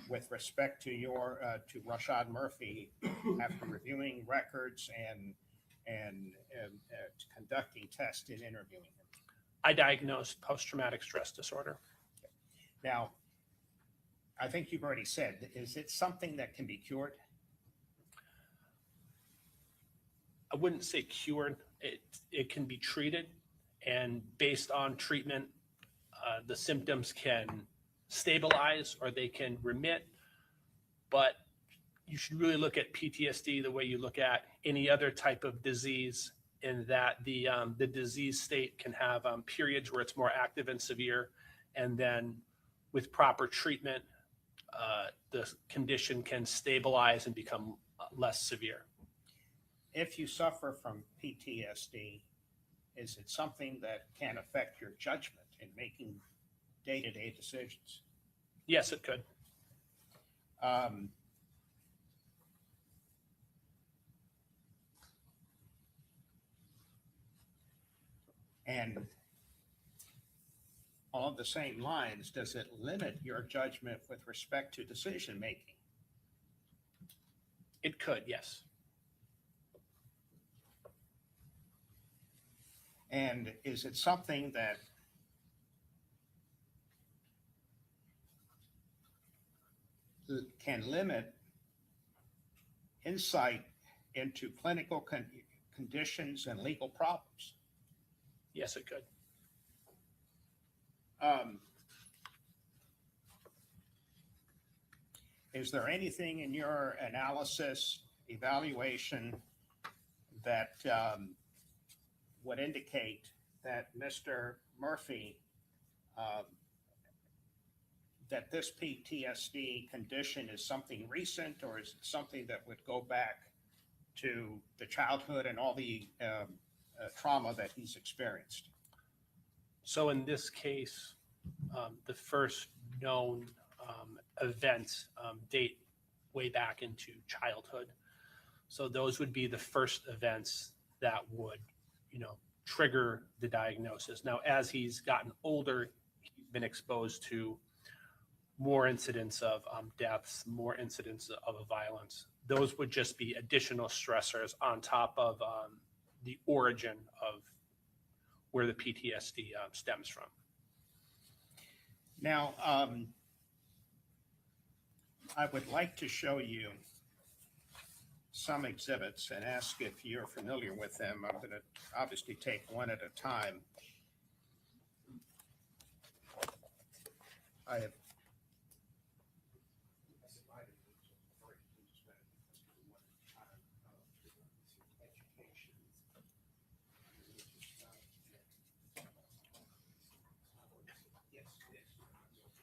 with respect to to Rashad Murphy after reviewing records and conducting tests and interviewing him? I diagnosed post-traumatic stress disorder. Now, I think you've already said, is it something that can be cured? I wouldn't say cured. It can be treated, and based on treatment, the symptoms can stabilize or they can remit. But you should really look at PTSD the way you look at any other type of disease, in that the disease state can have periods where it's more active and severe, and then with proper treatment, the condition can stabilize and become less severe. If you suffer from PTSD, is it something that can affect your judgment in making day-to-day decisions? Yes, it could. And along the same lines, does it limit your judgment with respect to decision-making? It could, yes. And is it something that can limit insight into clinical conditions and legal problems? Yes, it could. Is there anything in your analysis, evaluation that would indicate that Mr. Murphy, that this PTSD condition is something recent, or is it something that would go back to the childhood and all the trauma that he's experienced? So in this case, the first known events date way back into childhood. So those would be the first events that would, trigger the diagnosis. Now, as he's gotten older, he's been exposed to more incidents of deaths, more incidents of violence. Those would just be additional stressors on top of the origin of where the PTSD stems from. Now, I would like to show you some exhibits and ask if you're familiar with them. I'm going to obviously take one at a time. I have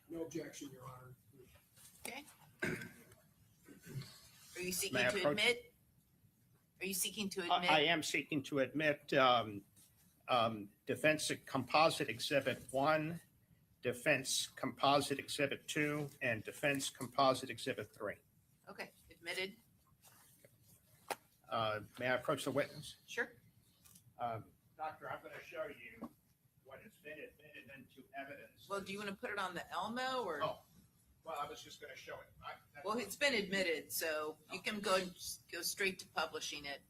No objection, Your Honor. Okay. Are you seeking May I to approach- admit? Are you seeking to I admit? am seeking to admit Defense Composite Exhibit 1, Defense Composite Exhibit 2, and Defense Composite Exhibit 3. Okay, admitted. May I approach the witness? Sure. Doctor, I'm going to show you what has been admitted into evidence. Well, do you want to put it on the Elmo or? Oh, well, I was just going to show it. Well, it's been admitted, so you can go straight to publishing it.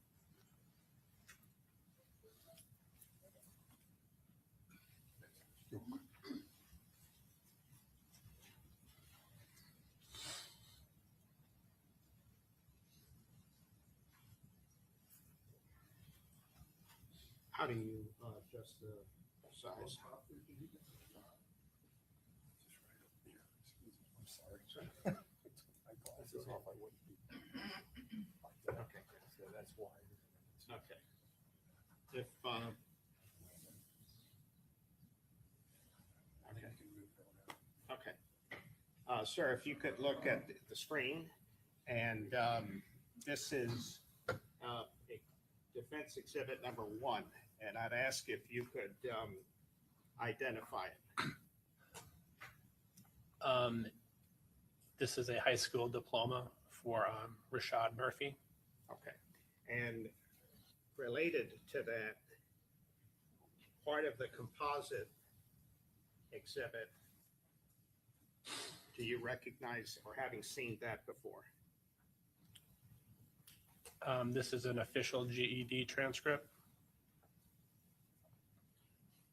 How do you adjust the size? I'm sorry. My glasses off, I wouldn't be. Okay. So that's why. Okay. If, okay. Sir, if you could look at the screen, and this is Defense Exhibit number 1, and I'd ask if you could identify it. This is a high school diploma for Rashad Murphy. Okay. And related to that, part of the composite exhibit, do you recognize or having seen that before? This is an official GED transcript.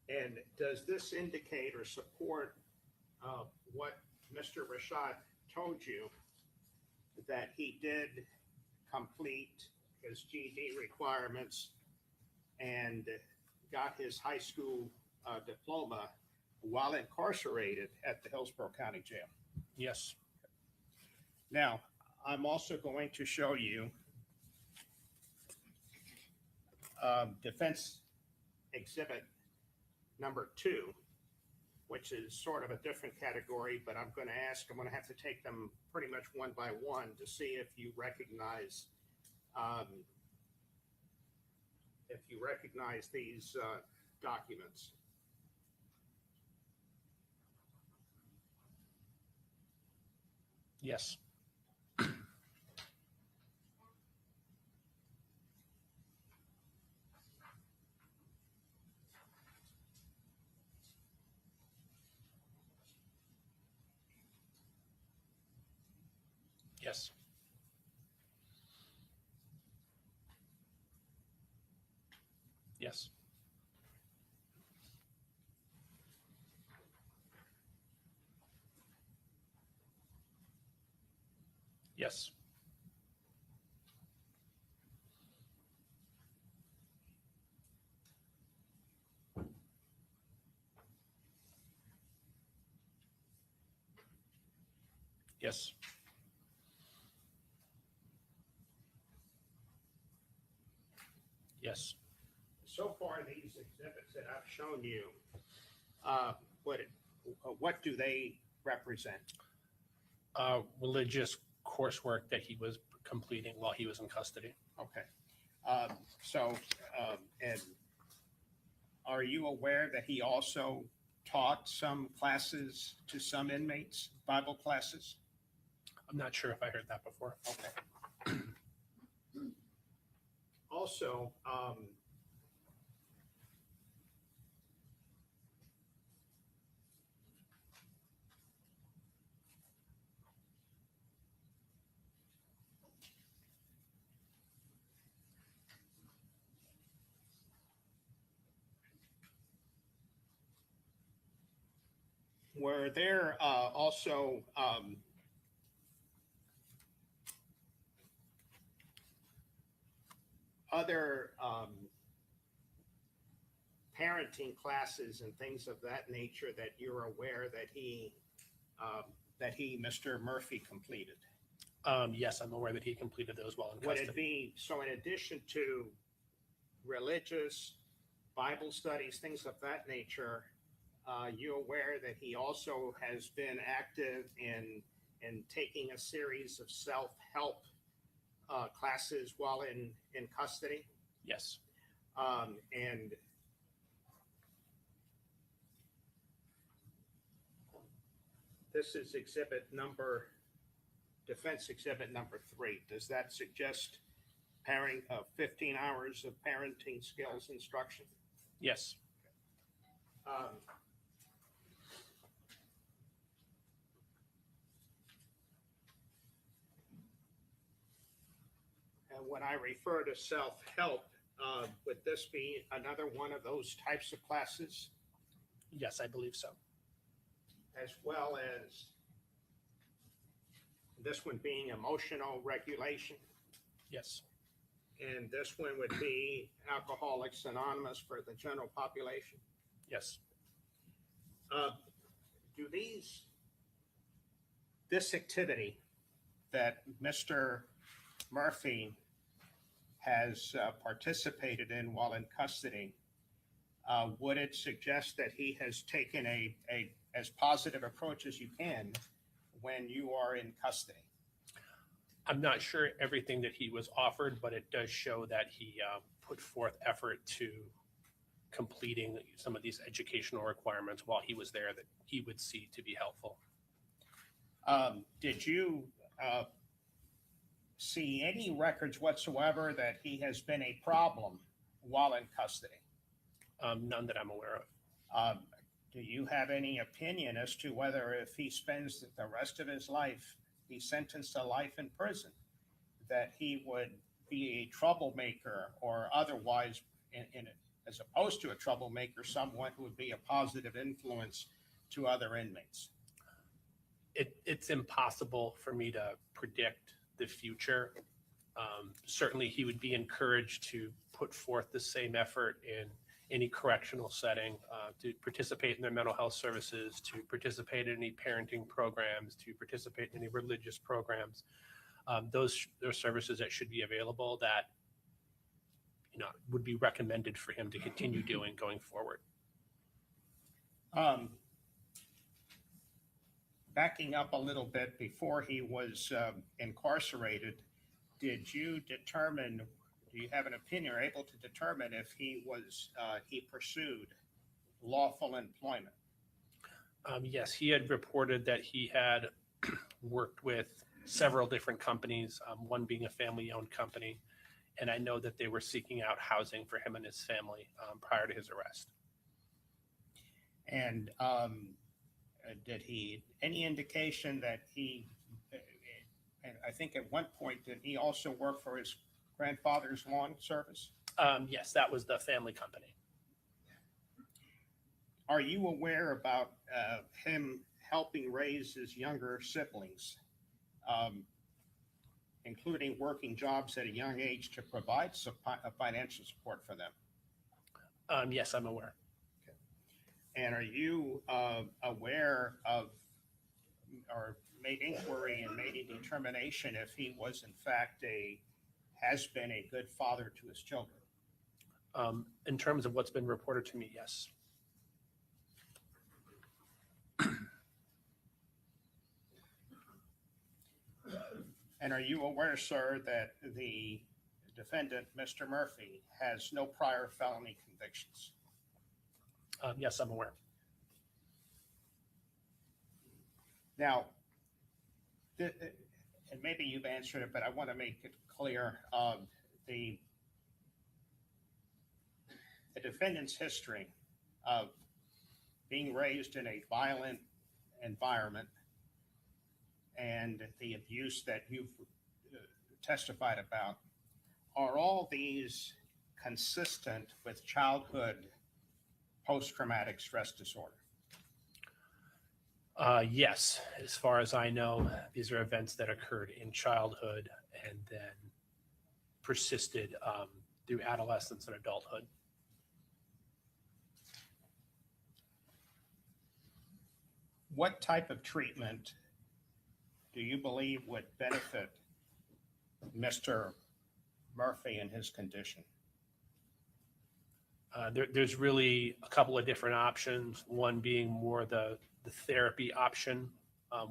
And does this indicate or support what Mr. Rashad told you, that he did complete his GED requirements and got his high school diploma while incarcerated at the Hillsborough County Jail? Yes. Now, I'm also going to show you Defense Exhibit number 2, which is sort of a different category, but I'm going to have to take them pretty much one by one to see if you recognize these documents. Yes. Yes. Yes. Yes. Yes. Yes. So far, these exhibits that I've shown you, what do they represent? Religious coursework that he was completing while he was in custody. Okay. And are you aware that he also taught some classes to some inmates, Bible classes? I'm not sure if I heard that before. Okay. Also, were there also other parenting classes and things of that nature that you're aware that Mr. Murphy, completed? Yes, I'm aware that he completed those while in Would custody. it be, so in addition to religious, Bible studies, things of that nature, you aware that he also has been active in taking a series of self-help classes while in custody? Yes. And this is Defense Exhibit number 3. Does that suggest 15 hours of parenting skills instruction? Yes. And when I refer to self-help, would this be another one of those types of classes, Yes, I believe so. as well as this one being emotional regulation? Yes. And this one would be Alcoholics Anonymous for the general population? Yes. Do this activity that Mr. Murphy has participated in while in custody, would it suggest that he has taken a as positive approach as you can when you are in custody? I'm not sure everything that he was offered, but it does show that he put forth effort to completing some of these educational requirements while he was there that he would see to be helpful. Did you see any records whatsoever that he has been a problem while in custody? None that I'm aware of. Do you have any opinion as to whether if he spends the rest of his life, he's sentenced to life in prison, that he would be a troublemaker or otherwise, as opposed to a troublemaker, someone who would be a positive influence to other inmates? It's impossible for me to predict the future. Certainly, he would be encouraged to put forth the same effort in any correctional setting, to participate in their mental health services, to participate in any parenting programs, to participate in any religious programs. Those are services that should be available that, would be recommended for him to continue doing going forward. Backing up a little bit, before he was incarcerated, did you determine, do you have an opinion or able to determine if he pursued lawful employment? Yes, he had reported that he had worked with several different companies, one being a family-owned company, and I know that they were seeking out housing for him and his family prior to his arrest. And did he, any indication that he, and I think at one point, did he also work for his grandfather's lawn service? Yes, that was the family company. Are you aware about him helping raise his younger siblings, including working jobs at a young age to provide financial support for them? Yes, I'm aware. And are you aware of, or made inquiry and made a determination if he was in fact has been a good father to his children? In terms of what's been reported to me, yes. And are you aware, sir, that the defendant, Mr. Murphy, has no prior felony convictions? Yes, I'm aware. Now, and maybe you've answered it, but I want to make it clear. The defendant's history of being raised in a violent environment and the abuse that you've testified about, are all these consistent with childhood post-traumatic stress disorder? Yes, as far as I know, these are events that occurred in childhood and then persisted through adolescence and adulthood. What type of treatment do you believe would benefit Mr. Murphy in his condition? There's really a couple of different options. One being more the therapy option,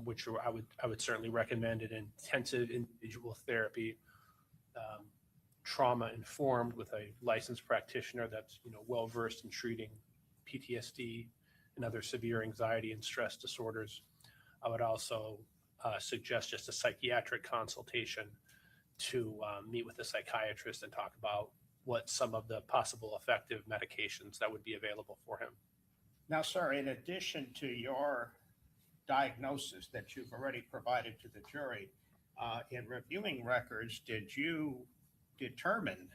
which I would certainly recommend an intensive individual therapy, trauma informed with a licensed practitioner that's well versed in treating PTSD and other severe anxiety and stress disorders. I would also suggest just a psychiatric consultation to meet with a psychiatrist and talk about what some of the possible effective medications that would be available for him. Now, sir, in addition to your diagnosis that you've already provided to the jury, in reviewing records, did you determine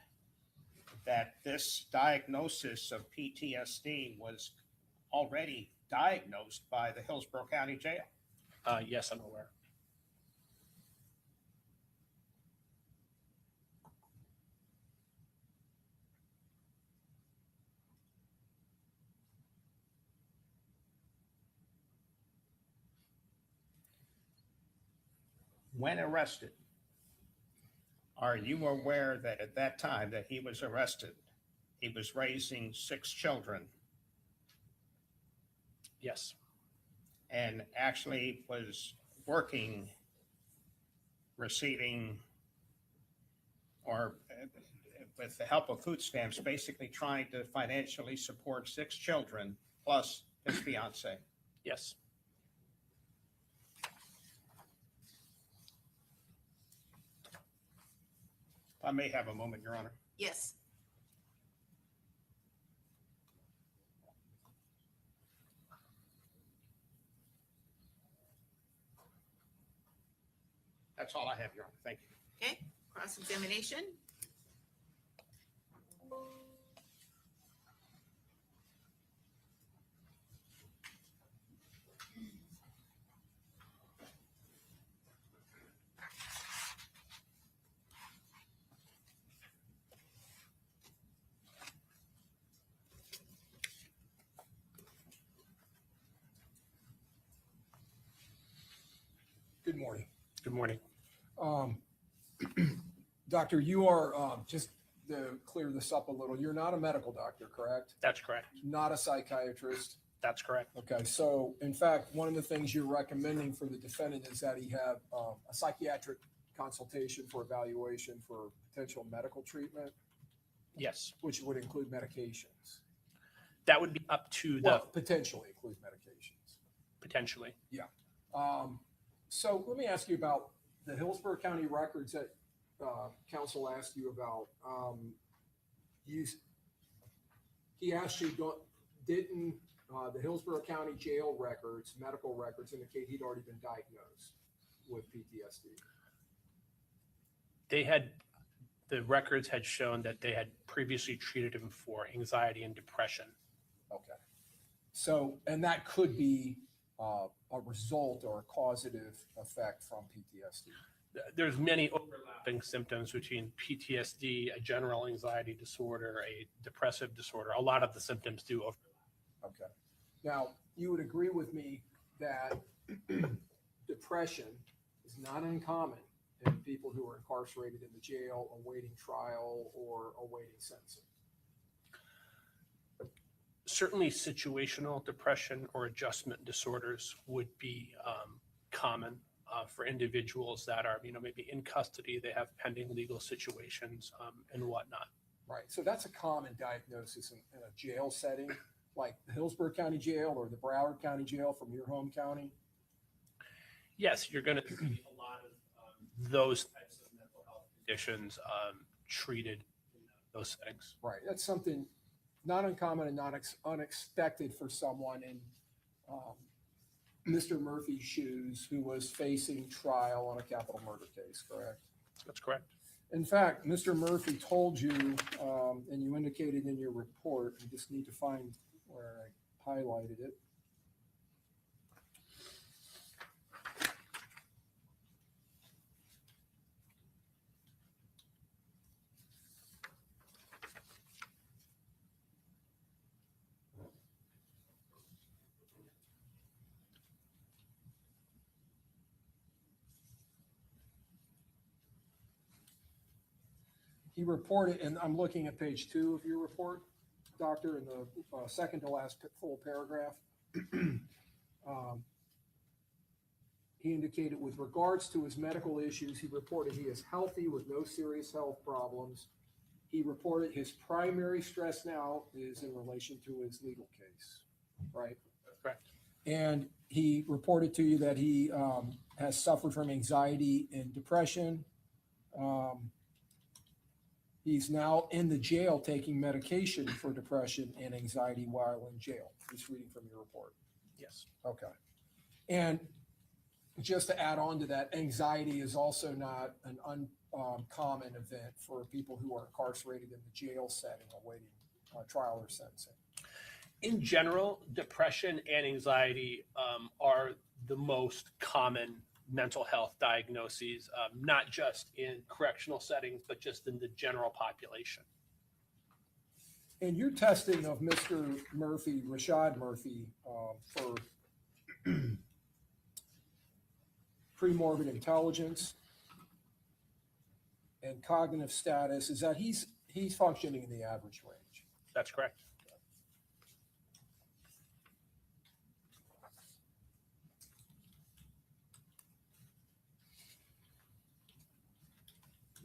that this diagnosis of PTSD was already diagnosed by the Hillsborough County Jail? Yes, I'm aware. When arrested, are you aware that at that time that he was arrested, he was raising 6 children Yes. and actually was working, receiving, or with the help of food stamps, basically trying to financially support 6 children plus his fiance? Yes. I may have a moment, Your Honor. Yes. That's all I have, Your Honor. Thank you. Okay, cross-examination. Good morning. Good morning. Doctor, you are, just to clear this up a little, you're not a medical doctor, correct? That's correct. Not a psychiatrist? That's correct. Okay, so in fact, one of the things you're recommending for the defendant is that he have a psychiatric consultation for evaluation for potential medical treatment, Yes. which would include medications. That would be up to the, Well, potentially include medications. potentially. So let me ask you about the Hillsborough County records that counsel asked you about. He asked you, didn't the Hillsborough County jail records, medical records indicate he'd already been diagnosed with PTSD? The records had shown that they had previously treated him for anxiety and depression. Okay. So, and that could be a result or a causative effect from PTSD. There's many overlapping symptoms between PTSD, a general anxiety disorder, a depressive disorder. A lot of the symptoms do overlap. Okay. Now, you would agree with me that depression is not uncommon in people who are incarcerated in the jail, awaiting trial or awaiting sentencing. Certainly situational depression or adjustment disorders would be common for individuals that are, maybe in custody, they have pending legal situations and whatnot. Right. So that's a common diagnosis in a jail setting, like the Hillsborough County Jail or the Broward County Jail from your home county. Yes, you're going to see a lot of those types of mental health conditions treated in those settings. Right. That's something not uncommon and not unexpected for someone in Mr. Murphy's shoes who was facing trial on a capital murder case, correct? That's correct. In fact, Mr. Murphy told you, and you indicated in your report, I just need to find where I highlighted it. He reported, and I'm looking at page 2 of your report, Doctor, in the second to last full paragraph. He indicated with regards to his medical issues, he reported he is healthy with no serious health problems. He reported his primary stress now is in relation to his legal case, right? That's correct. And he reported to you that he has suffered from anxiety and depression. He's now in the jail taking medication for depression and anxiety while in jail. Just reading from your report. Yes. Okay. And just to add on to that, anxiety is also not an uncommon event for people who are incarcerated in the jail setting awaiting trial or sentencing. In general, depression and anxiety are the most common mental health diagnoses, not just in correctional settings, but just in the general population. And your testing of Mr. Murphy, Rashad Murphy, for premorbid intelligence and cognitive status is that he's functioning in the average range. That's correct.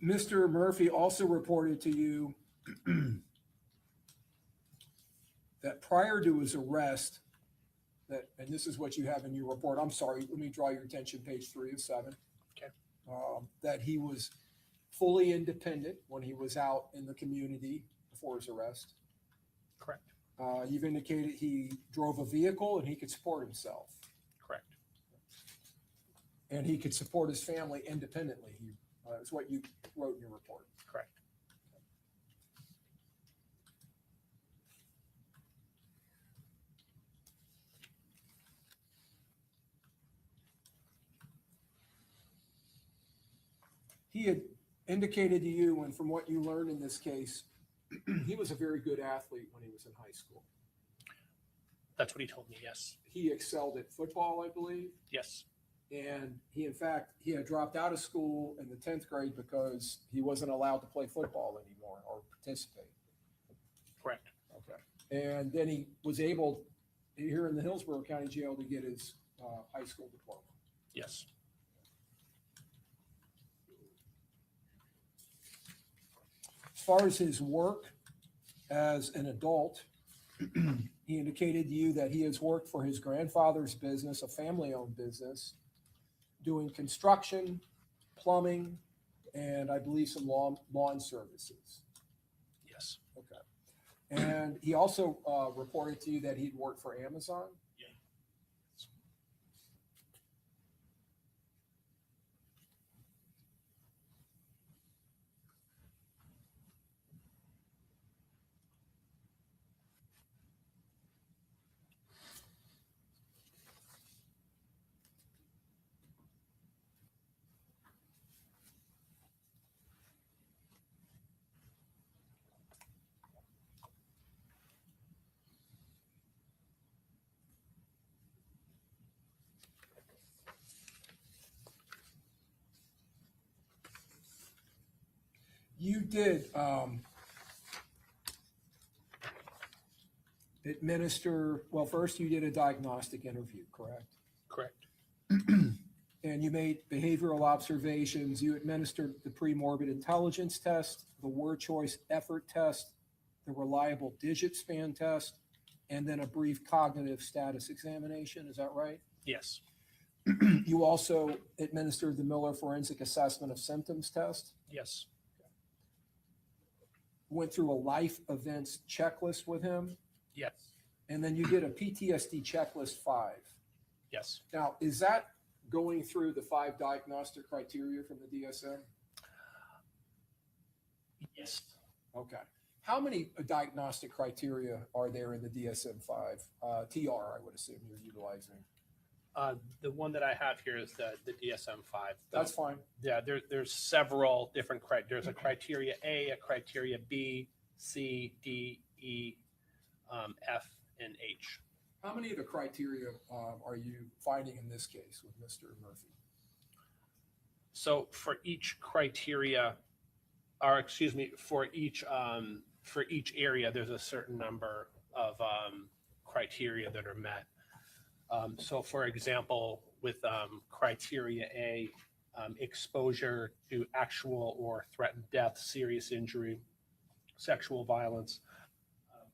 Mr. Murphy also reported to you that prior to his arrest, and this is what you have in your report, I'm sorry, let me draw your attention, page 3 of 7. Okay. That he was fully independent when he was out in the community before his arrest. Correct. You've indicated he drove a vehicle and he could support himself. Correct. And he could support his family independently. Is what you wrote in your report. Correct. He had indicated to you, and from what you learned in this case, he was a very good athlete when he was in high school. That's what he told me, yes. He excelled at football, I believe, Yes. And he, in fact, he had dropped out of school in the 10th grade because he wasn't allowed to play football anymore or participate. Correct. Okay. And then he was able, here in the Hillsborough County Jail, to get his high school diploma. Yes. As far as his work as an adult, he indicated to you that he has worked for his grandfather's business, a family-owned business, doing construction, plumbing, and I believe some lawn services. Yes. Okay. And he also reported to you that he'd worked for Amazon? Yeah. You did administer, well, first you did a diagnostic interview, correct? Correct. And you made behavioral observations. You administered the pre-morbid intelligence test, the word choice effort test, the reliable digit span test, and then a brief cognitive status examination. Is that right? Yes. You also administered the Miller Forensic Assessment of Symptoms test, Yes. went through a life events checklist with him, Yes. and then you did a PTSD checklist 5. Yes. Now, is that going through the 5 diagnostic criteria from the DSM? Yes. Okay. How many diagnostic criteria are there in the DSM-5? TR, I would assume you're utilizing. The one that I have here is the DSM-5. That's fine. Yeah, there's several different there's a criteria A, a criteria B, C, D, E, F, and H. How many of the criteria are you finding in this case with Mr. Murphy? So for each criteria, or excuse me, for each area, there's a certain number of criteria that are met. So for example, with criteria A, exposure to actual or threatened death, serious injury, sexual violence,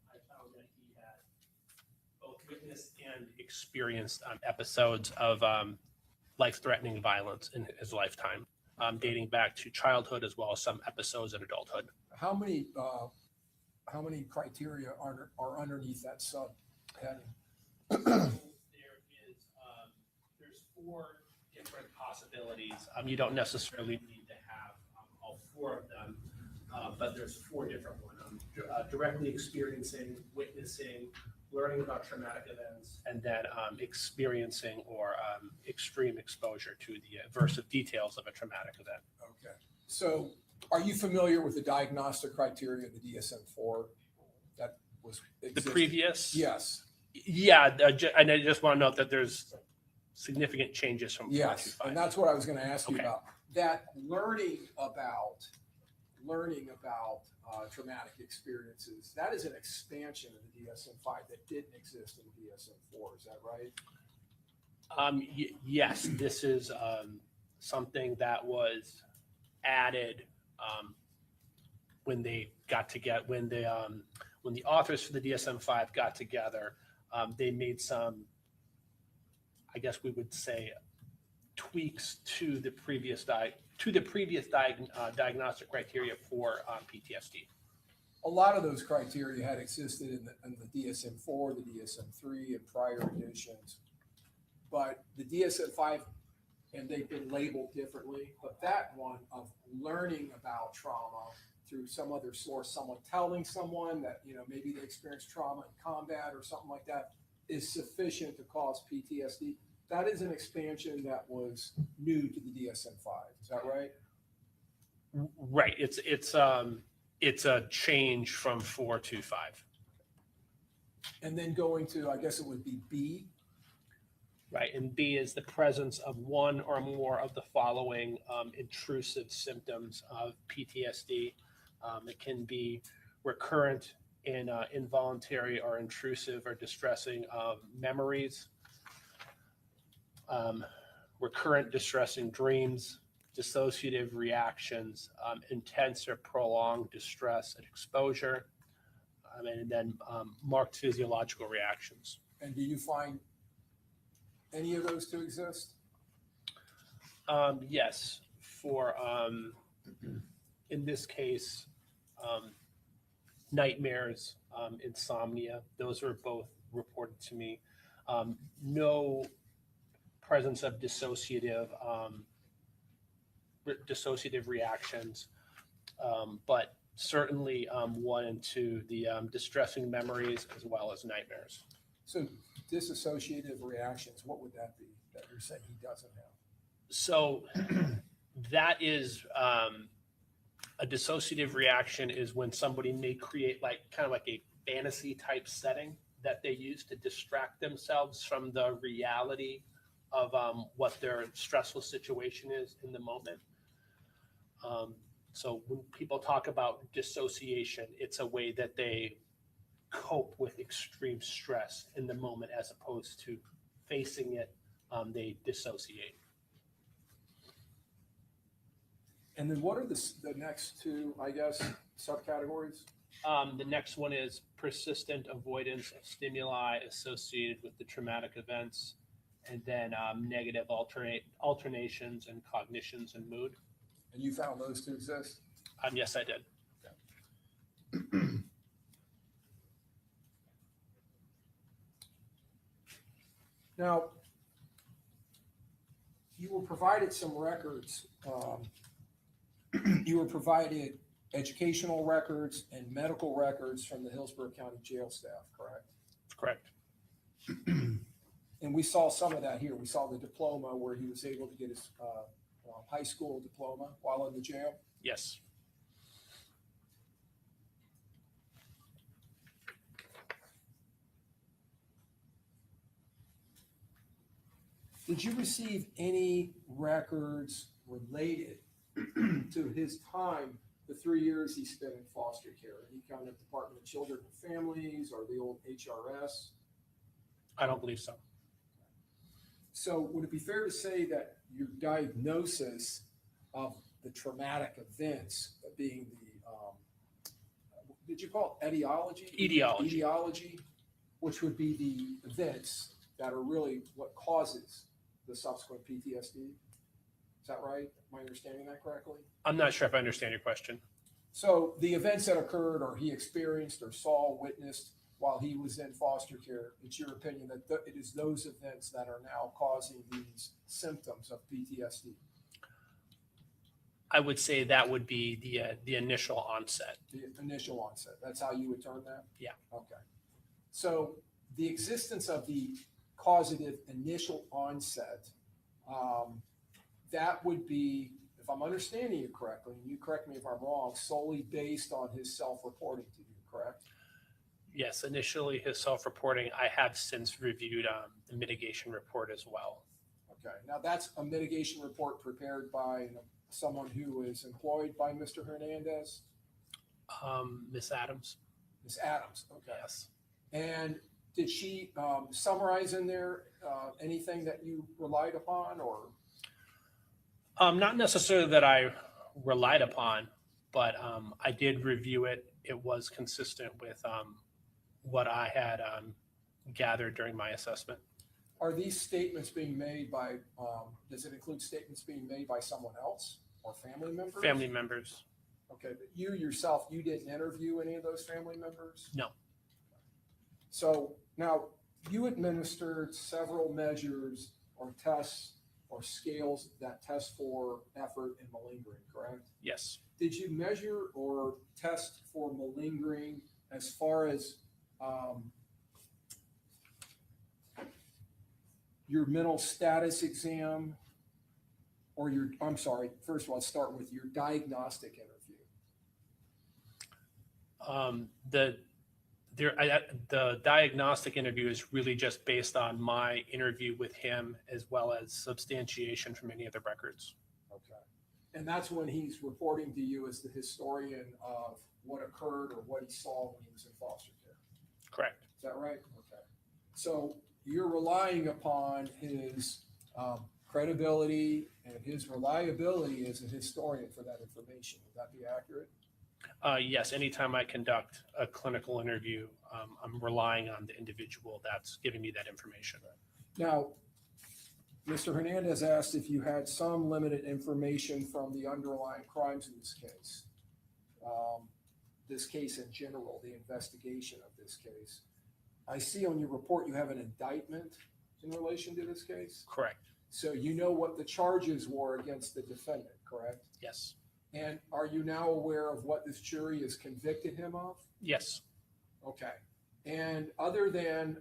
I found that he had both witnessed and experienced episodes of life-threatening violence in his lifetime, dating back to childhood as well as some episodes in adulthood. How many criteria are underneath that subheading? There's 4 different possibilities. You don't necessarily need to have all 4 of them, but there's 4 different ones. Directly experiencing, witnessing, learning about traumatic events, and then experiencing or extreme exposure to the aversive details of a traumatic event. Okay. So are you familiar with the diagnostic criteria of the DSM-4 that was The existed? previous? Yes. Yeah, and I just want to note that there's significant changes from 4 to Yes, 5. and that's what I was going to ask you Okay. about. That learning about traumatic experiences, that is an expansion of the DSM-5 that didn't exist in the DSM-4. Is that right? Yes, this is something that was added when they got together. When the authors for the DSM-5 got together, they made some, I guess we would say, tweaks to the previous diagnostic criteria for PTSD. A lot of those criteria had existed in the DSM-4, the DSM-3, and prior editions. But the DSM-5, and they've been labeled differently, but that one of learning about trauma through some other source, someone telling someone that, maybe they experienced trauma in combat or something like that, is sufficient to cause PTSD. That is an expansion that was new to the DSM-5. Is that right? Right. It's a change from 4 to 5. And then going to, I guess it would be B. Right, and B is the presence of one or more of the following intrusive symptoms of PTSD. It can be recurrent in involuntary or intrusive or distressing memories, recurrent distressing dreams, dissociative reactions, intense or prolonged distress and exposure, and then marked physiological reactions. And do you find any of those to exist? Yes, for in this case, nightmares, insomnia, those are both reported to me. No presence of dissociative reactions, but certainly 1 and 2, the distressing memories as well as nightmares. So disassociative reactions, what would that be that you're saying he doesn't have? So that is a dissociative reaction is when somebody may create kind of like a fantasy type setting that they use to distract themselves from the reality of what their stressful situation is in the moment. So when people talk about dissociation, it's a way that they cope with extreme stress in the moment as opposed to facing it, they dissociate. And then what are the next two, I guess, subcategories? The next one is persistent avoidance of stimuli associated with the traumatic events, and then negative alternations in cognitions and mood. And you found those to exist? Yes, I did. Now, you were provided some records. You were provided educational records and medical records from the Hillsborough County Jail staff, correct? Correct. And we saw some of that here. We saw the diploma where he was able to get his high school diploma while in the jail. Yes. Did you receive any records related to his time, the 3 years he spent in foster care? Any kind of Department of Children and Families or the old HRS? I don't believe so. So would it be fair to say that your diagnosis of the traumatic events being the, did you call it etiology? Etiology. Etiology, which would be the events that are really what causes the subsequent PTSD? Is that right? Am I understanding that correctly? I'm not sure if I understand your question. So the events that occurred or he experienced or saw, witnessed while he was in foster care, it's your opinion that it is those events that are now causing these symptoms of PTSD? I would say that would be the initial onset. The initial onset, that's how you would term that? Yeah. Okay. So the existence of the causative initial onset, that would be, if I'm understanding you correctly, and you correct me if I'm wrong, solely based on his self-reporting to you, correct? Yes, initially his self-reporting. I have since reviewed the mitigation report as well. Okay, now that's a mitigation report prepared by someone who is employed by Mr. Hernandez? Miss Adams. Ms. Adams, okay. Yes. And did she summarize in there anything that you relied upon or? Not necessarily that I relied upon, but I did review it. It was consistent with what I had gathered during my assessment. Are these statements being made by, does it include statements being made by someone else or family members? Family members. Okay, but you yourself, you didn't interview any of those family members? No. So now you administered several measures or tests or scales that test for effort and malingering, correct? Yes. Did you measure or test for malingering as far as your mental status exam or your, I'm sorry, first of all, let's start with your diagnostic interview. The diagnostic interview is really just based on my interview with him as well as substantiation from any of the records. Okay. And that's when he's reporting to you as the historian of what occurred or what he saw when he was in foster care. Correct. Is that right? Okay. So you're relying upon his credibility and his reliability as a historian for that information. Would that be accurate? Yes, anytime I conduct a clinical interview, I'm relying on the individual that's giving me that information. Now, Mr. Hernandez asked if you had some limited information from the underlying crimes in this case in general, the investigation of this case. I see on your report you have an indictment in relation to this case. Correct. So you know what the charges were against the defendant, correct? Yes. And are you now aware of what this jury has convicted him of? Yes. Okay. And other than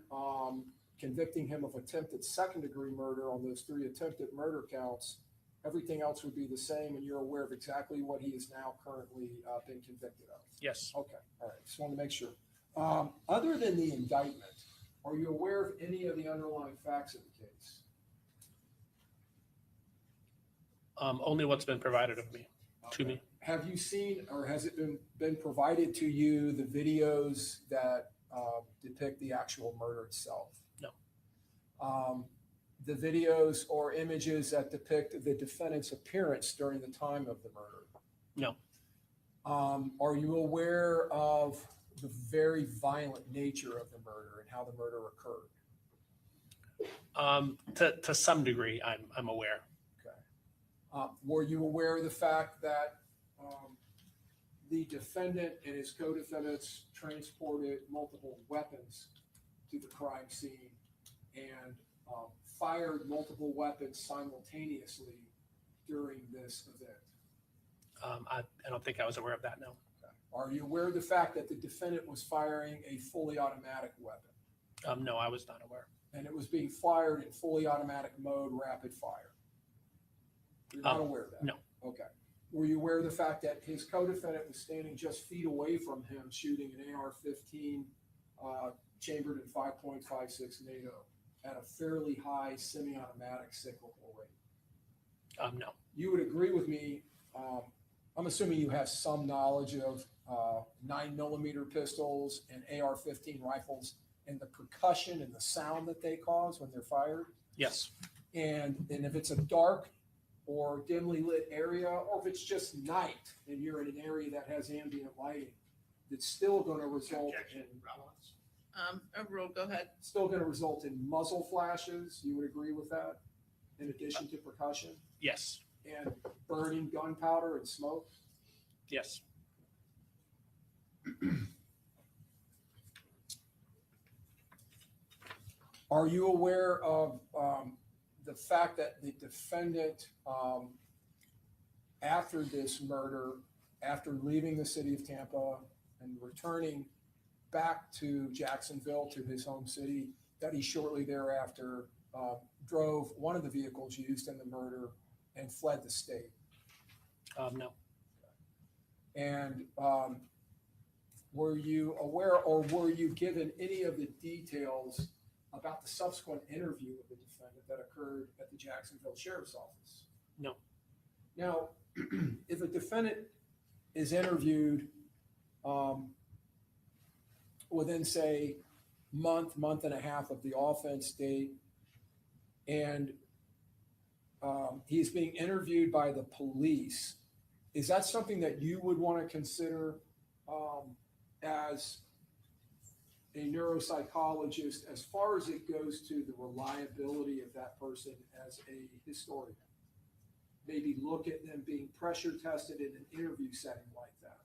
convicting him of attempted second-degree murder on those 3 attempted murder counts, everything else would be the same, and you're aware of exactly what he is now currently been convicted of? Yes. Okay. All right. Just want to make sure. Other than the indictment, are you aware of any of the underlying facts of the case? Only what's been provided of me, to me. Have you seen, or has it been provided to you, the videos that depict the actual murder itself? No. The videos or images that depict the defendant's appearance during the time of the murder? No. Are you aware of the very violent nature of the murder and how the murder occurred? To some degree, I'm aware. Were you aware of the fact that the defendant and his co-defendants transported multiple weapons to the crime scene and fired multiple weapons simultaneously during this event? I don't think I was aware of that, no. Are you aware of the fact that the defendant was firing a fully automatic weapon? No, I was not aware. And it was being fired in fully automatic mode, rapid fire? You're not aware of that? No. Okay. Were you aware of the fact that his co-defendant was standing just feet away from him shooting an AR-15 chambered in 5.56 NATO at a fairly high semi-automatic cyclical rate? No. You would agree with me, I'm assuming you have some knowledge of 9mm pistols and AR-15 rifles and the percussion and the sound that they cause when they're fired? Yes. And if it's a dark or dimly lit area, or if it's just night and you're in an area that has ambient lighting, it's still going to result in Overruled, go ahead. still going to result in muzzle flashes. You would agree with that? In addition to percussion Yes. and burning gunpowder and smoke? Yes. Are you aware of the fact that the defendant, after this murder, after leaving the city of Tampa and returning back to Jacksonville, to his home city, that he shortly thereafter drove one of the vehicles used in the murder and fled the state? No. And were you aware, or were you given any of the details about the subsequent interview of the defendant that occurred at the Jacksonville Sheriff's Office? No. Now, if a defendant is interviewed within, say, month and a half of the offense date, and he's being interviewed by the police, is that something that you would want to consider as a neuropsychologist, as far as it goes to the reliability of that person as a historian? Maybe look at them being pressure tested in an interview setting like that.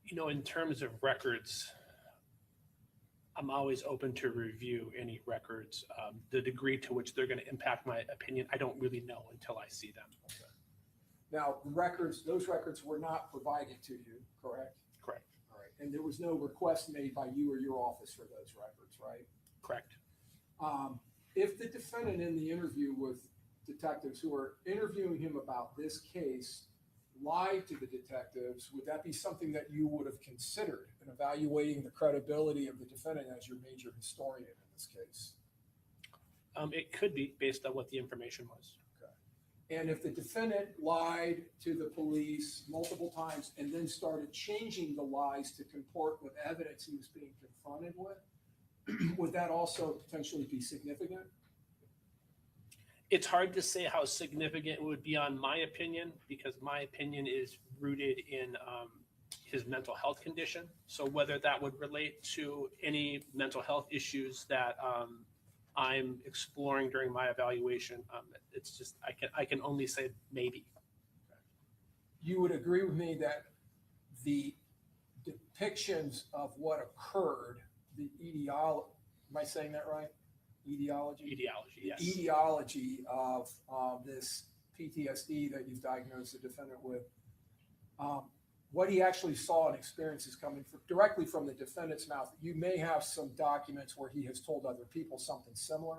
You know, in terms of records, I'm always open to review any records. The degree to which they're going to impact my opinion, I don't really know until I see them. Okay. Now, those records were not provided to you, correct? Correct. All right. And there was no request made by you or your office for those records, right? Correct. If the defendant in the interview with detectives who are interviewing him about this case lied to the detectives, would that be something that you would have considered in evaluating the credibility of the defendant as your major historian in this case? It could be based on what the information was. And if the defendant lied to the police multiple times and then started changing the lies to comport with evidence he was being confronted with, would that also potentially be significant? It's hard to say how significant it would be on my opinion, because my opinion is rooted in his mental health condition. So whether that would relate to any mental health issues that I'm exploring during my evaluation, it's just, I can only say maybe. You would agree with me that the depictions of what occurred, the etiology, am I saying that right? Etiology? Etiology, yes. Etiology of this PTSD that you've diagnosed the defendant with, what he actually saw and experienced is coming directly from the defendant's mouth. You may have some documents where he has told other people something similar.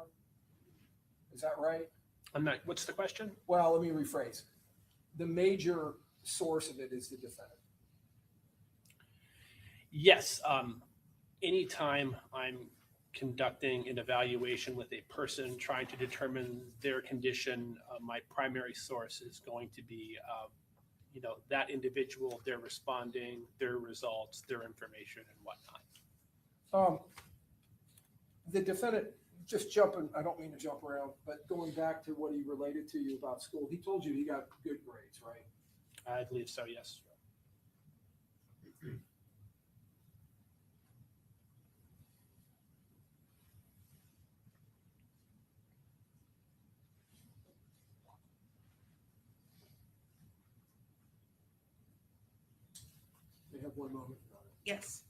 Is that right? I'm not, what's the question? Well, let me rephrase. The major source of it is the defendant. Yes. Anytime I'm conducting an evaluation with a person trying to determine their condition, my primary source is going to be that individual, their responding, their results, their information, and whatnot. The defendant, just jumping, I don't mean to jump around, but going back to what he related to you about school, he told you he got good grades, right? I believe so, yes. We have one moment. Yes.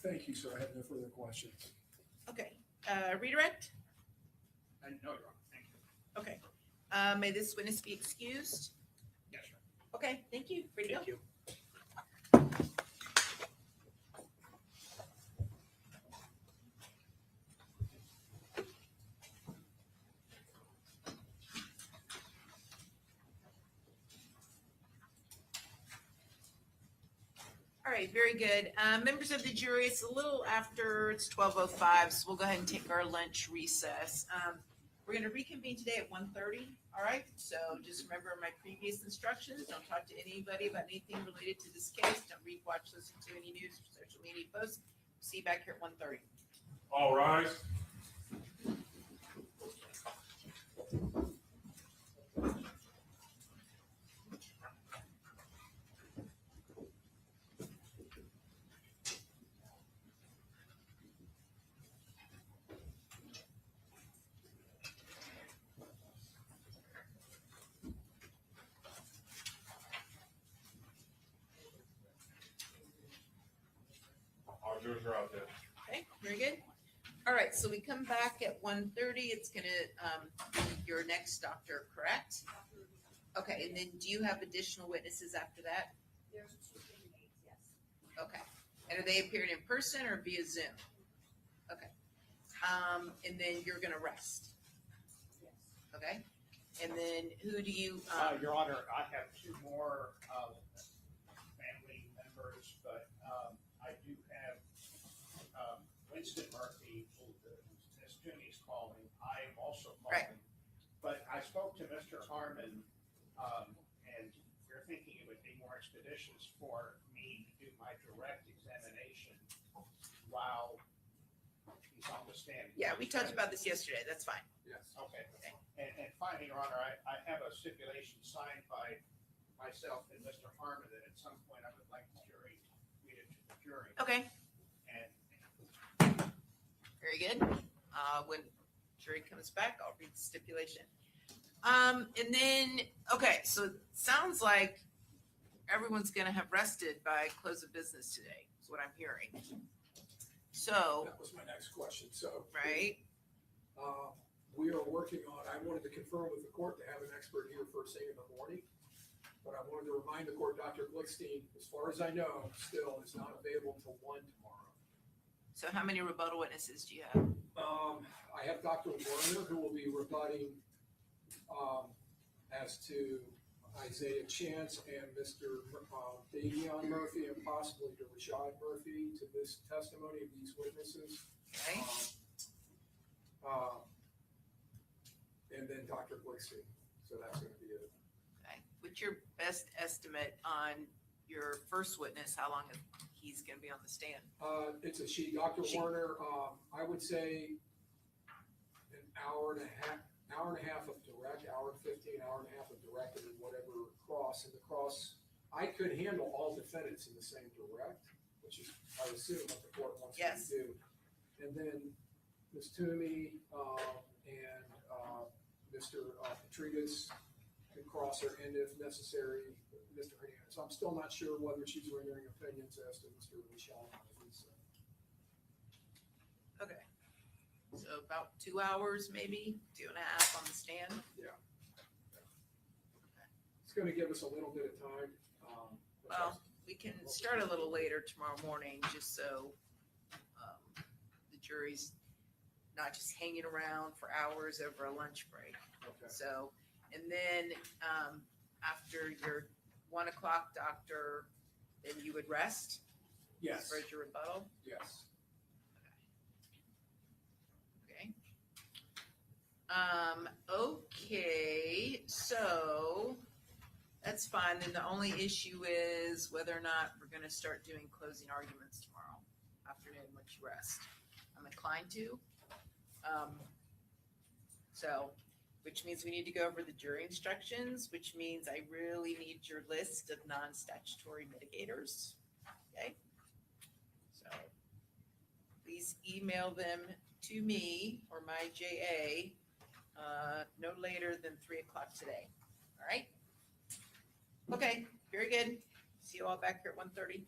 Thank you, sir. I have no further questions. Okay, redirect? And no, Your Honor, thank you. Okay. May this witness be excused? Yes, sir. Okay, thank you. Free to go. Thank you. All right, very good. Members of the jury, it's a little after, it's 12:05, so we'll go ahead and take our lunch recess. We're going to reconvene today at 1:30, all right? So just remember my previous instructions. Don't talk to anybody about anything related to this case. Don't read, watch, listen to any news or social media posts. See you back here at 1:30. All rise. All jurors are out there. Okay, very good. All right, so we come back at 1:30. It's gonna be your next doctor, correct? Okay, and then do you have additional witnesses after that? There's 2 inmates, yes. Okay, and are they appearing in person or via Zoom? Okay, and then you're gonna rest, Yes. okay? And then who do you, Your Honor, I have 2 more family members, but I do have Winston Murphy, who's Tooney's calling. I am also calling. Right. But I spoke to Mr. Harmon, and we're thinking it would be more expeditious for me to do my direct examination while he's on the stand. yeah, we talked about this yesterday. That's fine. Yes. Okay. And finally, Your Honor, I have a stipulation signed by myself and Mr. Harmon that at some point I would like the jury to read it to the jury. Okay, And very good. When jury comes back, I'll read the stipulation. And then, okay, so it sounds like everyone's gonna have rested by close of business today, is what I'm hearing. So, That was my next question, so. right, We are working on, I wanted to confirm with the court to have an expert here first thing in the morning. But I wanted to remind the court, Dr. Glickstein, as far as I know, still is not available until 1 tomorrow. so how many rebuttal witnesses do you have? I have Dr. Warner who will be rebutting, as to Isaiah Chance and Mr. Davion Murphy and possibly to Rashad Murphy to this testimony of these witnesses. Okay, And then Dr. Glickstein. So that's gonna be it. okay. What's your best estimate on your first witness, how long he's gonna be on the stand? It's a she, Dr. She. Warner, I would say an hour and a half of direct, hour and 15, hour and a half of direct, and then whatever cross. And the cross, I could handle all defendants in the same direct, which is, I assume, what the court wants me Yes. to do. And then Ms. Toomey, and, Mr. Petrides can cross her, and if necessary, Mr. Hernandez. I'm still not sure whether she's rendering opinions as to Mr. Rashad. Okay. So about 2 hours, maybe, 2.5 on the stand? It's gonna give us a little bit of time. Well, we can start a little later tomorrow morning, just so the jury's not just hanging around for hours over a lunch break. Okay. So, and then after your 1 o'clock, doctor, then you would rest? Yes, For your rebuttal? yes. Okay. Okay, so that's fine. Then the only issue is whether or not we're gonna start doing closing arguments tomorrow afternoon once you rest. I'm inclined to. So, which means we need to go over the jury instructions, which means I really need your list of non-statutory mitigators. Okay? So, please email them to me or my JA no later than 3 o'clock today. All right? Okay, very good. See you all back here at 1:30.